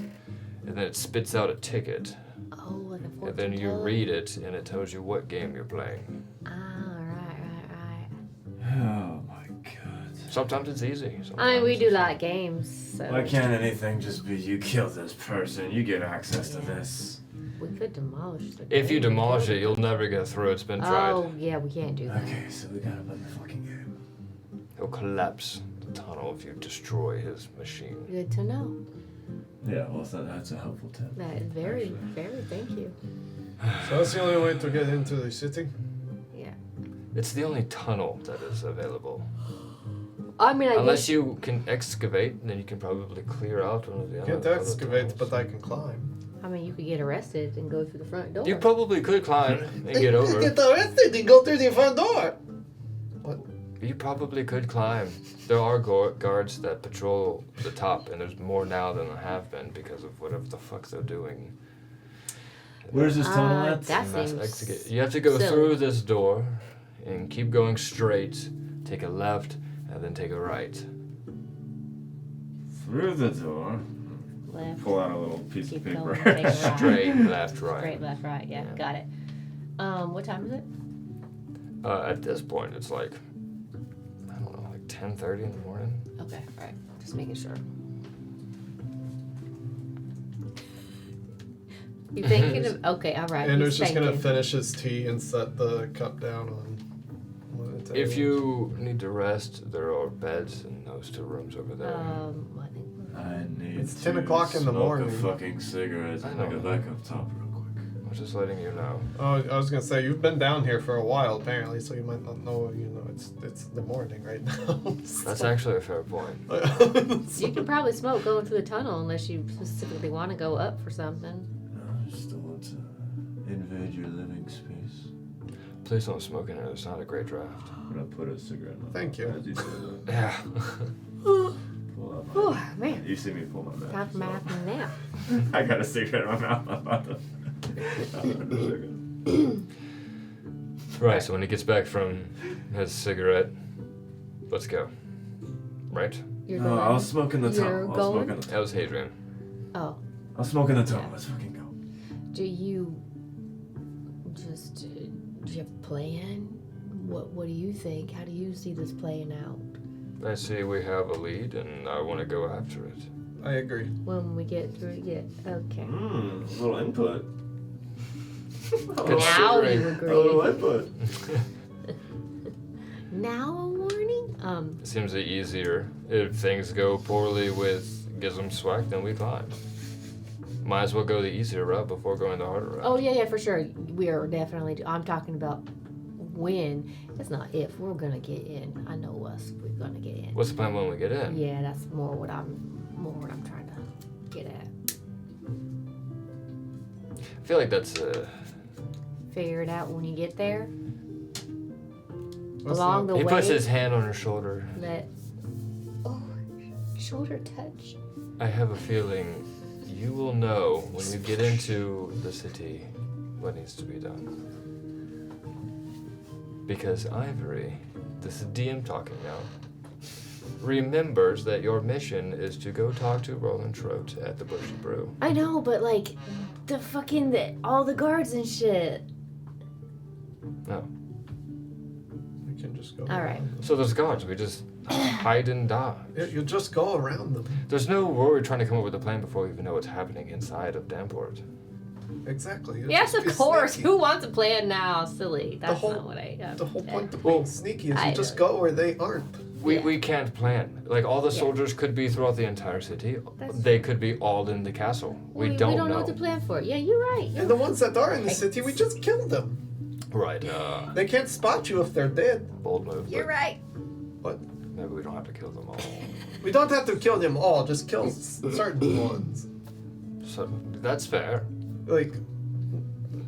And then it spits out a ticket. Oh, like a fortune And then you teller? read it, and it tells you what game you're playing. Ah, right. Oh my god. Sometimes it's easy. I mean, sometimes we do it's- like games, so Why can't anything just be you kill this person, you get access to this? we could demolish the If you game. demolish it, you'll never get through. It's been tried. Oh, yeah, we can't do that. Okay, so we gotta play the fucking game. He'll collapse the tunnel if you destroy his machine. Good to know. Yeah, well, that's a helpful tip. That is very, Actually. very, thank you. So that's the only way to get into the city? Yeah. It's the only tunnel that is available. I mean, I Unless guess you can excavate, then you can probably clear out one of the Can't other excavate, tunnels. but I can climb. I mean, you could get arrested and go through the front door. You probably could climb and get over. arrested and go through the front door. What? You probably could climb. There are guards that patrol the top, and there's more now than there have been because of whatever the fuck they're doing. Where's this tunnel at? That Mass seems excavate. You have to go silly. through this door and keep going straight, take a left, and then take a right. Through the door. left, Pull out a little piece keep of paper. going, take a right. Straight, left, right. Straight, left, right. Yeah, Yeah. got it. What time is it? At this point, it's like, I don't know, like 10:30 in the morning. Okay, all right. Just making sure. You thinking of? Okay, all right. Andrew's he's just gonna thinking. finish his tea and set the cup down on one of the If tables. you need to rest, there are beds in those two rooms over there. I think. I need It's to 10 o'clock in the smoke morning. a fucking cigarette I and like know. a backup top real quick. I'm just letting you know. Oh, I was gonna say you've been down here for a while apparently, so you might not know. You know, it's the morning right now. That's actually a fair point. You can probably smoke going through the tunnel unless you specifically want to go up for something. No, I just don't want to invade your living space. Please don't smoke in here. It's not a great draft. I'm gonna put a cigarette in my Thank mouth you. as say that. Yeah. Pull out Oh my, man, you see me pull my mask. time for my so- afternoon nap. I got a cigarette in my mouth. I'm about to. Right, so when he gets back from his cigarette, let's go. Right? You're No, going. I'll smoke in the You're tunnel. I'll going? smoke in the That tunnel. was Hadrian. Oh, I'll smoke in the tunnel. Yeah. Let's fucking go. do you just do you have a plan? What do you think? How do you see this playing out? I see we have a lead, and I want to go after it. I agree. When we get through, yeah, okay. A little input. Now Considering- you A little agree. input. Now a warning? It seems easier. If things go poorly with Gizm Swag, then we climb. Might as well go the easier route before going the harder route. Oh yeah, for sure. We are definitely. I'm talking about when. It's not if we're gonna get in. I know us. We're gonna get in. What's the plan when we get in? Yeah, that's more what I'm trying to get at. I feel like that's Figure it out when you get there. What's Along that? the he way. puts his hand on her shoulder. That. Oh, shoulder touch. I have a feeling you will know when you get into the city what needs to be done. Because Ivory, this is DM talking now, remembers that your mission is to go talk to Roland Trout at the Bushy Brew. I know, but like, all the guards and shit. No. We can just go. All right. So there's guards, we just hide and dodge. Yeah, you just go around them. There's no worry trying to come up with a plan before we even know what's happening inside of Damport. Exactly. you Yes, just of be course. sneaky. Who wants a plan now? Silly. That's whole- not what I. The whole point of Well, being sneaky is I you just know. go where they aren't. We can't plan. Like, all the Yeah. soldiers could be throughout the entire city. That's They could be all in the castle. We don't know know. what to plan for. Yeah, you're right. And the ones that are in the city, we just killed them. Right, They can't spot you if they're dead. bold move. You're but right. But Maybe we don't have to kill them all. we don't have to kill them all. Just kill certain ones. So, that's fair. Like,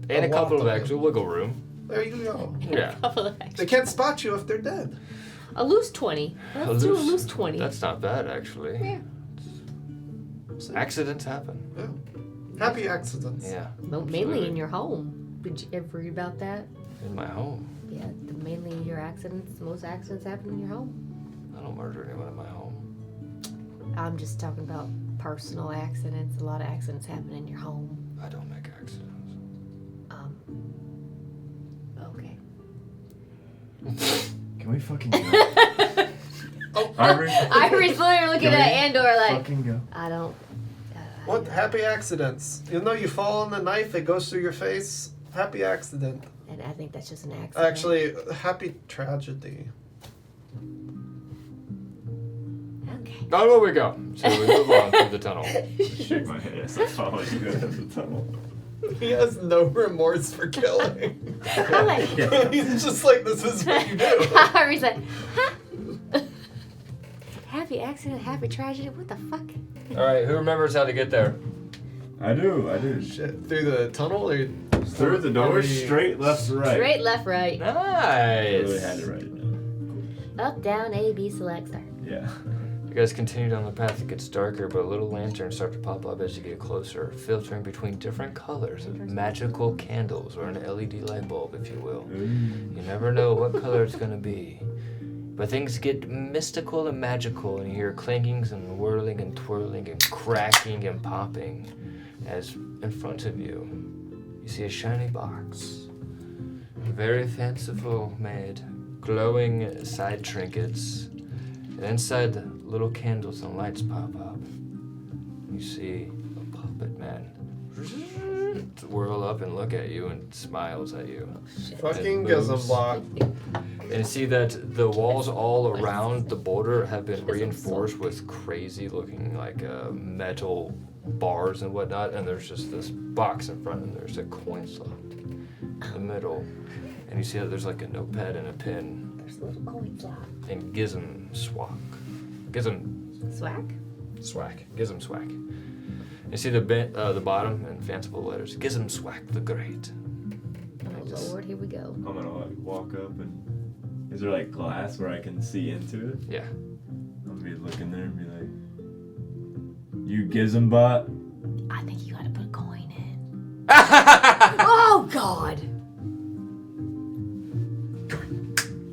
And a lot couple of them. extra wiggle room. there you go. Yeah. Couple of They extra. can't spot you if they're dead. A loose 20. Let's do a loose 20. That's not bad, actually. Yeah. Accidents happen. Yeah. Happy accidents. Yeah. Mainly absolutely. in your home. Did you ever read about that? In my home. Yeah, mainly in your accidents. Most accidents happen in your home. I don't murder anyone in my home. I'm just talking about personal accidents. A lot of accidents happen in your home. I don't make accidents. Okay. Can we fucking go? Oh, Ivory? Ivory's literally looking Can we at Andor like, Fucking go. I don't. what happy accidents? You know, you fall on the knife, it goes through your face. Happy accident. And I think that's just an accident. Actually, happy tragedy. Okay. Oh, where we go. So we move on through the tunnel. Shake my head as I follow you out of the tunnel. He has no remorse for killing. I'm like, He's just like, this is what you do. Ivory's like, huh? Happy accident, happy tragedy. What the fuck? All right, who remembers how to get there? I do. Shit, through the tunnel or Through the door, straight, left, right. Straight, left, right. Nice. I really had it right. Up, down, A, B, select, start. Yeah. You guys continue down the path. It gets darker, but little lanterns start to pop up as you get closer, filtering between different colors of magical candles, or an LED light bulb, if you will. You never know what color it's gonna be. But things get mystical and magical, and you hear clangings and whirling and twirling and cracking and popping as in front of you, you see a shiny box. Very fanciful made, glowing side trinkets. And inside, little candles and lights pop up. You see a puppet man whirl up and look at you and smiles at you. fucking It moves. Gizmblock. And you see that the walls all around the border have been reinforced with crazy looking like metal bars and whatnot, and there's just this box in front, and there's a coin slot in the middle. And you see that there's like a notepad and a pen. There's a little coin slot. And Gizm Swag. Swag? Swag. Gizm Swag. You see the bottom in fanciful letters. Gizm Swag the Great. Oh Lord, here we go. I'm gonna walk up and is there like glass where I can see into it? Yeah. I'm gonna be looking there and be like, you Gizimbot? I think you gotta put a coin in. Oh God!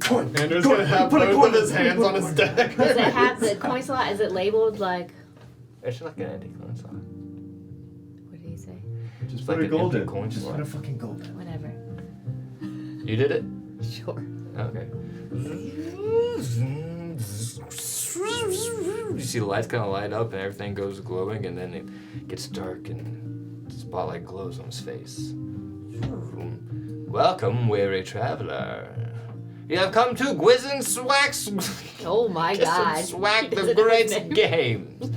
Andrew's gonna have both of his hands on his dagger. Does it have the coin slot? Is it labeled like? It's like an antique coin slot. What did he say? Just It's put like a an gold empty in. coin Just slot. put a fucking gold in. Whatever. You did it? Sure. Okay. You see the lights kind of light up and everything goes glowing, and then it gets dark and the spotlight glows on his face. Welcome, weary traveler. You have come to Gwizzin Swack's Oh my God. Swack He the doesn't know his Great name. Games.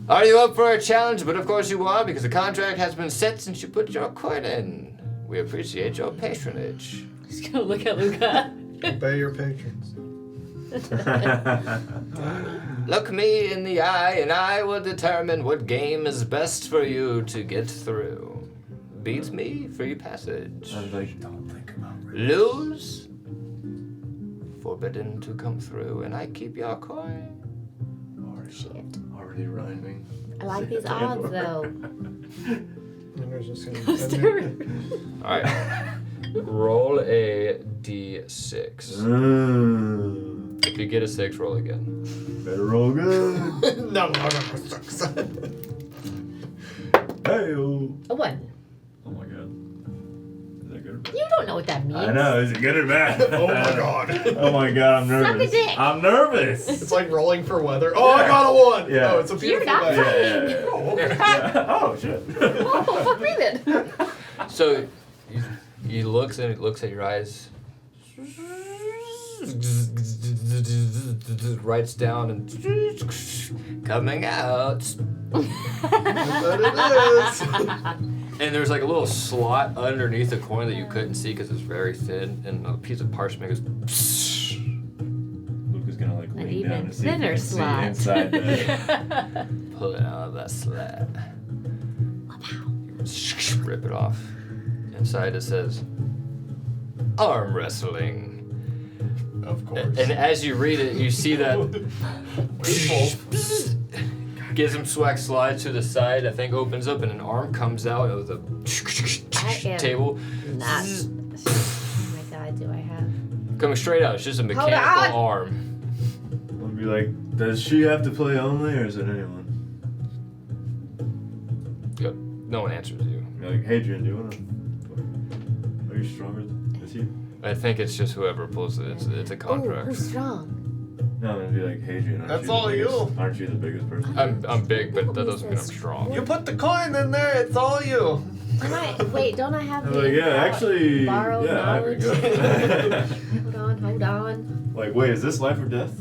Are you up for a challenge? But of course you are, because the contract has been set since you put your coin in. We appreciate your patronage. Just gonna look at Luca. Obey your patrons. Look me in the eye, and I will determine what game is best for you to get through. Beats me, free passage. I was like, don't think about it. Lose, forbidden to come through, and I keep your coin. Shit. Already rhyming. I like these odds though. Andrew's just Stir. gonna. All right. Roll a d6. If you get a 6, roll again. Better roll good. No, sucks. Hey, A 1. oh my god. Is that good or bad? You don't know what that means. I know, is it good or bad? Oh my god. Oh my god, I'm Suck a nervous. dick. I'm nervous. It's like rolling for weather. Oh, I got a 1. Yeah. Oh, it's a You're beautiful not day. Yeah. Oh, okay. Yeah. Oh shit. Oh, fuck me then. So he looks at your eyes. writes down and coming out. But it is. And there's like a little slot underneath the coin that you couldn't see because it's very thin, and a piece of parchment goes. Luke is gonna like An lean down even to see if he thinner can see slot. inside there. Pull it out of that slat. Rip it off. Inside it says, arm wrestling. Of course. And as you read it, you see that Gizm slides to the side, that thing opens up, and an arm comes out of the table. Not. Oh my god, do I have? Coming straight out. It's just a mechanical on. arm. I'll be like, does she have to play only, or is it anyone? Yep. No one answers you. You're like, Hadrian, do you wanna? Are you stronger than he? I think it's just whoever pulls it. It's a Oh, contract. who's strong? No, I'm gonna be like, Hadrian, That's the all biggest, you. Aren't you the biggest person? I'm big, but that doesn't mean I'm strong. You put the coin in there, it's all you. Wait, don't I have I'm the like, yeah, actually, borrowed yeah, I knowledge? forgot. Hold on. Like, wait, is this life or death?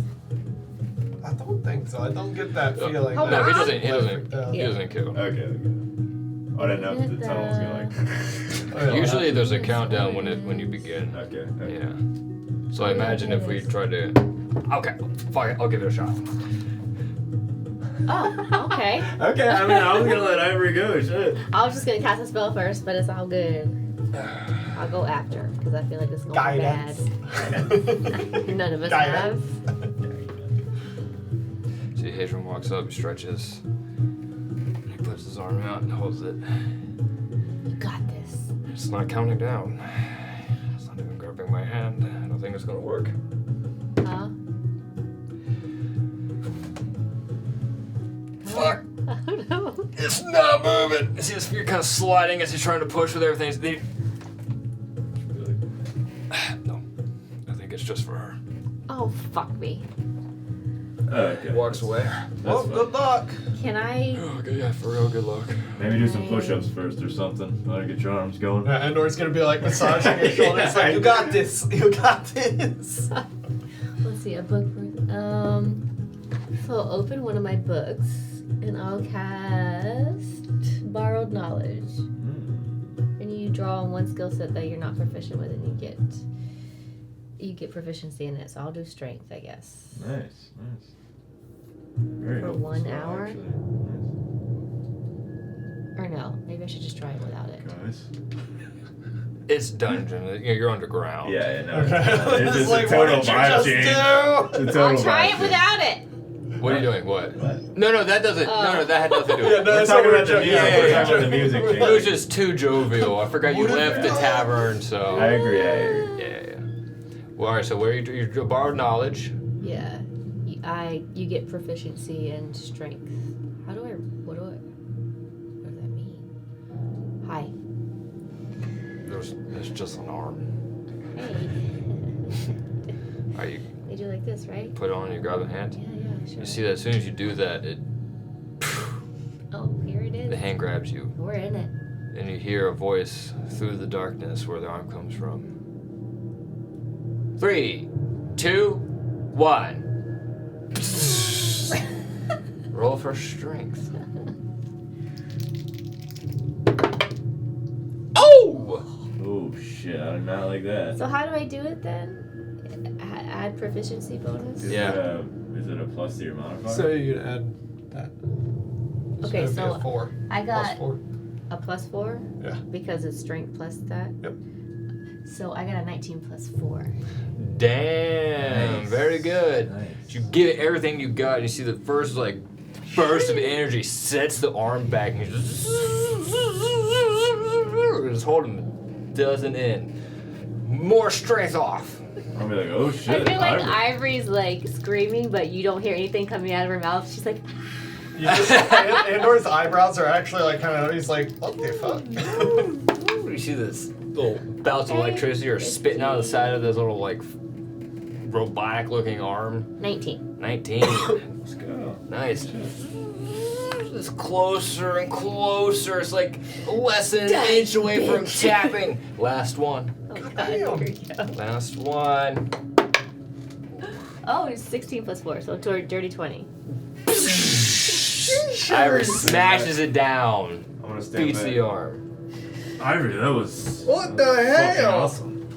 I don't think so. I don't get that feeling. Hold No, on. he doesn't Yeah. kill. Okay. Oh, I didn't know if the tunnel was gonna like. Usually there's a countdown when you begin. Okay. Yeah. So I imagine if we try to. Okay, fuck it, I'll give it a shot. Oh, okay. Okay, I mean, I was gonna let Ivory go. Shit. I was just gonna cast a spell first, but it's all good. I'll go after, because I feel like this is going Guidance. bad. None of us Guidance. have. See, Hadrian walks up, stretches. He puts his arm out and holds it. You got this. It's not counting down. It's not even gripping my hand. I don't think it's gonna work. Huh? Fuck! Oh no. It's not moving! You see the spear kind of sliding as he's trying to push with everything. No. I think it's just for her. Oh, fuck me. Okay. Walks away. Well, good luck. Can I? Okay, yeah, for real, good luck. Maybe do some push-ups first or something. Let her get your arms going. Endor's gonna be like massaging your shoulders, like, you got this, you got this. Let's see, a book worth. So I'll open one of my books and I'll cast Borrowed Knowledge. And you draw on one skill set that you're not proficient with, and you get proficiency in it. So I'll do strength, I guess. Nice. Very For helpful 1 spell, hour? actually. Or no, maybe I should just try it without it. Nice. Guys. It's dungeon. You're underground. Yeah, no. Okay. It's Just just like, a total what did you vibe just change. do? It's a total I'll try vibe it change. without it. What are you doing? What? What? No, that doesn't. No, that had nothing to do with Yeah, it. no, We're that's talking what about the music. yeah, We're yeah, talking about the music change. It was just too jovial. I forgot you left the tavern, so. I agree. Yeah. Well, all right. So where you borrowed knowledge? Yeah, you get proficiency in strength. What does that mean? Hi. It's just an arm. Hey. All right, you They do like this, right? put it on. You grab the hand. Yeah, sure. You see that as soon as you do that, Oh, here it the is. hand grabs you, We're in it. and you hear a voice through the darkness where the arm comes from. 3, 2, 1. Roll for strength. Oh! Oh shit! I did not like that. So how do I do it then? Add proficiency bonus? Yeah. Is it a plus to your modifier? So you add that. Okay, it'd be so a 4. I Plus got 4. a +4? Yeah. Because it's strength plus that? Yep. So I got a 19 plus 4. Damn, Nice. very good. Nice. You give it everything you got, and you see the first burst of energy sets the arm back, and you just hold him, doesn't end. More strength off. I'll be like, oh shit. I feel like Ivory. Ivory's screaming, but you don't hear anything coming out of her mouth. She's like, You just, Andor's eyebrows are actually kind of, he's like, what the fuck? You see this little bouts of electricity are spitting out of the side of this little robotic-looking arm. 19. 19. Let's go. Nice. It's closer and closer. It's like less than an inch away from tapping. Last one. Oh god, Damn. here we go. Last one. Oh, it's 16 plus 4, so dirty 20. Ivory smashes it down. I'm gonna stand Beats back. the arm. Ivory, that was What the fucking hell? awesome.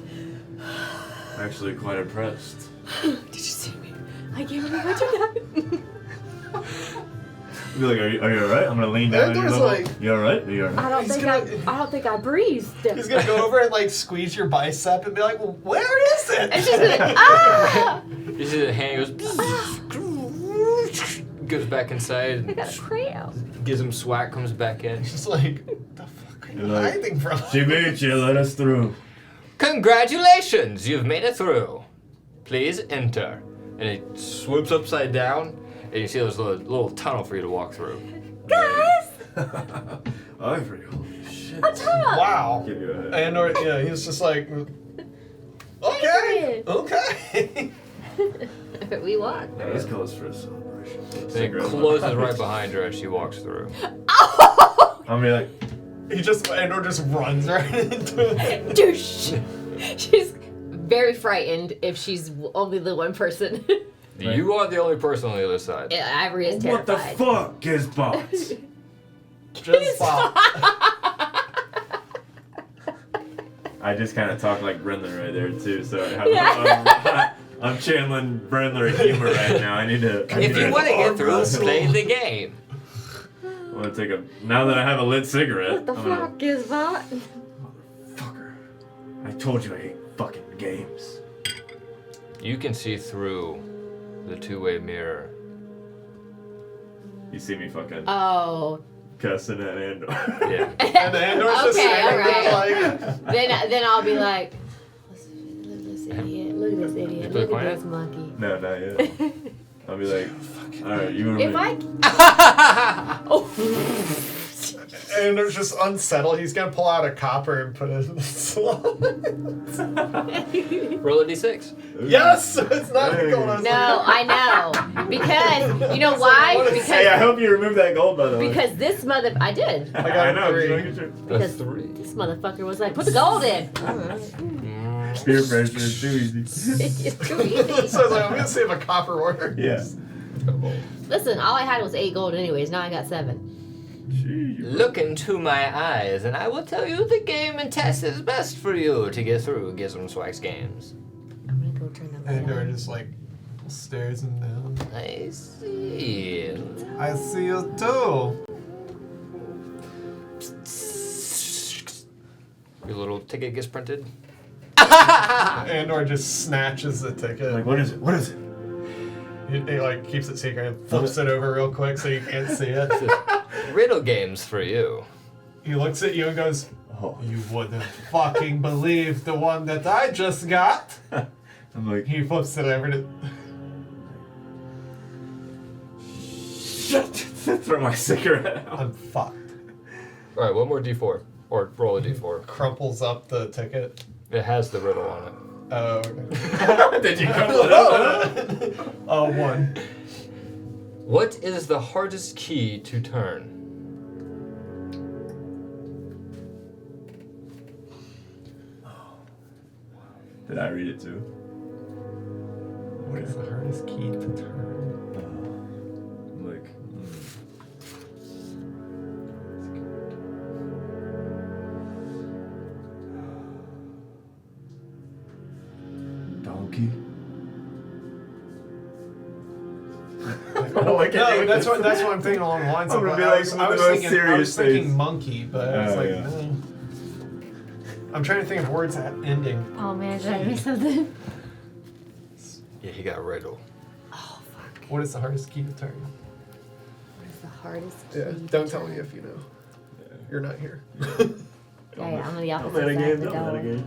Actually, quite impressed. Did you see me? I can't believe I did that. I'll be like, are you alright? I'm gonna lean down on your Andor's level. like- You alright? Are you alright? I don't He's think gonna- I don't think I breathed. He's gonna go over and like squeeze your bicep and be like, well, where is it? And she's gonna ah! You see the hand goes back inside. I got a cramp. Gives him swag, comes back in. Just like, what the fuck are you You're like, hiding from? She beat you, let us through. Congratulations, you've made it through. Please enter. And it swoops upside down, and you see there's a little tunnel for you to walk through. Guys, Ivory, holy shit. a tunnel. Wow. Give you a head. And yeah, he's just like, okay, okay. We walk. Yeah, this calls for a celebration. And it Cigarette closes butt. right behind her as she walks through. I'll be like, Andor just runs right into it. Douche. She's very frightened if she's only the one person. You are the only person on the other side. Yeah, Ivory is what the terrified. fuck, Gizbots? Just stop. I just kind of talk like Brindler right there too, so Yeah. I'm channeling Brindler humor right now. I need to. If you want to get through, play the game. I want to take a. Now that I have a lit cigarette, What the I'm gonna. fuck is that? Motherfucker! I told you I hate fucking games. You can see through the two-way mirror. You see me fucking Oh. cussing at Andor. Yeah. And Andor's just Okay, standing there alright. like, Then I'll be like, look at this idiot. Look at this idiot. play Look at quiet? this monkey. No, not yet. I'll be like, alright, you were If I. Oh. Andor's just unsettled. He's gonna pull out a copper and put it in the slot. Roll a d6. Yes! It's not Hey. a gold. I was No, like, I know. Because, you know why? Hey, Hey, I Because hope you removed that gold, by the way. because this mother. I did. I got know. three. just making sure. Because That's 3. this motherfucker was like, put the gold in. Peer pressure is too easy. It's too easy. So I was like, I'm gonna see if a copper works. Yeah. Listen, all I had was 8 gold anyways. Now I got 7. Gee, Look into my eyes, and I will tell you the game and test is best for you to get through Gizm Swags games. I'm gonna go turn that light Andor on. just like stares him down. I see. I see you too. Your little ticket gets printed. Andor just snatches the ticket. Like, what is it? What is it? He like keeps it secret and flips it over real quick so you can't see it. Riddle games for you. He looks at you and goes, Oh. "You wouldn't fucking believe the one that I just got." I'm like, He flips it over to. shut! Throw my cigarette out. I'm fucked. All right, one more d4, or roll a d4. Crumples up the ticket. It has the riddle on it. Oh, okay. Did you crumple it up? Oh, 1. What is the hardest key to turn? Did I read it too? What is the hardest key to turn? I'm like, donkey. No, that's what I'm thinking along the lines I'm of. gonna be I like was, some I of the was most thinking, serious thinking things. monkey, but I was Oh, like, yeah. no. I'm trying to think of words that ending. Oh man, did I miss something? Yeah, he got a riddle. Oh fuck. What is the hardest key to turn? What is the hardest key? Yeah, to don't tell turn? me if you know. You're not here. Yeah, I'm on the Don't opposite let side again, of the don't let door. again.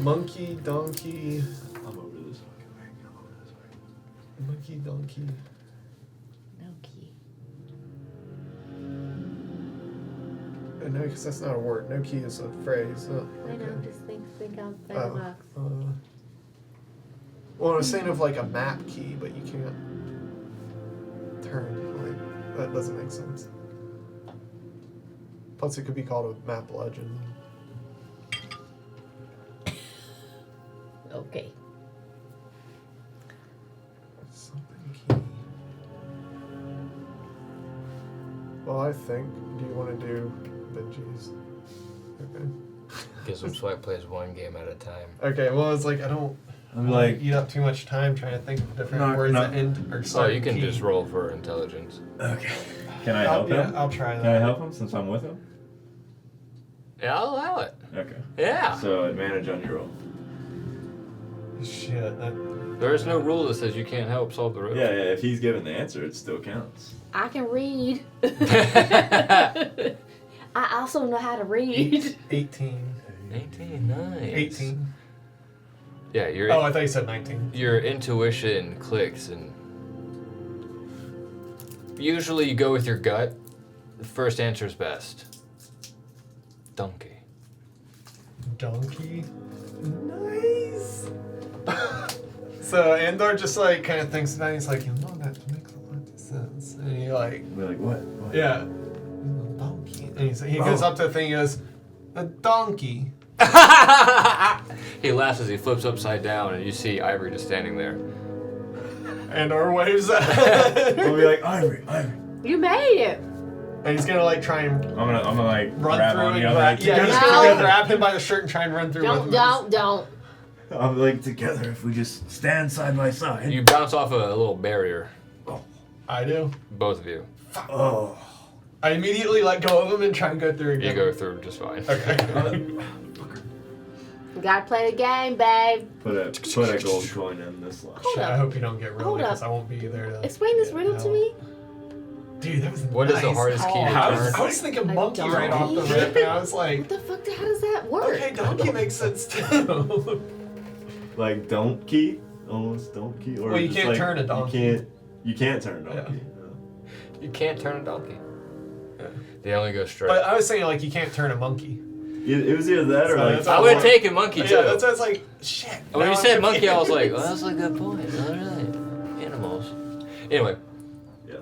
Monkey, donkey, I'm over this fucking way. I'm over this way. monkey, donkey. No key. No, because that's not a word. No key is a phrase. I know, just think outside the Oh, box. well, I was saying of like a map key, but you can't turn. Like, that doesn't make sense. Plus, it could be called a map legend. Okay. Something key. Well, I think. Do you want to do Benji's? Okay. Gives him Swipe plays one game at a time. Okay. Well, it's like I don't. I'm wanna like, eat up too much time trying to think of different words that end or Oh, start. you can key. just roll for intelligence. okay. Can I help him? I'll try that. Can I help him since I'm with him? Yeah, I'll allow it. Okay. Yeah. So advantage on your roll. Shit. There is no rule that says you can't help solve the riddle. Yeah, yeah. If he's given the answer, it still counts. I can read. I also know how to read. 18. 18, nice. 18. Yeah, your Oh, I thought you said 19. your intuition clicks, and usually you go with your gut. The first answer is best. Donkey. Donkey. Nice. So Andor just like kind of thinks about it. He's like, you know, that makes a lot of sense. And he like, We're like, what? yeah, donkey. And he goes up to the thing. He goes, a donkey. He laughs as he flips upside down, and you see Ivory just standing there. Andor waves We'll at be like, Ivory. You made it. and he's gonna like try and I'm gonna like run grab through on and you. I'm grab. like, Yeah, he's together, gonna together. grab him by the shirt and try and run through with him. Don't. I'm like, together if we just stand side by side. You bounce off a little barrier, I do. both of you. Oh. I immediately let go of him and try and go through again. You go through just fine. Okay. You gotta play the game, babe. Put a gold coin in this lot. Hold Shit, up. I hope you don't get Hold ruined because up. I won't be there to. Explain this riddle to me. Dude, that was What is nice. the hardest key to I turn? was thinking A monkey right off the donkey? rip, and I was like, What the fuck? How does that work? okay, donkey makes sense too. Like don't key, almost don't key, or Well, you just can't like, turn a donkey. You can't turn a donkey. You can't turn a donkey. Yeah. They only go straight. But I was saying like you can't turn a monkey. It was either that or So like. that's I would have taken monkey too. Yeah, that's why I was like, shit. When now you I'm said monkey, I was confused. like, well, that's a good point. All right. Animals. Anyway, Yeah.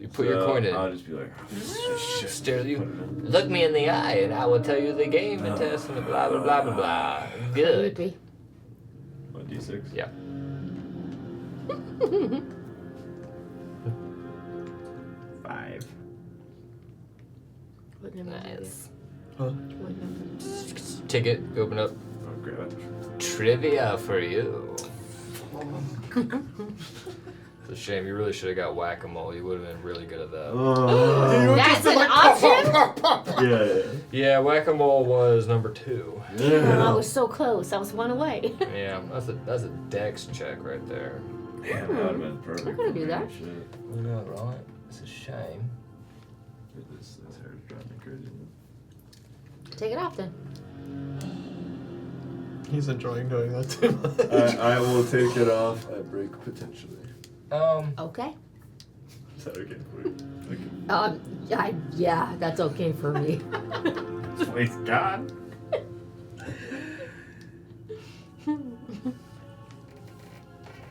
you put your coin in. I'll just be like, shit. Stare at Put you. it in. Look me in the eye, and I will tell you the game and test and blah blah blah blah blah. Good. Creepy. What, D6? Yeah. Five. What number is Nice. Huh? it? What number? Ticket. Open up. I'll grab it. Trivia for you. It's a shame. You really should have got whack-a-mole. You would have been really good at that. Oh. That's an option? Yeah. Yeah, whack-a-mole was number 2. Oh, I Yeah. was so close. I was one away. Yeah, that's a dex check right there. Damn, that would have been perfect. I'm gonna do that. Shit. Yeah, right. It's a shame. This hair is driving me crazy. Take it off then. He's enjoying doing that too much. I will take it off at break potentially. Okay. Is that okay for you? Okay. Yeah, that's okay for me. Please God.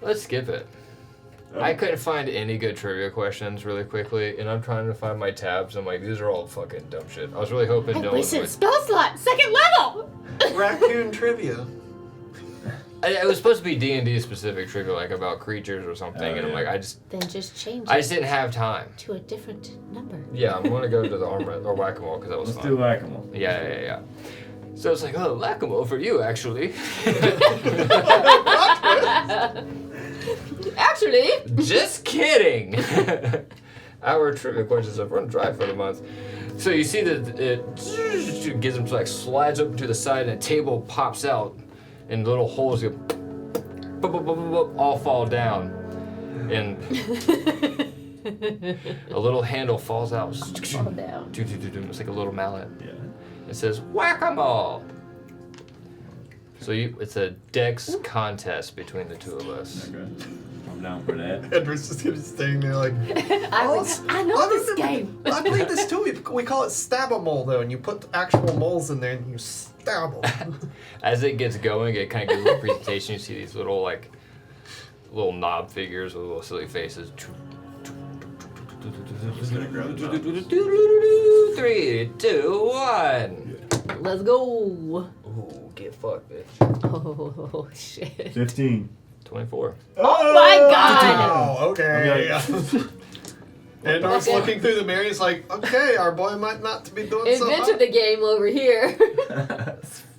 Let's skip it. I couldn't find any good trivia questions really quickly, and I'm trying to find my tabs. I'm like, these are all fucking dumb shit. I was really hoping Hey, no one wasted would. spell slot, second level. Raccoon trivia. It was supposed to be D&D specific trivia, like about creatures or something, Oh, and I'm yeah. like, I just Then change I it just didn't have time. to a different number. Yeah, I'm gonna go to the arm or whack-a-mole because that was Let's fun. do whack-a-mole. Yeah. So it's like, oh, whack-a-mole for you, actually. Actually. Just kidding. Our trivia questions have run dry for the month. So you see that it gives them like slides up to the side, and a table pops out, and little holes go, all fall down, and a little handle falls out. Fall down. It's like a little mallet. Yeah. It says whack-a-mole. So it's a dex contest between the two of us. Okay. I'm down for that. Edward's just gonna be staying there like, I know this game. I played this too. We call it stab-a-mole though, and you put actual moles in there and you stab them. As it gets going, it kind of gives a little presentation. You see these little little knob figures with little silly faces. just gonna grab the 3, 2, 1. Let's go. Ooh, get fucked, bitch. Oh shit. 15. 24. Oh my god! Oh, okay. Okay. Andor's looking through the mirror. He's like, okay, our boy might not be doing so Invented hot. the game over here.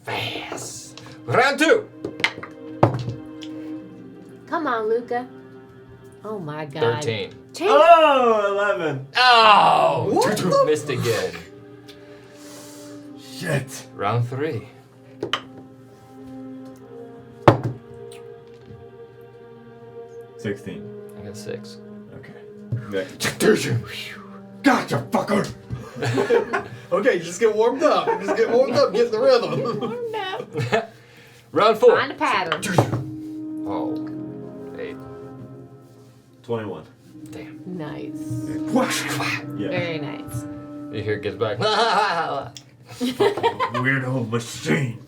Fast. Round 2. Come on, Luca. Oh my god. 13. Change. Oh, 11. Oh! What the- Missed again. Shit. Round 3. $16. I got 6. Okay. Next. Gotcha, fucker. Okay, just get warmed up. Just get warmed up. Get in the rhythm. Warmed up. Round 4. Find a pattern. Oh. 8. 21. Damn. Nice. Yeah. Very nice. You hear it gets back. Weirdo machine.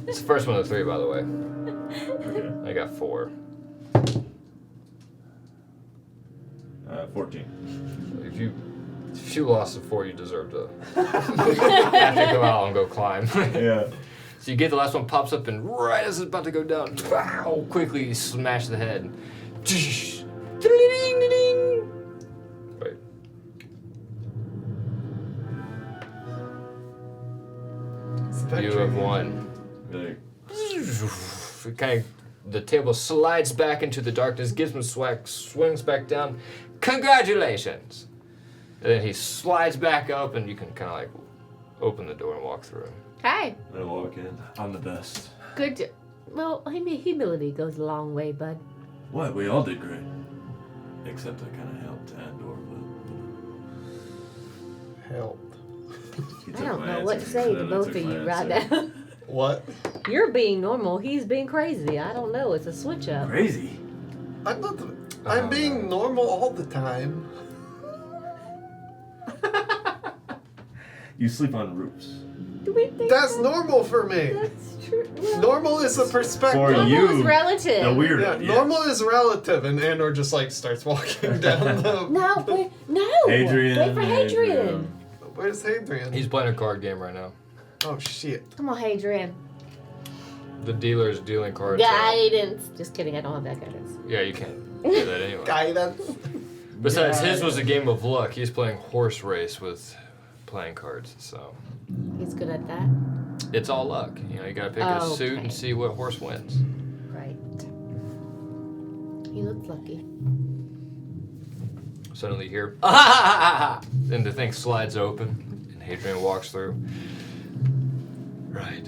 It's the first one of the 3, by the way. Okay. I got 4. 14. If you lost the 4, you deserve to have to go out and go climb. Yeah. So you get the last one pops up, and right as it's about to go down, pow, quickly you smash the head. Wait. You have won. Like, The table slides back into the darkness. Gizmo swings back down. Congratulations! And then he slides back up, and you can kind of like open the door and walk through. Hey, I walk in. I'm the best. good. Well, I mean, humility goes a long way, bud. What? We all did great. Except I kind of helped Andor, Help. but he I took don't my know what to answer, say and to then I both took of my you right answer. now. What? You're being normal. He's being crazy. I don't know. It's a switch up. Crazy. I'm not. I'm being normal all the time. You sleep on roofs. Do we think That's normal for me. that's true? Well, Normal is a perspective. For normal you, is relative. The weirdo. Yeah, yes. normal is relative, and Andor just like starts walking down the. No, wait, no. Hadrian, Wait for Hadrian. Hadrian. Where's Hadrian? He's playing a card game right now. Oh shit. Come on, Hadrian. The dealer is dealing cards. out. Guidance. Just kidding. I don't have that guidance. Yeah, you can't do that anyway. Guidance. Besides, his was a game of luck. He's playing horse race with playing cards, so He's good at that. it's all luck. You know, you gotta pick a suit Okay. and see what horse wins. Right. He looks lucky. Suddenly you hear, ah! And the thing slides open, and Hadrian walks through. Right.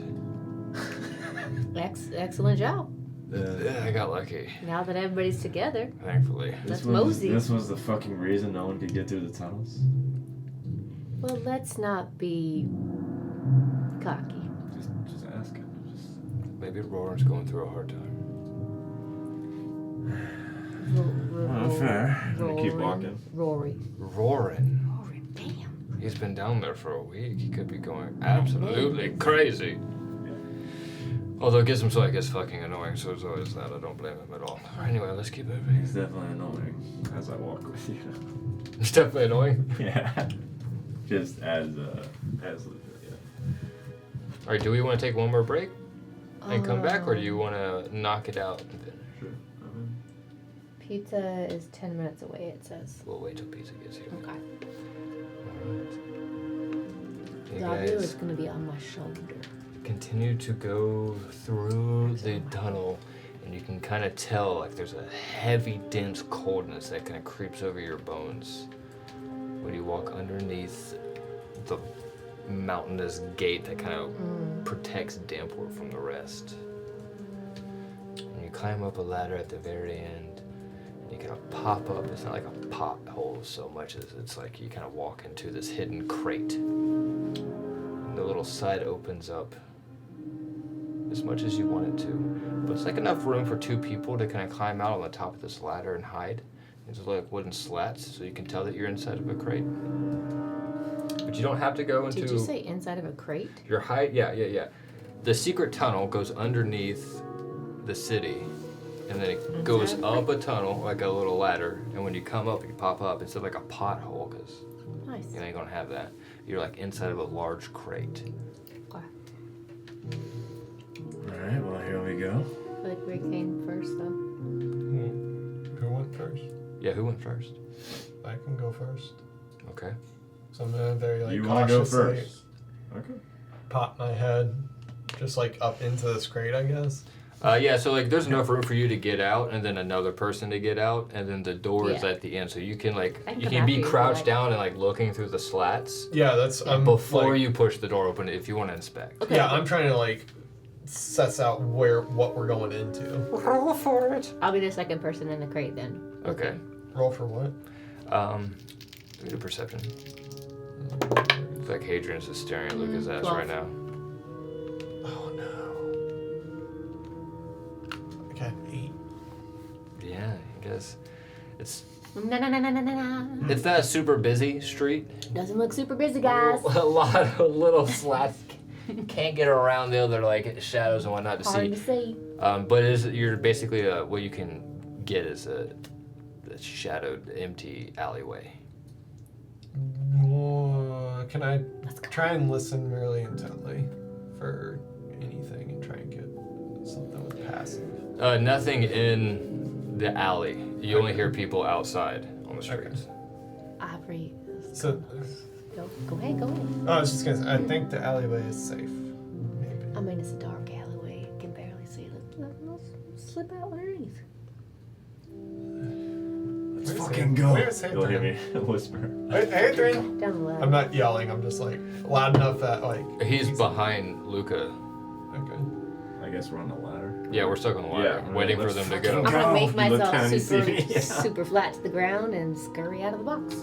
Excellent job. Yeah, I got lucky, Now that everybody's together. thankfully. That's Mosey. This was the fucking reason no one could get through the tunnels. Well, let's not be cocky. Just ask him. Just Maybe Roran's going through a hard time. fair. I'm gonna keep Roaring. walking. Rory. Roran. Rory, damn. He's been down there for a week. He could be going absolutely crazy. Although Gizm's like is fucking annoying, so it's always that. I don't blame him at all. Anyway, let's keep moving. He's definitely annoying as I walk with you. It's definitely annoying. Yeah. Just as yeah. All right, do we want to take one more break and come back, or do you want to knock it out and finish? Sure. Pizza is 10 minutes away, it says. We'll wait till pizza gets here. Okay. Alright. You W is guys going to be on my shoulder. continue to go through the tunnel, and you can kind of tell like there's a heavy, dense coldness that kind of creeps over your bones when you walk underneath the mountainous gate that kind of protects Damport from the rest. And you climb up a ladder at the very end, and you kind of pop up. It's not like a pothole so much as it's like you kind of walk into this hidden crate. And the little side opens up as much as you want it to. But it's like enough room for 2 people to kind of climb out on the top of this ladder and hide. There's like wooden slats, so you can tell that you're inside of a crate. But you don't have to go into... Did you say inside of a crate? Your height, yeah. The secret tunnel goes underneath the city, and then it goes Inside up a tunnel, like a little ladder, and when you come up, you pop up, instead of like a pothole, because Nice. you know you don't have that. You're like inside of a large crate. Okay. go. I feel like we came first, though. Who went first? Yeah, who went first? I can go first. Okay. So I'm gonna very like You want to go cautiously first? Okay. pop my head just like up into this crate, I guess. Yeah, so like there's enough room for you to get out and then another person to get out and then the door is Yeah. at the end so you can like I can you come can be after you, crouched like- down and like looking through the slats Yeah, that's before like, you push the door open if you want to inspect. Okay. Yeah, I'm trying to like suss out what we're going into. Roll for it. I'll be the second person in the crate then. Okay. Roll for what? Give me a perception. It's like Hadrian's just staring at Luca's ass 12. right now. Oh no. Okay, 8. Yeah, I guess it's Na na na na na na. it's not a super busy street. Doesn't look super busy, guys. A lot of little slats can't get around the other like shadows and whatnot to Hard to see. see. But you're basically what you can get is a shadowed, empty alleyway. Can I try and listen really intently for anything and try and get something with passive? Nothing in the alley. You only hear people outside on the streets. Aubrey. So, Go ahead, go ahead. I was just gonna say, I think the alleyway is safe. Maybe. I mean, it's a dark alleyway. You can barely see it. Let's slip out underneath. Let's Where's fucking Ad- go. Where's You'll hear Adrian? me whisper. Hey, Adrian! Down the ladder. I'm not yelling, I'm just like loud enough that like. He's behind Luca. Okay. I guess we're on the ladder. Yeah, we're stuck on the ladder, Yeah, waiting for let's them to fucking go. I'm gonna Go. make You look myself down, you see super, me. Yeah. super flat to the ground and scurry out of the box.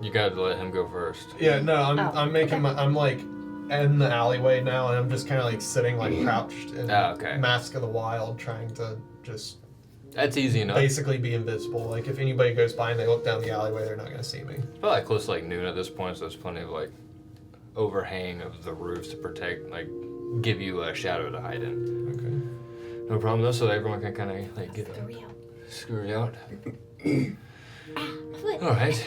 You gotta let him go first. Yeah, no, I'm making okay. I'm like in the alleyway now and I'm just kinda like sitting like crouched in Okay. Mask of the Wild trying to just That's easy enough. basically be invisible. Like if anybody goes by and they look down the alleyway, they're not gonna see me. It's probably like close to like noon at this point, so there's plenty of like overhang of the roofs to protect, like give you a shadow to hide in. Okay. No problem though, so everyone can kind of like get Scurry out. scurry out. Foot. All right.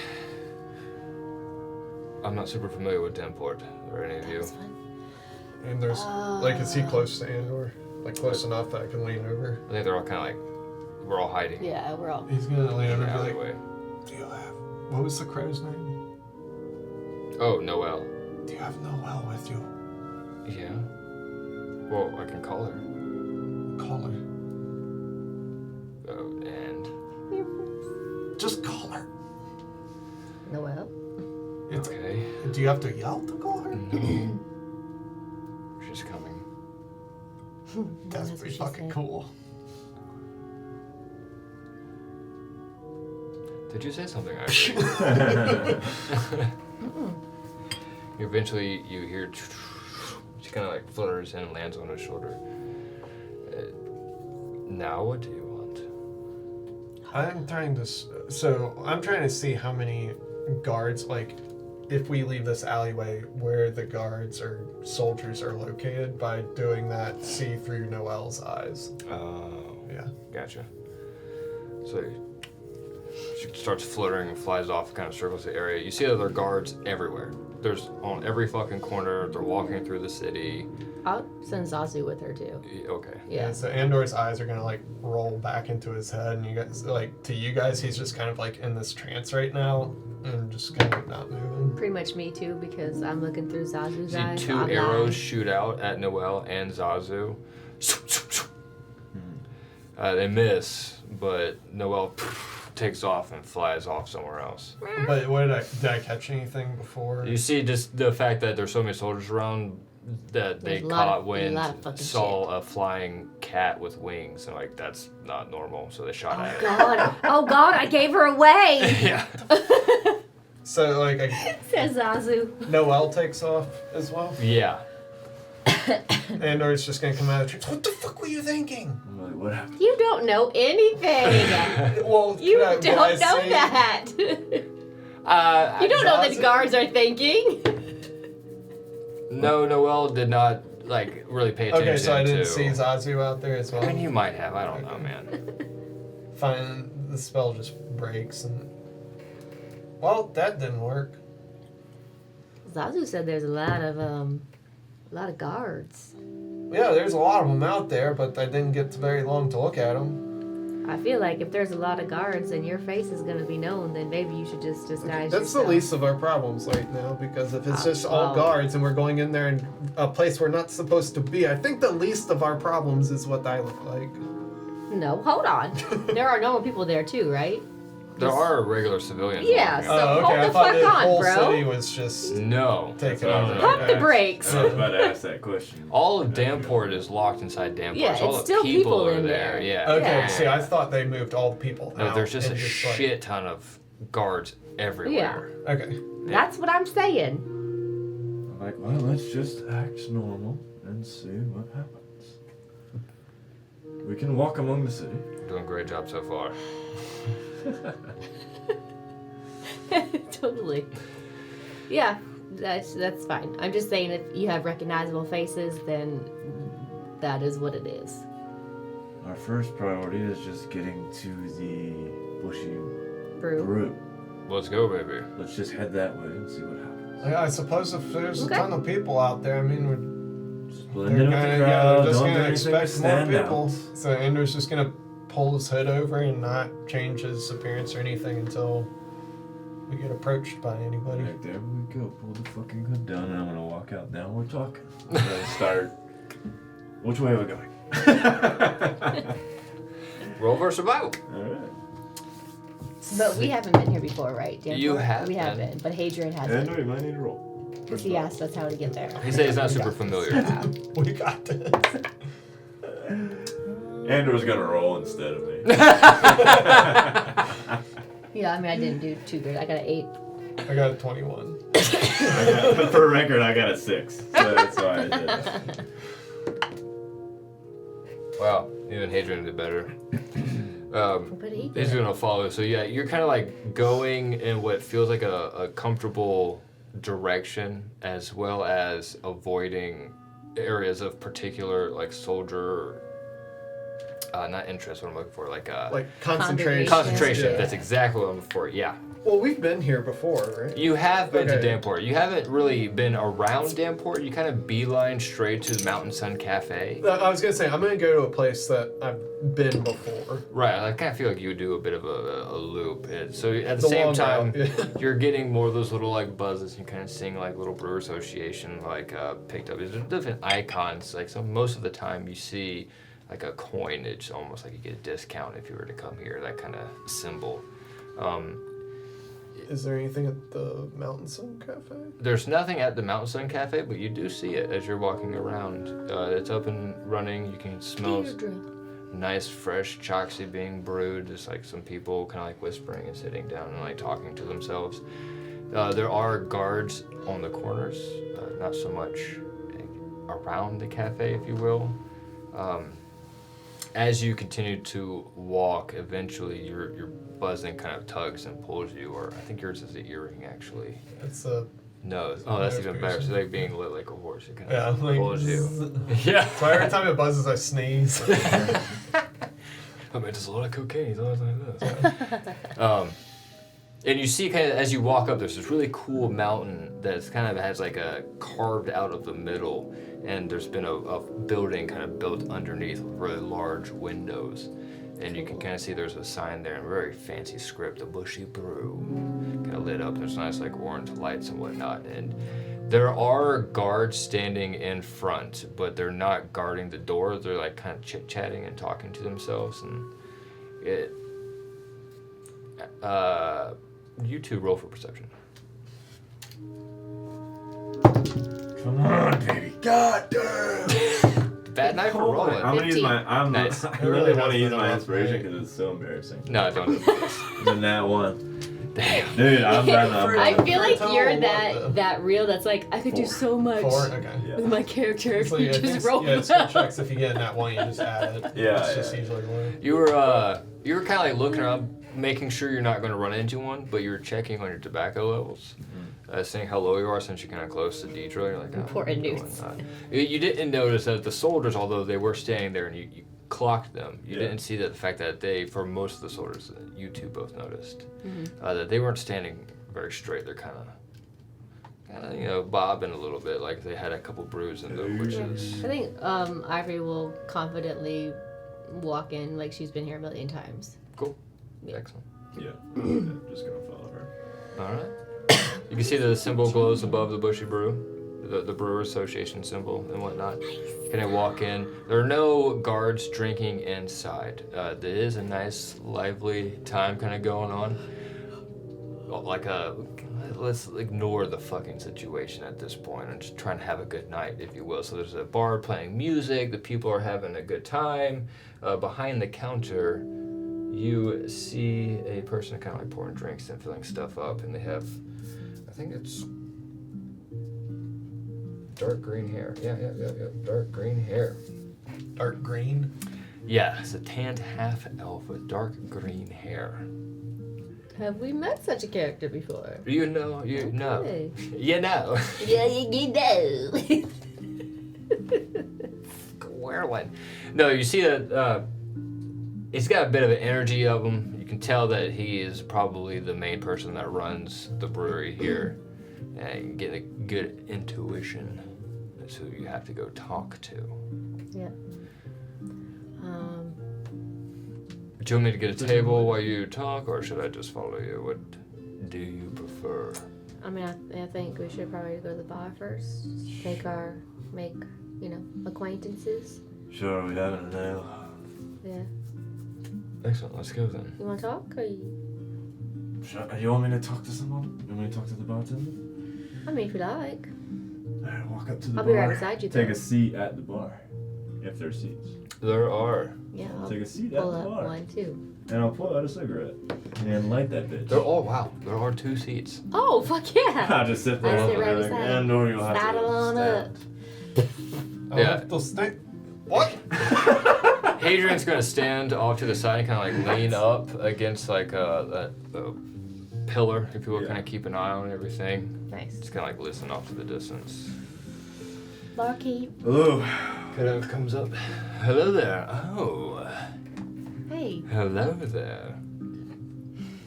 I'm not super familiar with Damport or any of you. That's fun. And there's like is he close to Andor? Like close enough that I can lean over? I think they're all kind of like we're all hiding Yeah, we're all. He's gonna lean in over the and be alleyway. like, do you have what was the crow's name? Oh, Noelle. Do you have Noelle with you? Yeah. Well, I can call her. Call her. Oh, and Just call her. Noelle. It's, okay. do you have to yell to call her? No. She's coming. That's what pretty she fucking said. cool. Did you say something actually? Eventually, you hear. She kind of like flutters and lands on his shoulder. Now, what do you want? I'm trying to I'm trying to see how many guards, like if we leave this alleyway, where the guards or soldiers are located by doing that see through Noelle's eyes. Oh, Yeah. gotcha. So she starts fluttering and flies off, kind of circles the area. You see that there are guards everywhere. There's on every fucking corner. They're walking through the city. I'll send Zazu with her too. Okay. Yeah. So Andor's eyes are gonna like roll back into his head, and you guys, like to you guys, he's just kind of like in this trance right now, and just kind of not moving. Pretty much me too, because I'm looking through Zazu's See eyes. two I'm arrows lying. shoot out at Noelle and Zazu. They miss, but Noelle takes off and flies off somewhere else. But did I catch anything before? You see just the fact that there's so many soldiers around that they There's a lot caught of- wind, a lot of fucking saw a flying cat with wings, and like that's not normal, so they shot at it. God. Oh God, I gave her away. Yeah. So like Says Zazu. Noelle takes off as well. Yeah. Andor's just gonna come out of the trance. What the fuck were you thinking? I'm like, what happened? You don't know anything. Well, You can I- don't will I know say- that. You don't know that Zazu? guards are thinking. No, Noelle did not like really pay attention Okay, so I didn't to. see Zazu out there as well. I mean, you might have. I don't know, Okay. man. Fine, the spell just breaks and. Well, that didn't work. Zazu said there's a lot of guards. Yeah, there's a lot of them out there, but I didn't get very long to look at them. I feel like if there's a lot of guards and your face is going to be known, then maybe you should just disguise That's yourself. the least of our problems right now, because if it's just all well. guards and we're going in there in a place we're not supposed to be, I think the least of our problems is what I look like. No, hold on. There are normal people there too, right? There are regular civilians. Yeah, walking so around. hold I the thought fuck the on, whole bro. city was just No. taken what I over. was Pump the brakes. I was about to ask that question. All of Damport is locked inside Damport. Yeah, so all it's the still people are in there. there. Yeah. Okay, Yeah. see, I thought they moved all the people No, out. there's just a and shit ton of guards everywhere. Okay. That's what I'm saying. I'm like, well, let's just act normal and see what happens. We can walk among the city. Doing a great job so far. Totally. Yeah, that's fine. I'm just saying if you have recognizable faces, then that is what it is. Our first priority is just getting to the bushy Brew. brew. Let's go, baby. Let's just head that way and see what happens. Yeah, I suppose if there's Okay. a ton of people out there, I mean, we're Just they're blend in with the gonna, crowd. they're just Don't do gonna anything to expect more stand people. out. So Andrew's just gonna pull his hood over and not change his appearance or anything until we get approached by anybody. Right, there we go. Pull the fucking hood down, and I'm gonna walk out. Now we're talking. I'm gonna start. Which way are we going? Roll for survival. All right. But we haven't been here before, right? Damport? You have We have been. been, but Hadrian And hasn't. we might need to roll. Because he asked us how to get there. He said he's not super familiar. We got this. Andrew's gonna roll instead of me. Yeah, I mean, I didn't do too good. I got an 8. I got a 21. For record, I got a 6. So that's why I did it. Wow, even Hadrian did better. But he He's did. gonna follow. So yeah, you're kind of like going in what feels like a comfortable direction, as well as avoiding areas of particular like soldier, not interest. What I'm looking for, like Concentration. concentration. Yeah. That's exactly what I'm looking for. Yeah, Well, we've been here before, right? you have been to Okay. Damport. You haven't really been around Damport. You kind of beeline straight to the Mountain Sun Cafe. I was gonna say I'm gonna go to a place that I've been before. Right, I kind of feel like you would do a bit of a loop. So at the The same long time, route, yeah. you're getting more of those little like buzzes. You're kind of seeing like little brewer association like picked up. There's different icons. Like most of the time you see like a coinage, almost like you get a discount if you were to come here. That kind of symbol. Is there anything at the Mountain Sun Cafe? There's nothing at the Mountain Sun Cafe, but you do see it as you're walking around. It's up and running. You can smell Deirdre. nice fresh choxy being brewed, just like some people kind of like whispering and sitting down and like talking to themselves. There are guards on the corners, not so much around the cafe, if you will. As you continue to walk, eventually your buzzing kind of tugs and pulls you, or I think yours is the earring actually. It's a No, oh, that's Nose even better. piercing. So like being lit like a horse, it kind yeah. of Like, pulls you. zzz. Yeah. So every time it buzzes, I sneeze. I mean, just a lot of cocaine. He's always like this. And you see, kind of as you walk up, there's this really cool mountain that's kind of has like a carved out of the middle, and there's been a building kind of built underneath with really large windows, and you can kind of see there's a sign there in very fancy script, "The Bushy Brew," kind of lit up. There's nice like orange lights and whatnot, and there are guards standing in front, but they're not guarding the door. They're like kind of chit-chatting and talking to themselves, and it. You two roll for perception. Come on, baby. God damn. Bad night for rolling. I'm gonna use my. Nice. I It really really want has to use been a my rough inspiration night. because it's so embarrassing. No, don't. Then that one. Damn. Dude, I'm done. I'm I done. feel like Tell you're what the- that real that's like, I could do so much 4? Okay. Yeah. with my character if So you yeah, I think just roll yeah, skill checks. If you get in that one, you just add it. Yeah, It's just yeah. usually the way. You were kind of like looking around, making sure you're not going to run into one, but you're checking on your tobacco levels, seeing how low you are since you're kind of close to Deidre. You're like, oh, Important what's news. going on? You didn't notice that the soldiers, although they were standing there and you clocked them, you Yeah. didn't see that the fact that they, for most of the soldiers, you two both noticed, that they weren't standing very straight. They're kind of bobbing a little bit, like they had a couple brews in them, which is. I think Ivory will confidently walk in like she's been here a million times. Cool. Yeah. Excellent. Yeah. I'm just gonna follow her. All right. You can see the symbol glows above the Bushy Brew, the Brewer Association symbol and whatnot. Can I walk in? There are no guards drinking inside. There is a nice, lively time kind of going on. Let's ignore the fucking situation at this point and just trying to have a good night, if you will. So there's a bar playing music. The people are having a good time. Behind the counter, you see a person kind of like pouring drinks and filling stuff up, and they have, I think it's dark green hair. Yeah, dark green hair. Dark green. Yeah, it's a tanned half elf with dark green hair. Have we met such a character before? You know. Okay. You know. Yeah, you know. Squirreling. No, you see that he's got a bit of an energy of him. You can tell that he is probably the main person that runs the brewery here. And you get a good intuition. That's who you have to go talk to. Yeah. Do you want me to get a table while you talk, or should I just follow you? What do you prefer? I mean, I think we should probably go to the bar first. Make acquaintances. Sure, we having a ale. Yeah. Excellent, let's go then. You want to talk, or you? Sure. You want me to talk to someone? You want me to talk to the bartender? I mean, if you like. Alright, walk up to the I'll bar. be right beside you. Take though. a seat at the bar. If there's seats. There are. Yeah. I'll Take a seat at pull the up bar. one too. And I'll pull out a cigarette. And light that bitch. There are 2 seats. Oh fuck yeah! I'll just sit there. I sit right and beside And or you'll have Saddle to on stand. I Yeah. have to stay. What? Hadrian's gonna stand off to the side and kind of like lean up against like that pillar, if you will, Yeah. kind of keep an eye on everything. Nice. Just kind of like listen off to the distance. Barkeep. Hello. Kind of comes up. Hello there. Oh, Hey. hello there.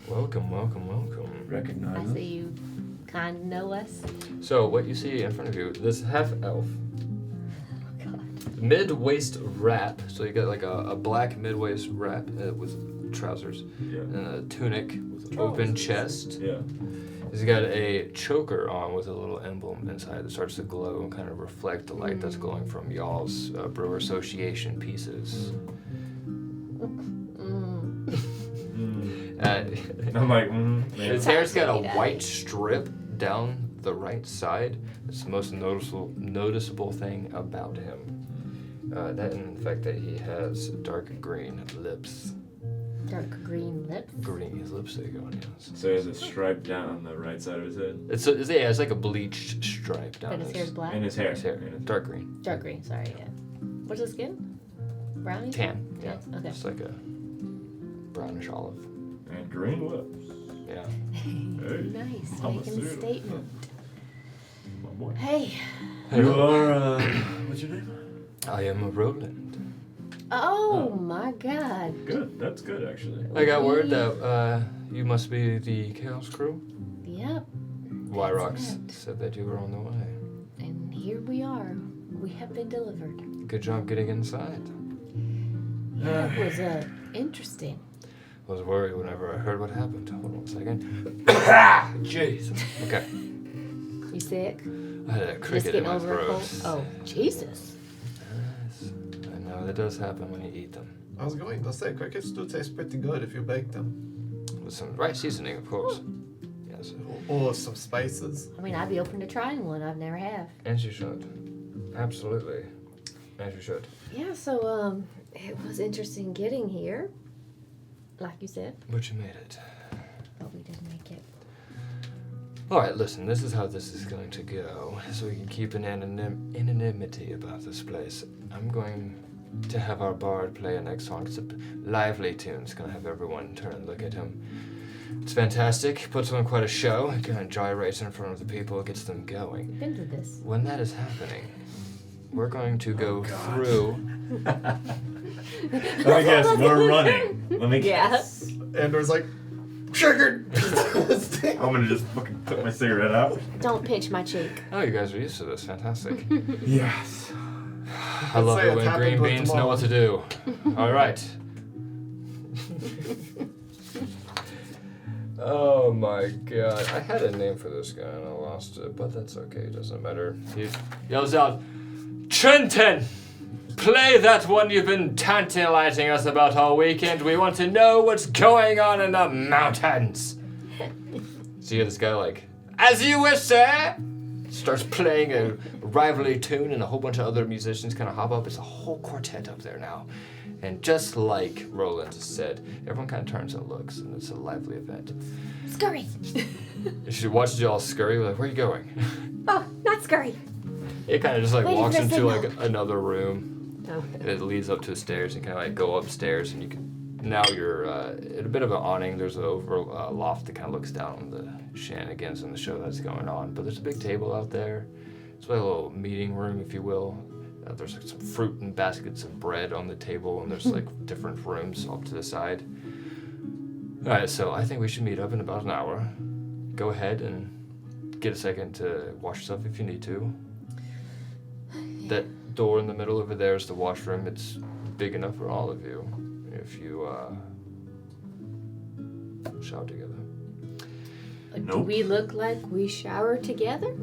Welcome. I Recognize see you kind of know us. So what you see in front of you, this half elf, Oh god. mid-waist wrap. So you got like a black mid-waist wrap with trousers Yeah. and a tunic with an open chest. Yeah. He's got a choker on with a little emblem inside that starts to glow and kind of reflect the light that's glowing from y'all's Brewer Association pieces. I'm like, His hair's got a white strip down the right side. It's the most noticeable thing about him. That and the fact that he has dark green lips. Dark green lips. Green, his lipstick on, yes. So there's a stripe down the right side of his head. It's like a bleached stripe down But his hair's black. And his hair. his hair. Dark green. Dark green. Sorry. Yeah. What's the skin? Brownish. Tan, yeah. Okay. Just like a brownish olive. And green lips. Yeah. Hey. Nice. I'm a Making a suitor. statement. My boy. Hey. You are, what's your name? I am Roland. Oh my god. Good. That's good, actually. I got word that you must be the Chaos Crew. Yep. Wyrox it. said that you were on the way. And here we are. We have been delivered. Good job getting inside. Yeah, it was interesting. I was worried whenever I heard what happened. Hold on a second. Jeez. Okay. You sick? I had a Just cricket in getting my over a throat. cold? Oh, Jesus. Yes. I know that does happen when you eat them. I was going to say, crickets do taste pretty good if you bake them. With some right seasoning, of course. Yes. Or some spices. I mean, I'd be open to trying one. I've never have. And you should. Absolutely. As you should. Yeah, so, it was interesting getting here. Like you said. But you made it. But we didn't make it. Alright, listen, this is how this is going to go. So we can keep an anonymity about this place. I'm going to have our bard play a next song. It's a lively tune. It's going to have everyone turn and look at him. It's fantastic. Puts on quite a show. It kind of gyrates in front of the people. It gets them going. We've been through this. When that is happening, we're going to go through... Let me guess, we're running. Let me Yeah. guess. Andor's like, Triggered! I'm gonna just fucking put my cigarette out. Don't pinch my cheek. Oh, you guys are used to this. Fantastic. Yes. I love say it it's when happened green with beans them know all. what to do. All right. Oh my god. I had a name for this guy and I lost it, but that's okay. It doesn't matter. He yells out, Trenton! Play that one you've been tantalizing us about all weekend. We want to know what's going on in the mountains. So you hear this guy like, as you wish, sir! Starts playing a rivalry tune and a whole bunch of other musicians kind of hop up. It's a whole quartet up there now. And just like Roland said, everyone kind of turns and looks, and it's a lively event. Scurry. And she watches you all scurry, like, where are you going? Oh, not scurry. It kind of just like Waiting walks for a into signal. like another room. Oh. And it leads up to the stairs and kind of like go upstairs, and you can now you're at a bit of an awning. There's an over loft that kind of looks down on the shenanigans and the show that's going on. But there's a big table out there. It's like a little meeting room, if you will. There's like some fruit and baskets of bread on the table, and there's like different rooms off to the side. All right, so I think we should meet up in about an hour. Go ahead and get a second to wash yourself if you need to. That door in the middle over there is the washroom. It's big enough for all of you if you shower together. Do Nope. we look like we shower together?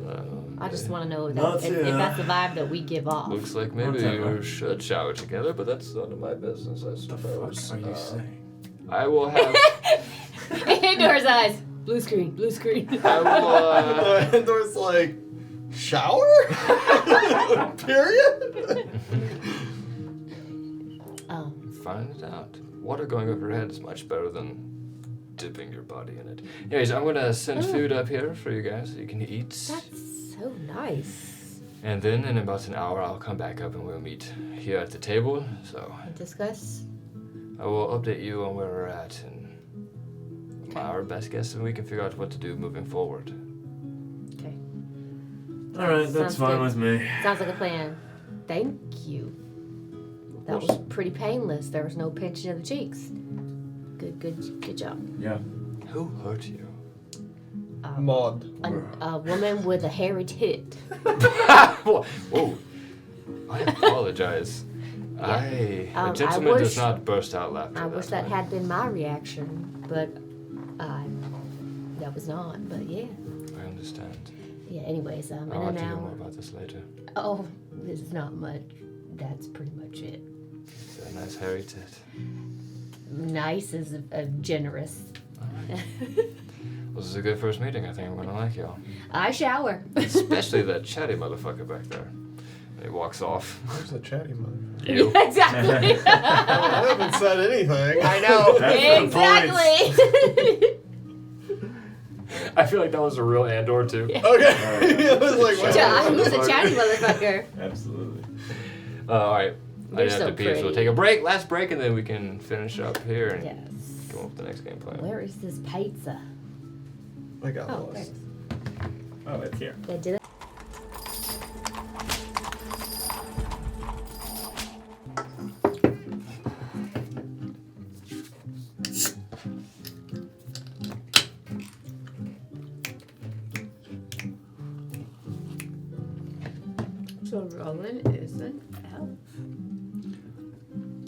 I just want to know Not if yet. that's the vibe that we give off. Looks like maybe Whatever. you should shower together, but that's none of my business, I suppose. What are you saying? I will have. Andor's eyes. Blue screen. Blue screen. I will. Andor's like, shower? Period? Find it out. Water going over your head is much better than dipping your body in it. Anyways, I'm gonna send food up here for you guys so you can eat. That's so nice. And then in about an hour, I'll come back up and we'll meet here at the table. So Discuss. I will update you on where we're at and our best guess, and we can figure out what to do moving forward. Okay. Alright, that's Sounds fine good. with me. Sounds like a plan. Thank you. That was pretty painless. There was no pinching of the cheeks. Good job. Yeah. Who hurt you? Maud. A woman with a hairy tit. Whoa. I apologize. A I gentleman does wish- not burst out laughing. I wish that had been my reaction, but that was not. But yeah. I understand. Yeah. Anyways, in I'll have an to hear more hour. about this later. Oh, this is not much. That's pretty much it. It's a nice hairy tit. Nice is a generous. Well, this is a good first meeting. I think I'm gonna like y'all. I shower. Especially that chatty motherfucker back there. And he walks off. Where's the chatty mother? You. Exactly. I haven't said anything. I know. That's the point. Exactly. I feel like that was a real Andor too. Okay. I was like, what? Who's a chatty motherfucker? Absolutely. All right. I You're have so to pee, so we'll pretty. take a break, last break, and then we can finish up here and Yes. come up with the next game plan. Where is this pizza? I got Oh, lost. Oh, it's here. They did it. So Roland is an elf.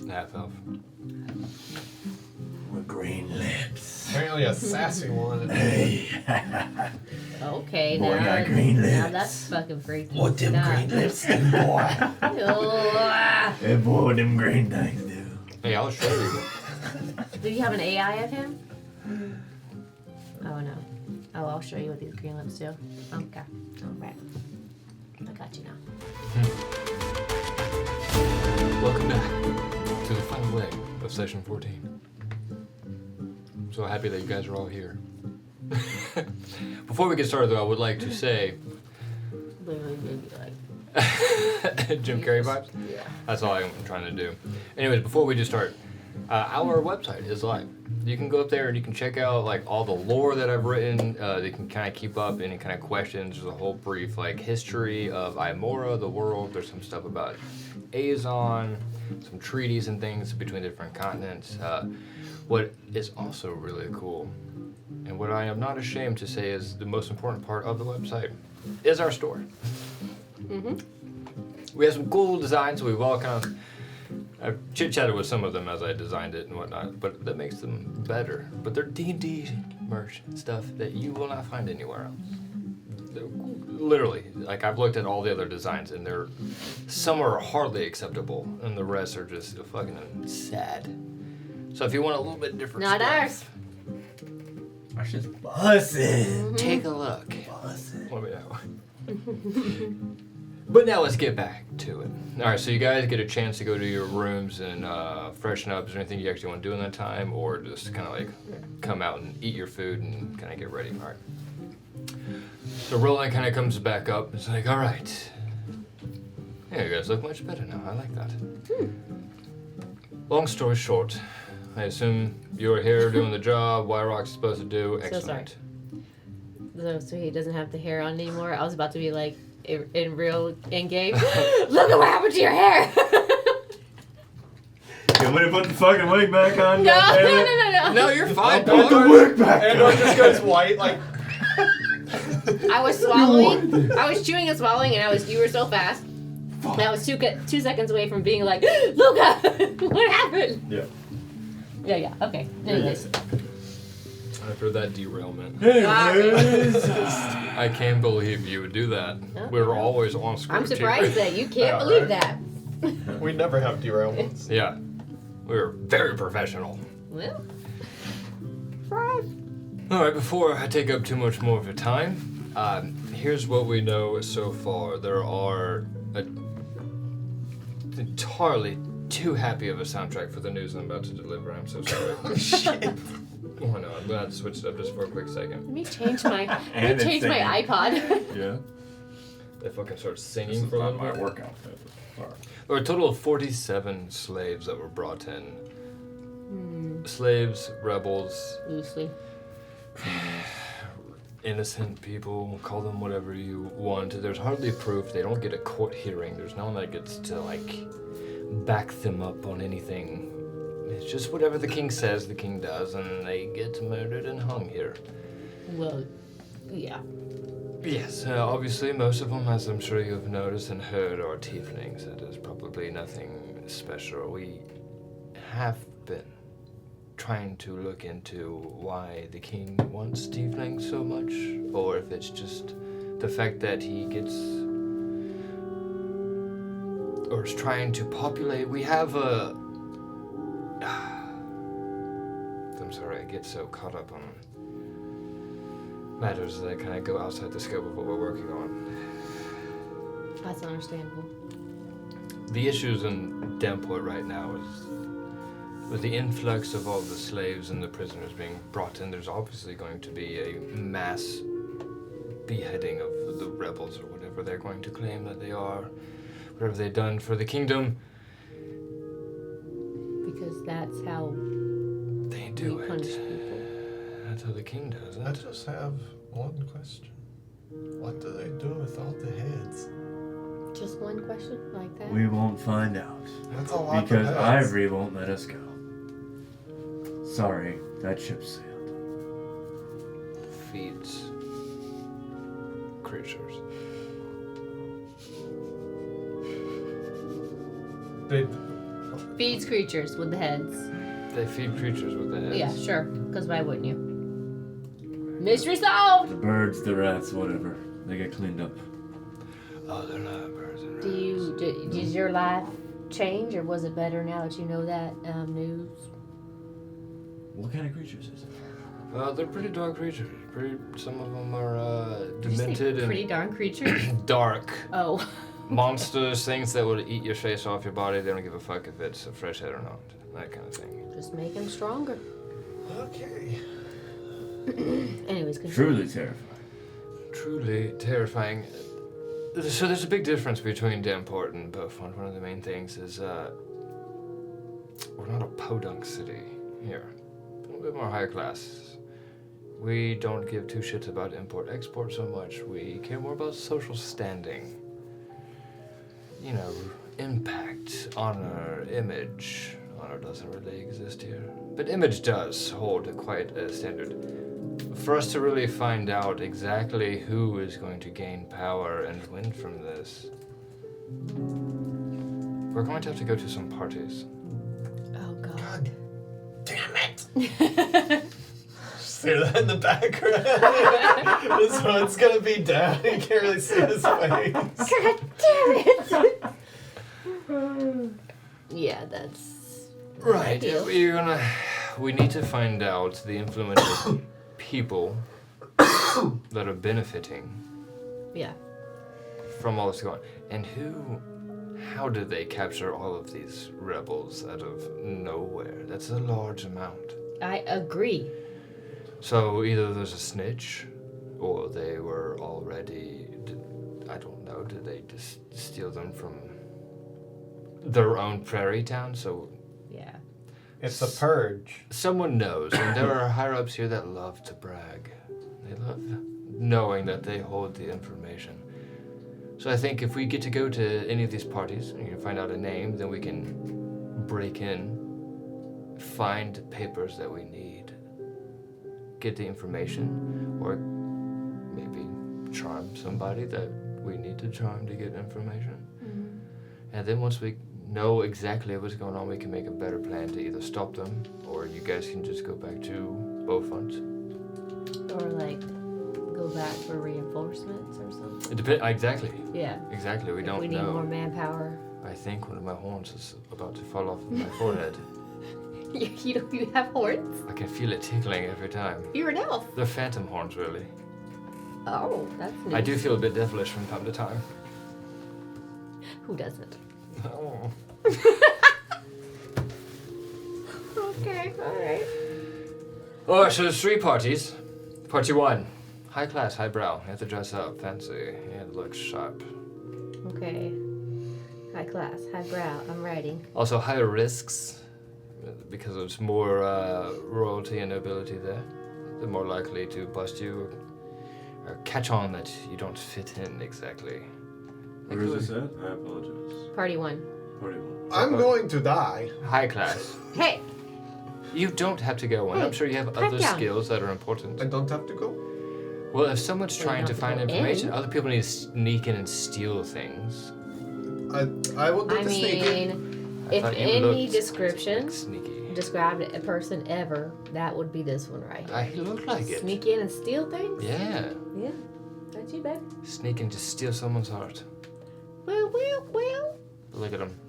Half elf. With green lips. Apparently a sassy one. Hey. Okay, Boy now, got green now lips. that's fucking freaky. What them Stop. green lips do, boy? Ew. Hey, boy, what them green things do. Hey, I'll show you. Do you have an AI of him? Oh no. Oh, I'll show you what these green lips do. Okay. Alright. I got you now. Welcome back to the final leg of session 14. I'm so happy that you guys are all here. Before we get started, though, I would like to say Literally maybe like Jim Carrey vibes. yeah. That's all I'm trying to do. Anyways, before we just start, our website is live. You can go up there and you can check out like all the lore that I've written. You can kind of keep up any kind of questions. There's a whole brief like history of Imora, the world. There's some stuff about Azon, some treaties and things between different continents. What is also really cool And what I am not ashamed to say is the most important part of the website is our store. Mm-hmm. We have some cool designs. We've all kind of I've chit-chatted with some of them as I designed it and whatnot, but that makes them better. But they're D&D merch stuff that you will not find anywhere else. Literally, like I've looked at all the other designs and some are hardly acceptable and the rest are just fucking sad. So if you want a little bit different Not stuff, ours. Ours is bussin'. take a look. Bussin'. Let me know. But now let's get back to it. All right, so you guys get a chance to go to your rooms and freshen up. Is there anything you actually want to do in that time, or just kind of like come out and eat your food and kind of get ready? All right. So Roland kind of comes back up. It's like, all right. Yeah, you guys look much better now. I like that. Long story short, I assume you were here doing the job Rock's supposed to do. Excellent. So he doesn't have the hair on anymore. I was about to be like, in real in-game, look at what happened to your hair. You want me to put the fucking wig back on? No. No, you're fine. Put the wig back And on. it just goes white, like. I was swallowing. I was chewing and swallowing, and you were so fast. And I was 2 seconds away from being like, Luca, what happened? Yeah. Yeah. Okay. Anyways. After that derailment. Anyways. I can't believe you would do that. No, We're no. always on script. I'm surprised here. that you can't Yeah, believe right. that. We never have derailments. Yeah. We're very professional. Well, right. Alright, before I take up too much more of your time, here's what we know so far. There are entirely too happy of a soundtrack for the news I'm about to deliver. I'm so sorry. Shit. Oh no, I'm glad to switch it up just for a quick second. Let me change my And it's my iPod. Yeah. They fucking start This singing is for a not little my bit. work outfit. Sorry. There were a total of 47 slaves that were brought in. Slaves, rebels, Loosely. innocent people, call them whatever you want. There's hardly proof. They don't get a court hearing. There's no one that gets to, like, back them up on anything. It's just whatever the king says, the king does, and they get murdered and hung here. Well, yeah. Yes, obviously most of them, as I'm sure you've noticed and heard, are tieflings. That is probably nothing special. We have been trying to look into why the king wants tieflings so much, or if it's just the fact that he gets, or is trying to populate. We have a, I'm sorry, I get so caught up on matters that kind of go outside the scope of what we're working on. That's understandable. The issues in Damport right now is with the influx of all the slaves and the prisoners being brought in, there's obviously going to be a mass beheading of the rebels or whatever they're going to claim that they are, whatever they've done for the kingdom. Because that's how They do we it. punish people. That's how the king does I it. just have one question. What do they do with all the heads? Just one question like that? We won't find out. That's a lot Because of heads. Ivory won't let us go. Sorry, that ship sailed. Feeds creatures. They, Feeds creatures with the heads. They feed creatures with the heads. Yeah, sure. Because why wouldn't you? Mystery solved! The birds, the rats, whatever. They get cleaned up. Oh, they're not birds and Does your life change, or was it better now that you know that news? What kind of creatures is it? They're pretty dark creatures. Some of them are Did you say demented pretty and darn creatures? dark. Oh. Monsters, things that will eat your face off your body. They don't give a fuck if it's a fresh head or not. That kind of thing. Just make him stronger. okay. Anyways, continue. Truly terrifying. Truly terrifying. So there's a big difference between Damport and Beaufort. One of the main things is we're not a podunk city here. A little bit more higher class. We don't give two shits about import-export so much. We care more about social standing. You know, impact, honor, image. Honor doesn't really exist here. But image does hold quite a standard. for us to really find out exactly who is going to gain power and win from this, we're going to have to go to some parties. Oh God. God damn it! Just hear that in the background. This one's gonna be down. You can't really see his face. God damn it! Yeah, that's Right. ideal. We need to find out the influential people that are benefiting Yeah. from all this going on. And how did they capture all of these rebels out of nowhere? That's a large amount. I agree. So either there's a snitch, or they were already, I don't know, did they just steal them from their own prairie town? So Yeah. It's a purge. someone knows, and there are higher-ups here that love to brag. They love knowing that they hold the information. So I think if we get to go to any of these parties, and you can find out a name, then we can break in, find papers that we need, get the information, or maybe charm somebody that we need to charm to get information. Mm-hmm. And then once we know exactly what's going on, we can make a better plan to either stop them, or you guys can just go back to Beaufort. Or like go back for reinforcements or something. It depends. Exactly. Yeah. Exactly. We If don't we need know. more manpower. I think one of my horns is about to fall off of my forehead. You have horns? I can feel it tickling every time. You're an elf. They're phantom horns, really. Oh, that's new. I do feel a bit devilish from time to time. Who doesn't? Oh. Okay, alright. Alright, so there's 3 parties. Party 1. High class, high brow. You have to dress up, fancy. You have to look sharp. Okay. High class, high brow. I'm writing. Also, higher risks, because there's more royalty and nobility there. They're more likely to bust you or catch on that you don't fit in exactly. Where is this at? I apologize. Party 1. Party 1. I'm going to die. High class. Hey! You don't have to go in. I'm sure you have pipe other down. skills that are important. I don't have to go. Well, if someone's Well, trying you to don't find have to go information, in. other people need to sneak in and steal things. I will do I the sneaking. mean, I if thought you any looked description like sneaky. described a person ever, that would be this one right here. He looked like it. Sneak in and steal things? Yeah. Yeah. That's you, babe. Sneak and just steal someone's heart. Well. Look at him.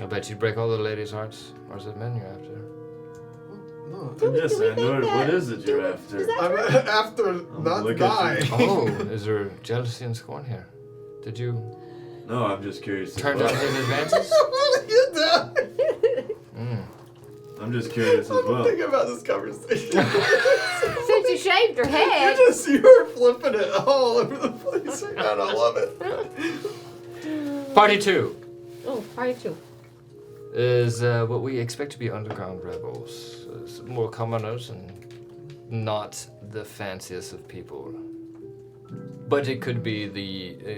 I bet you'd break all the ladies' hearts. Or is it men you're after? No. Yes, do we I think know. that? What is it you're Do we- after? is that I'm true? after not look at die. you. Oh, is there jealousy and scorn here? Did you No, I'm just curious. as turn well. down his advances? You die. Mm. I'm just curious as I'm well. thinking about this conversation. Since you shaved your head. you were flipping it all over the place right now, and I love it. Party 2 Oh, party 2. is what we expect to be underground rebels. It's more commoners and not the fanciest of people. But it could be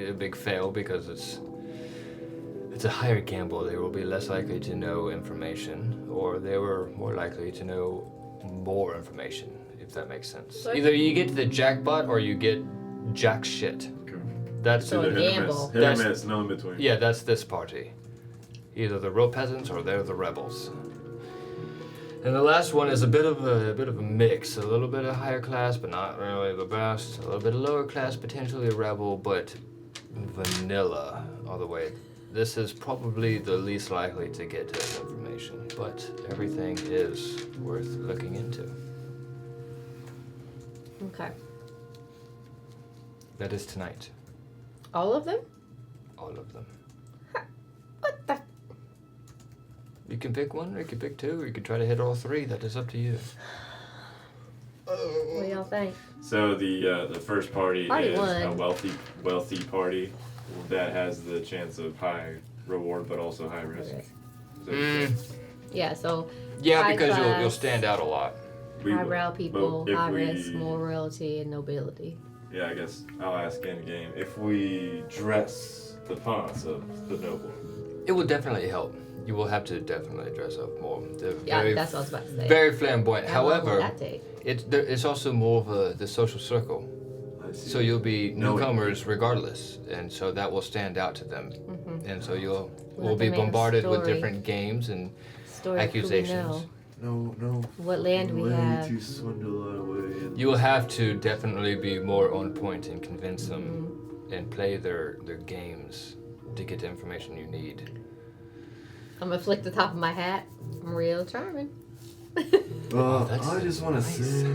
a big fail because it's a higher gamble. They will be less likely to know information, or they were more likely to know more information, if that makes sense. So- Either you get the jackpot or you get jack shit. That's So Either a hit or gamble. miss. Hit or That's- miss, no in between. yeah, that's this party. Either the real peasants or they're the rebels. And the last one is a bit of a mix, a little bit of higher class, but not really the best. A little bit of lower class, potentially a rebel, but vanilla all the way. This is probably the least likely to get to this information, but everything is worth looking into. Okay. That is tonight, All of them? all of them. What the? You can pick one, or you can pick 2, or you can try to hit all 3. That is up to you. What do y'all think? So the first party Party is a one. wealthy party that has the chance of high reward but also high risk. Okay. Is that what you're saying? Yeah, so Yeah, High because you'll class. stand out a lot. We would. highbrow people, But if high we- risk, more royalty, and nobility. Yeah, I guess I'll ask in game. If we dress the parts of the noble, It will definitely help. You will have to definitely dress up more. They're Yeah, that's what I was about to say. very flamboyant. How long will However, that take? it's also more of the social circle. I see. So you'll be No, newcomers regardless, and so that will stand out to them. Mm-hmm. And so you'll We'll will have to be make a bombarded with story. different games and Story accusations. No. What land we way have. to swindle our way in. You will have to definitely be more on point and convince them and play their games to get the information you need. I'm gonna flick the top of my hat. I'm real charming. Well, that's I just want to nice. say.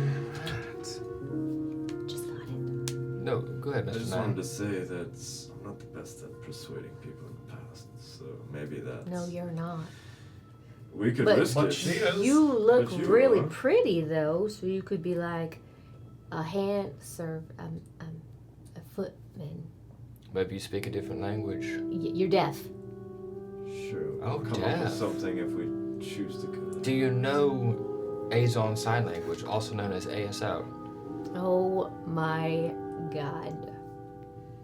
Just got it. No, go ahead, I Mr. just Man. wanted to say that I'm not the best at persuading people in the past, so maybe that's. No, you're not. We could But- risk But it. she is. You look But you really are. pretty though, so you could be like a footman. Maybe you speak a different language. You're deaf. Sure, Oh, I'll come up damn. with something if we choose to go. Do you know Azon Sign Language, also known as ASL? Oh my god.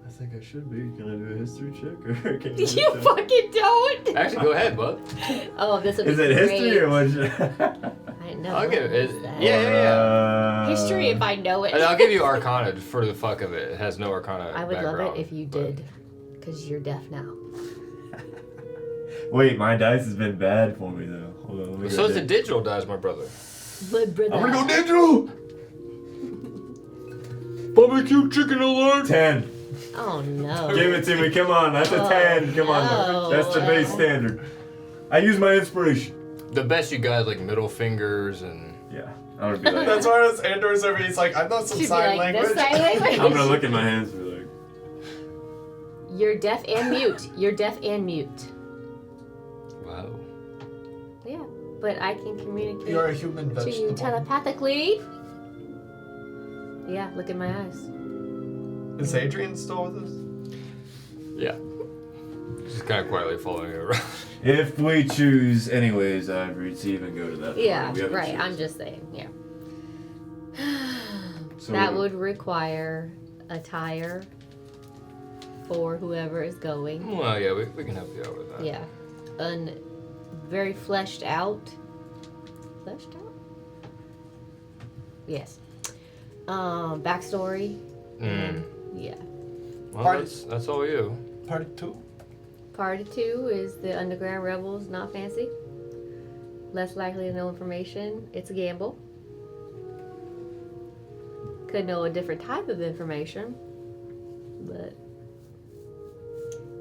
I think I should be. Can I do a history check, or can you? You just tell- fucking don't. Actually, go ahead, bud. Oh, this would be Is it history great. or what? I know. I'll give it. what is that? Yeah. History if I know it. And I'll give you Arcana for the fuck of it. It has no Arcana. I would love background, it if you but- did, because you're deaf now. Wait, my dice has been bad for me though. Hold on, let me So go is the dig. digital dice, my brother. But brother. I'm gonna go digital. Barbecue chicken alert! 10. Oh no. Give it to me. Come on, that's a 10. Come on, no. that's the base standard. I use my inspiration. The best you guys like middle fingers and. Yeah, I would be like. That's why it's Andor's over. He's like, I know some She'd be sign like, language. this sign language. I'm gonna look at my hands and be like. You're deaf and mute. You're deaf and mute. Wow. Yeah, but I can communicate You're a human to you vegetable. telepathically. Yeah, look in my eyes. Is Adrian still with us? Yeah. Just kind of quietly following it around. If we choose, anyways, I receive and go to that. Yeah, party. We haven't right. I'm chosen. just saying. Yeah. So That would require attire for whoever is going. Well, yeah, we can help you out with that. Yeah, very fleshed out. Fleshed out. Yes. Backstory. Mm. Yeah. Well, Party- that's all you. Party 2? Party 2 is the Underground Rebels, not fancy. Less likely to know information. It's a gamble. Could know a different type of information, but.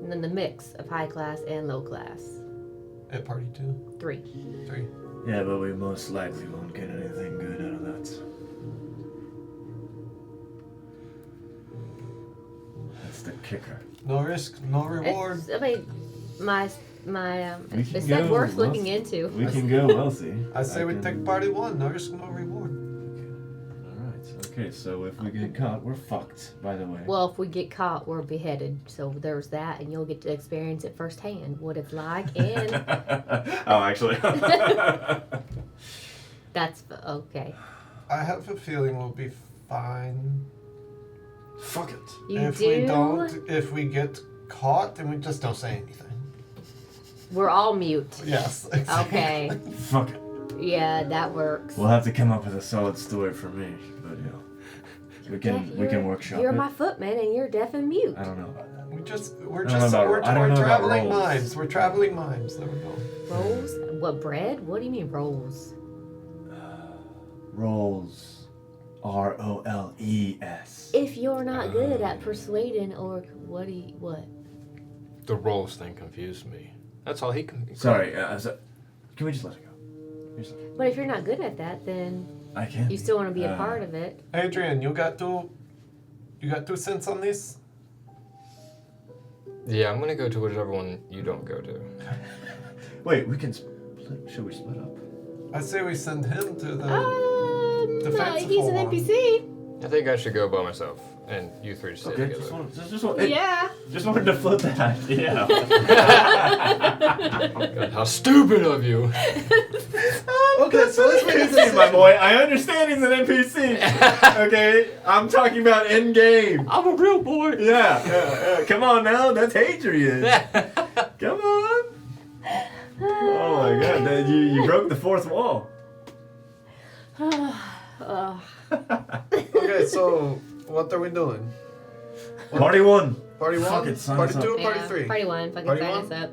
And then the mix of high class and low class. At Party 2? 3. 3. Yeah, but we most likely won't get anything good out of that. That's the kicker. No risk, no reward. I mean, my We can it's that go worth looking wealthy. into. We can go wealthy. I say we can- take Party 1. No risk, no reward. Alright, okay, so if we get caught, we're fucked, by the way. Well, if we get caught, we're beheaded. So there's that, and you'll get to experience it firsthand what it's like. And Oh, actually. that's okay. I have a feeling we'll be fine. Fuck it. You if do. we don't, if we get caught, then we just don't say anything. We're all mute. Yes. Okay. Fuck it. Yeah, that works. We'll have to come up with a solid story for me, but you know, we can You're- workshop You're it. my footman, and you're deaf and mute. I don't know about that. We're I don't know just, about- we're, I don't we're know about traveling roles. mimes. We're traveling mimes. There we go. Rolls? What, bread? What do you mean rolls? Rolls. ROLES. If you're not good at persuading or what? The roles thing confused me. That's all he can. Sorry, can we just let it go? But if you're not good at that, then I can. you still want to be a part of it. Adrian, you got 2 cents on this? Yeah, I'm gonna go to whichever one you don't go to. Wait, we can split. Should we split up? I say we send him to the. No, fanciful he's an one. NPC. I think I should go by myself, and you three stay Okay, together. Yeah. just wanted to flip that. Yeah. God, how stupid of you! Okay, so let's make NPC, my boy. I understand he's an NPC. Okay, I'm talking about in game. I'm a real boy. Yeah. Come on now, that's Hadrian. Come on. You broke the fourth wall. Okay, so what are we doing? Party one. Party Fuck one, it, sign party us two, up. or party three? Party 1, fucking Party sign one? us up.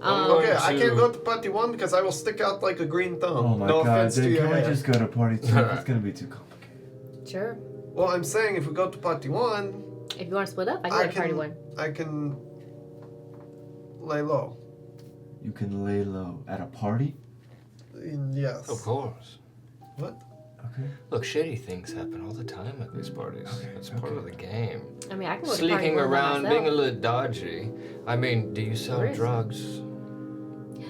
Okay, I to- can't go to party one because I will stick out like a green thumb. Oh my no god, offense to dude, your can we hair. just go to party two? It's gonna be too complicated. Sure. Well, I'm saying if we go to party one, If you want to split up, I can go to party 1. I can lay low. You can lay low at a party? Yes. Of course. What? Okay. Look, shady things happen all the time at these parties. It's part of the game. I mean, I can go to party Sneaking 1 by around, myself. being a little dodgy. I mean, do you sell There is. drugs?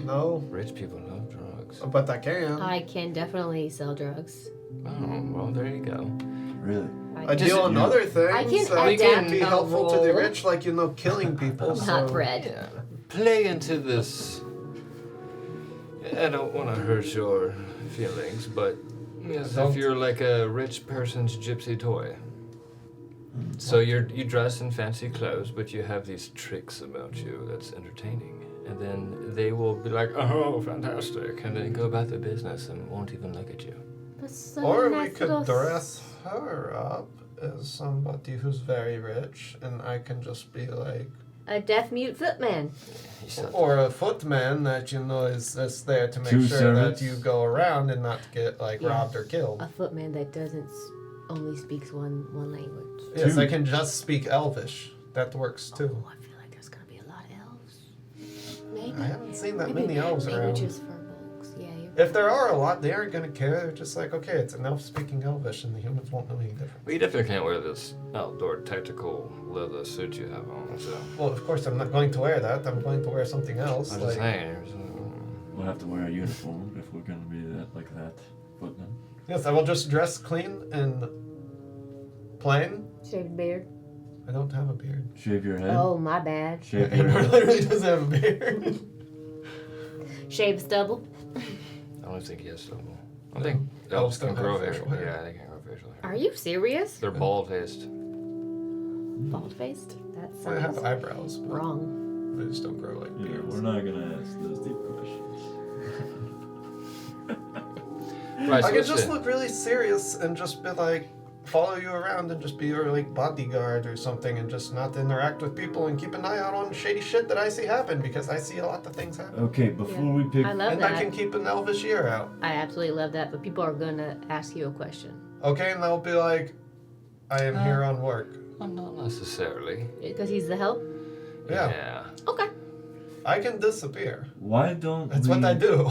No, Rich people love drugs. but I can. I can definitely sell drugs. Oh, well, there you go. Really? I Just- deal in other things I can that adapt can be a helpful to the role. rich, like killing people. Not so. bread. Yeah. Play into this. I don't want to hurt your feelings, but yes, Don't. if you're like a rich person's gypsy toy. So you dress in fancy clothes, but you have these tricks about you that's entertaining. And then they will be like, oh, fantastic. And then go about their business and won't even look at you. That's so Or we nice could little dress her up as somebody who's very rich, and I can just be like, a deaf mute footman. You said- or a footman that is just there to make Two sure servants. that you go around and not get Yeah. robbed or killed. A footman that doesn't only speaks one language. Yes, Two. I can just speak Elvish. That works too. Oh, I feel like there's gonna be a lot of elves. Maybe. I haven't seen that Maybe many elves maybe around. just furbolgs. Yeah, you're If there are a lot, they aren't gonna care. They're just like, okay, it's an elf speaking Elvish, and the humans won't know any different. Well, you definitely can't wear this outdoor tactical leather suit you have on, so. Well, of course, I'm not going to wear that. I'm going to wear something else. I'm Like, just saying. We'll have to wear a uniform if we're gonna be like that. Footman. yes, I will just dress clean and plain. shaved beard. I don't have a beard. Shave your head. Oh, my bad. Shave He your head. literally doesn't have a beard. Shaved stubble. I don't think he has stubble. I No. think Elves elves can don't have grow facial hair. Yeah, they can grow facial hair. Are you serious? They're bald faced. Bald faced? That I have sounds eyebrows, but wrong. they just don't grow like Yeah, beards. we're not gonna ask those deep questions. Right, so I could let's just see. look really serious and just be like, follow you around and just be your like bodyguard or something, and just not interact with people and keep an eye out on shady shit that I see happen, because I see a lot of things happen. Okay, before Yeah. we pick. I love And that. I can keep an elvish ear out. I absolutely love that, but people are gonna ask you a question. Okay, and they'll be like, I am here on work. Well, not necessarily. Because he's the help? Yeah. Okay. I can disappear. Why don't That's we? what I do.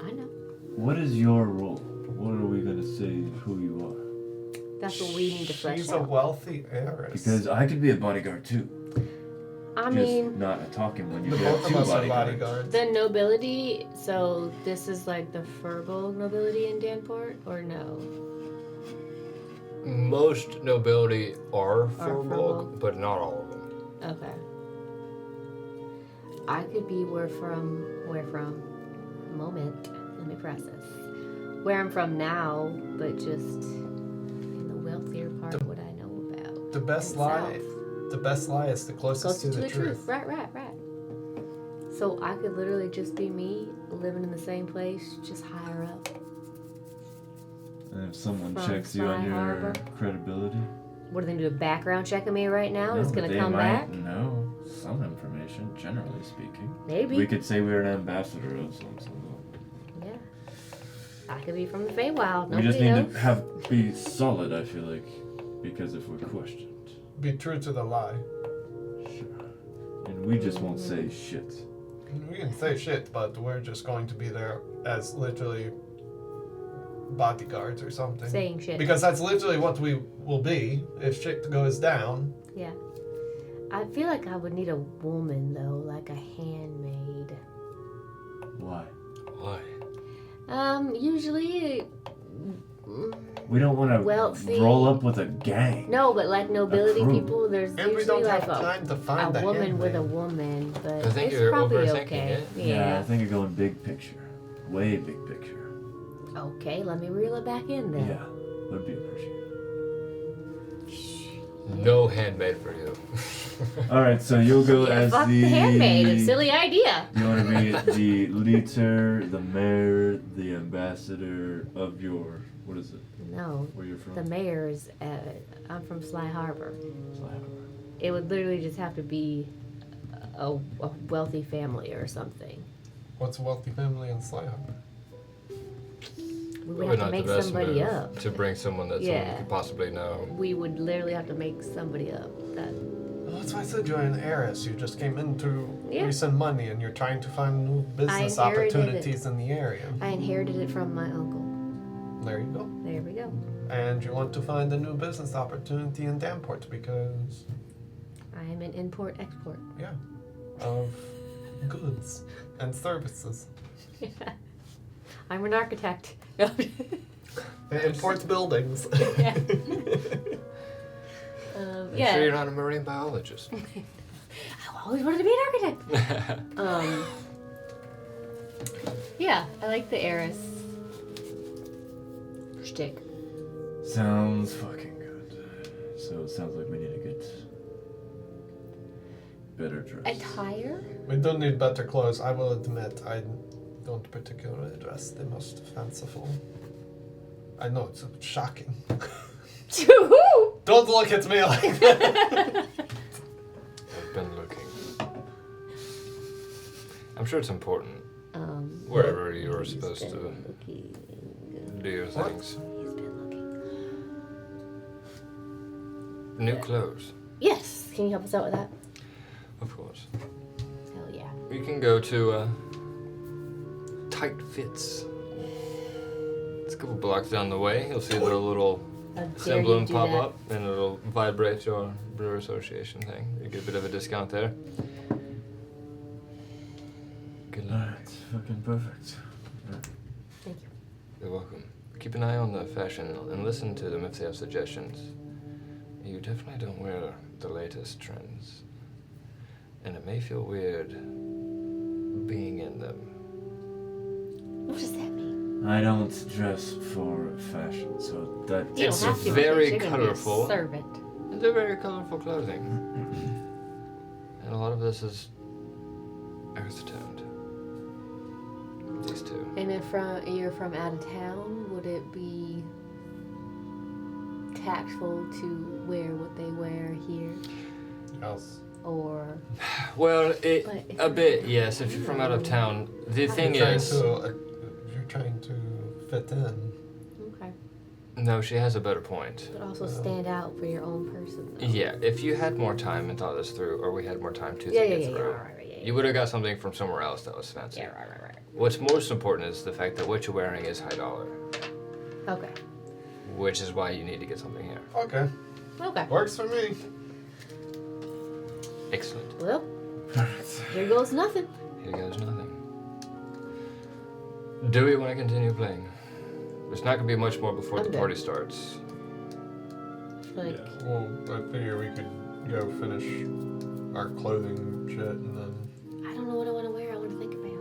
I know. What is your role? What are we gonna say who you are? That's what we need to flesh She's a out. wealthy heiress. Because I could be a bodyguard too. I Just mean, not a talking one. You the get both of two us are bodyguards. bodyguards. the nobility, so this is like the Furbolg nobility in Damport, or no? Most nobility are Furbolg. Furbolg, but not all of them. Okay. I could be where from? Moment. Let me process. Where I'm from now, but just in the wealthier part of what I know about. The best and lie, south. the best lie is the closest Close to the truth. Right. So I could literally just be me, living in the same place, just higher up. And if someone From checks you on Sky your Harbor. credibility, What are they gonna do? A background check of me right now? no, It's but gonna they come might back? know some information, generally speaking. Maybe. We could say we're an ambassador of some sort. Yeah. I could be from the Feywild. We Nobody just need knows. to be solid, I feel like, because if we're questioned, Be true to the lie. sure. And we just won't say shit. We can say shit, but we're just going to be there as literally bodyguards or something. Saying shit. Because that's literally what we will be if shit goes down. Yeah. I feel like I would need a woman though, like a handmaid. Why? Why? Usually. We don't want to Wealthy. roll up with a gang. No, but like nobility crew. people, there's And we usually don't like have time to a find a woman with a handmaid. woman, but I think it's you're probably overthinking okay. it. Yeah, I think you're going big picture. Way big picture. Okay, let me reel it back in then. Yeah, would be appreciated. No handmade for you. Alright, so you'll go Yeah, as fuck the... the handmaid. A silly idea. You want to be the leader, the mayor, the ambassador of your... What is it? No, Where you're from? the mayor's. I'm from Sly Harbor. Sly Harbor. It would literally just have to be a wealthy family or something. What's a wealthy family in Sly Harbor? We would Probably have to not make the best somebody move up. to bring someone that Yeah. someone could possibly know. We would literally have to make somebody up. That Well, that's why I said you're an heiress. You just came in to Yeah. recent money and you're trying to find new business inherited opportunities in the area. I inherited it from my uncle. There you go. There we go. And you want to find a new business opportunity in Damport because, I am an import-export. yeah, of goods and services. I'm an architect. It imports buildings. Yeah. Make Yeah. sure you're not a marine biologist. I always wanted to be an architect. Yeah, I like the heiress shtick. Sounds fucking good. So it sounds like we need to get better dressed. Attire? We don't need better clothes. I will admit, I don't particularly dress the most fanciful. I know it's shocking. To who? Don't look at me like that. I've been looking. I'm sure it's important wherever you're supposed to do your What? things. He's been looking. New clothes, Yes. Can you help us out with that? of course. Hell yeah. You can go to Tight Fits. It's a couple blocks down the way. You'll see the little How dare you emblem do pop that. up, and it'll vibrate your Brewer Association thing. You get a bit of a discount there. Good luck. Alright, fucking perfect. Thank you. You're welcome. Keep an eye on the fashion and listen to them if they have suggestions. You definitely don't wear the latest trends. And it may feel weird being in them. What does that mean? I don't dress for fashion, so that... You It's don't have to. very because you're gonna be a colorful. servant. And they're very colorful clothing. And a lot of this is earth-toned. These two. And if you're from out of town, would it be tactful to wear what they wear here? Yes. Or Well, But a bit, yes. If you're from out of town, the thing You're is, trying to fit in. okay, no, she has a better point. but also stand out for your own person. Though. Yeah, if you had more time and thought this through, or we had more time to Yeah, think yeah, it yeah, through, right, you would have got something from somewhere else that was fancy. yeah, right. What's most important is the fact that what you're wearing is high dollar, Okay, which is why you need to get something here. Okay. okay. Works for me. Excellent. Well, here goes nothing. Here goes nothing. Do we want to continue playing? There's not going to be much more before I'm the good. party starts. Like, Well, I figure we could go finish our clothing shit and then. I don't know what I want to wear. I want to think about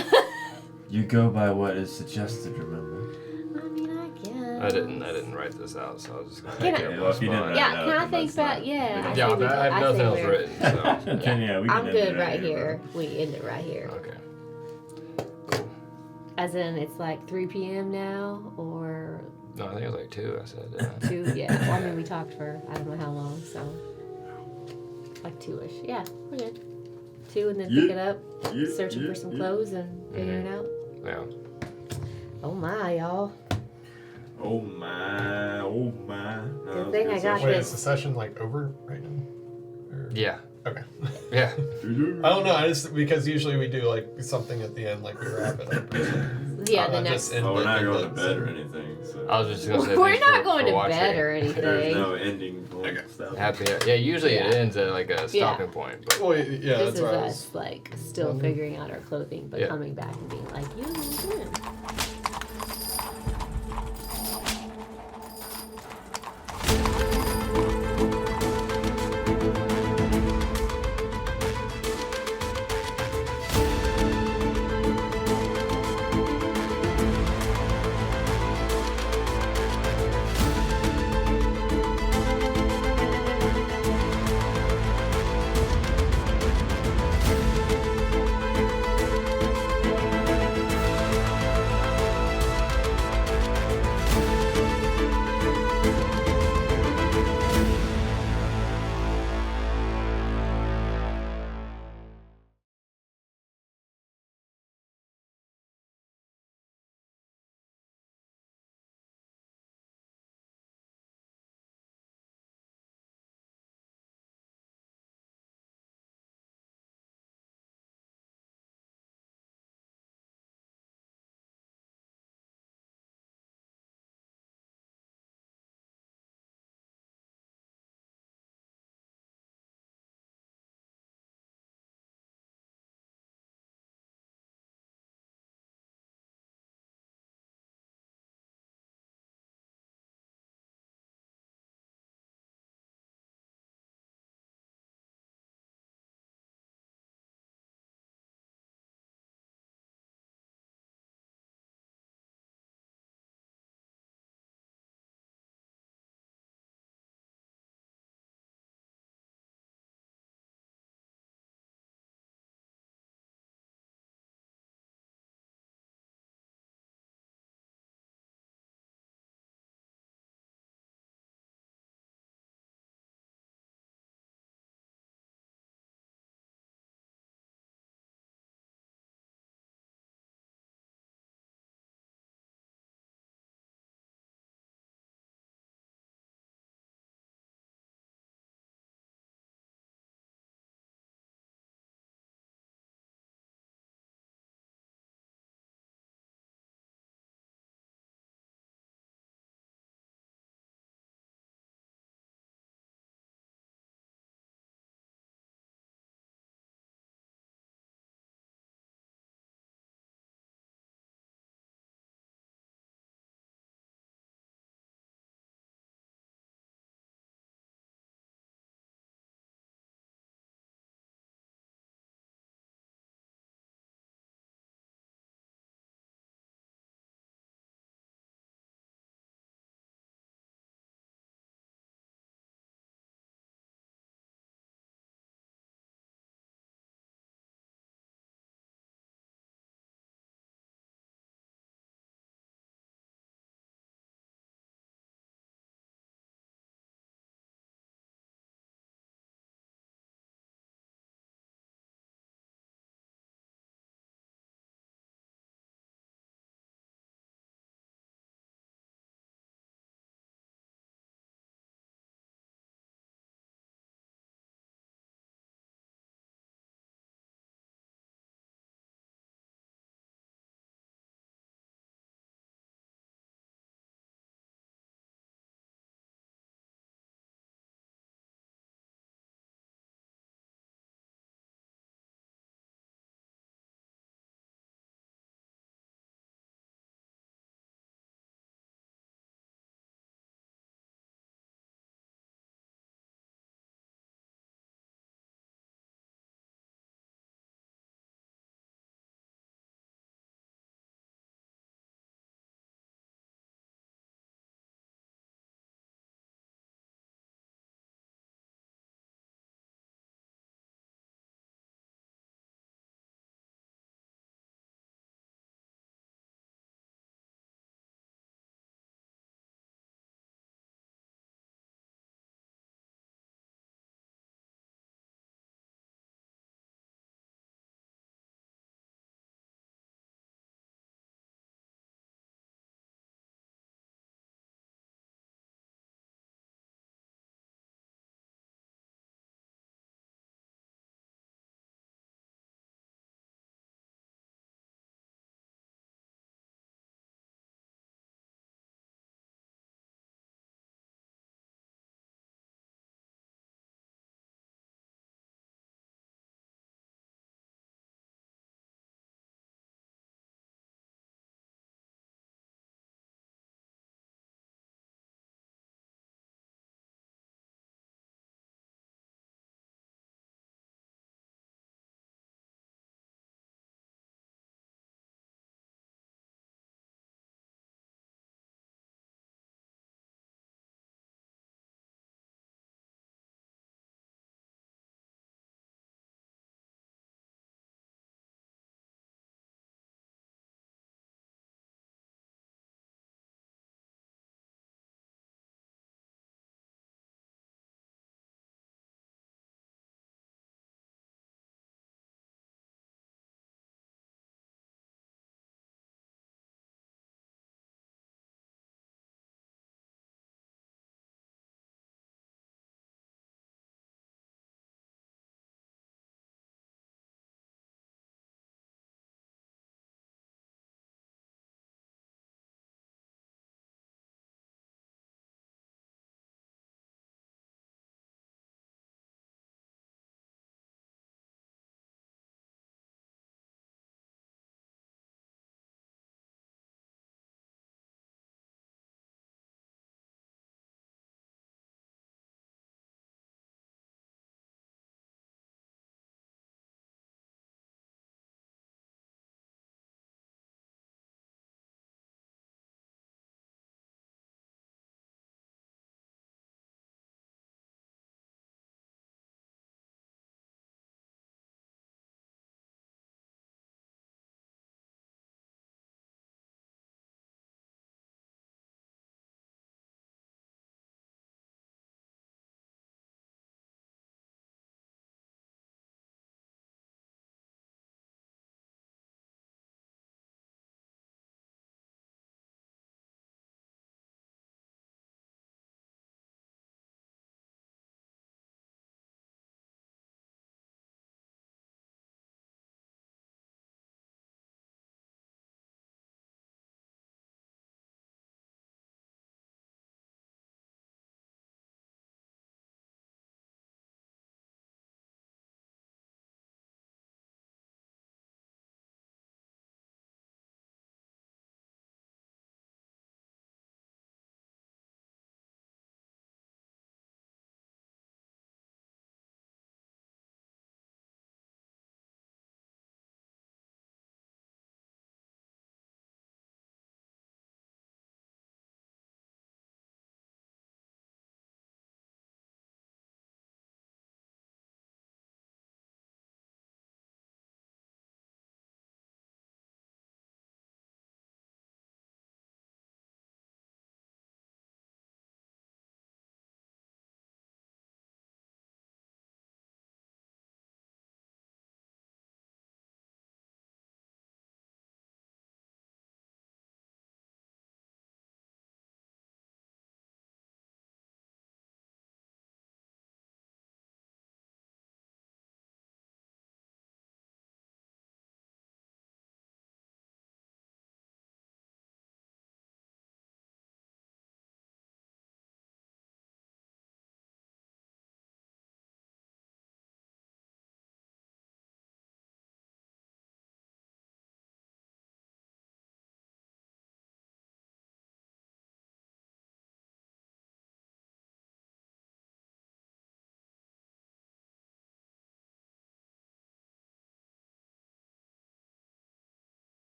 it. You go by what is suggested, remember? I mean, I guess. I didn't write this out, so I was just going to Can make I- it Well, if you didn't mine. write Yeah, it out, can I then think that's about? not- Yeah. we don't- Yeah, say but I have say nothing else we're- written, so. Then, yeah, we can I'm end it good right bro. here. We end it right here. Okay. As in, it's like 3 p.m. now, or No, I think it was like 2, I said. 2? Yeah. Well, I mean, we talked for I don't know how long, so like 2-ish. Yeah, we're good. 2, and then pick it up, searching for some clothes and figuring it out. Yeah. Oh my, y'all! Oh my, oh my. Good thing I got Wait, this. is the session like over right now? Or... Yeah. Okay. Yeah. I don't know. I just because usually we do like something at the end, like we wrap it up. Yeah, I'll the next. just end Oh, we're it not and going to then- bed or anything, so... I was just going to say We're thanks not for, going for to watching. bed or There's anything. no ending point Okay. stuff. Happy. Yeah, usually it Yeah. ends at like a stopping point. But Well, yeah, This that's is why I us was. like still figuring out our clothing, but Yeah. coming back and being like, you.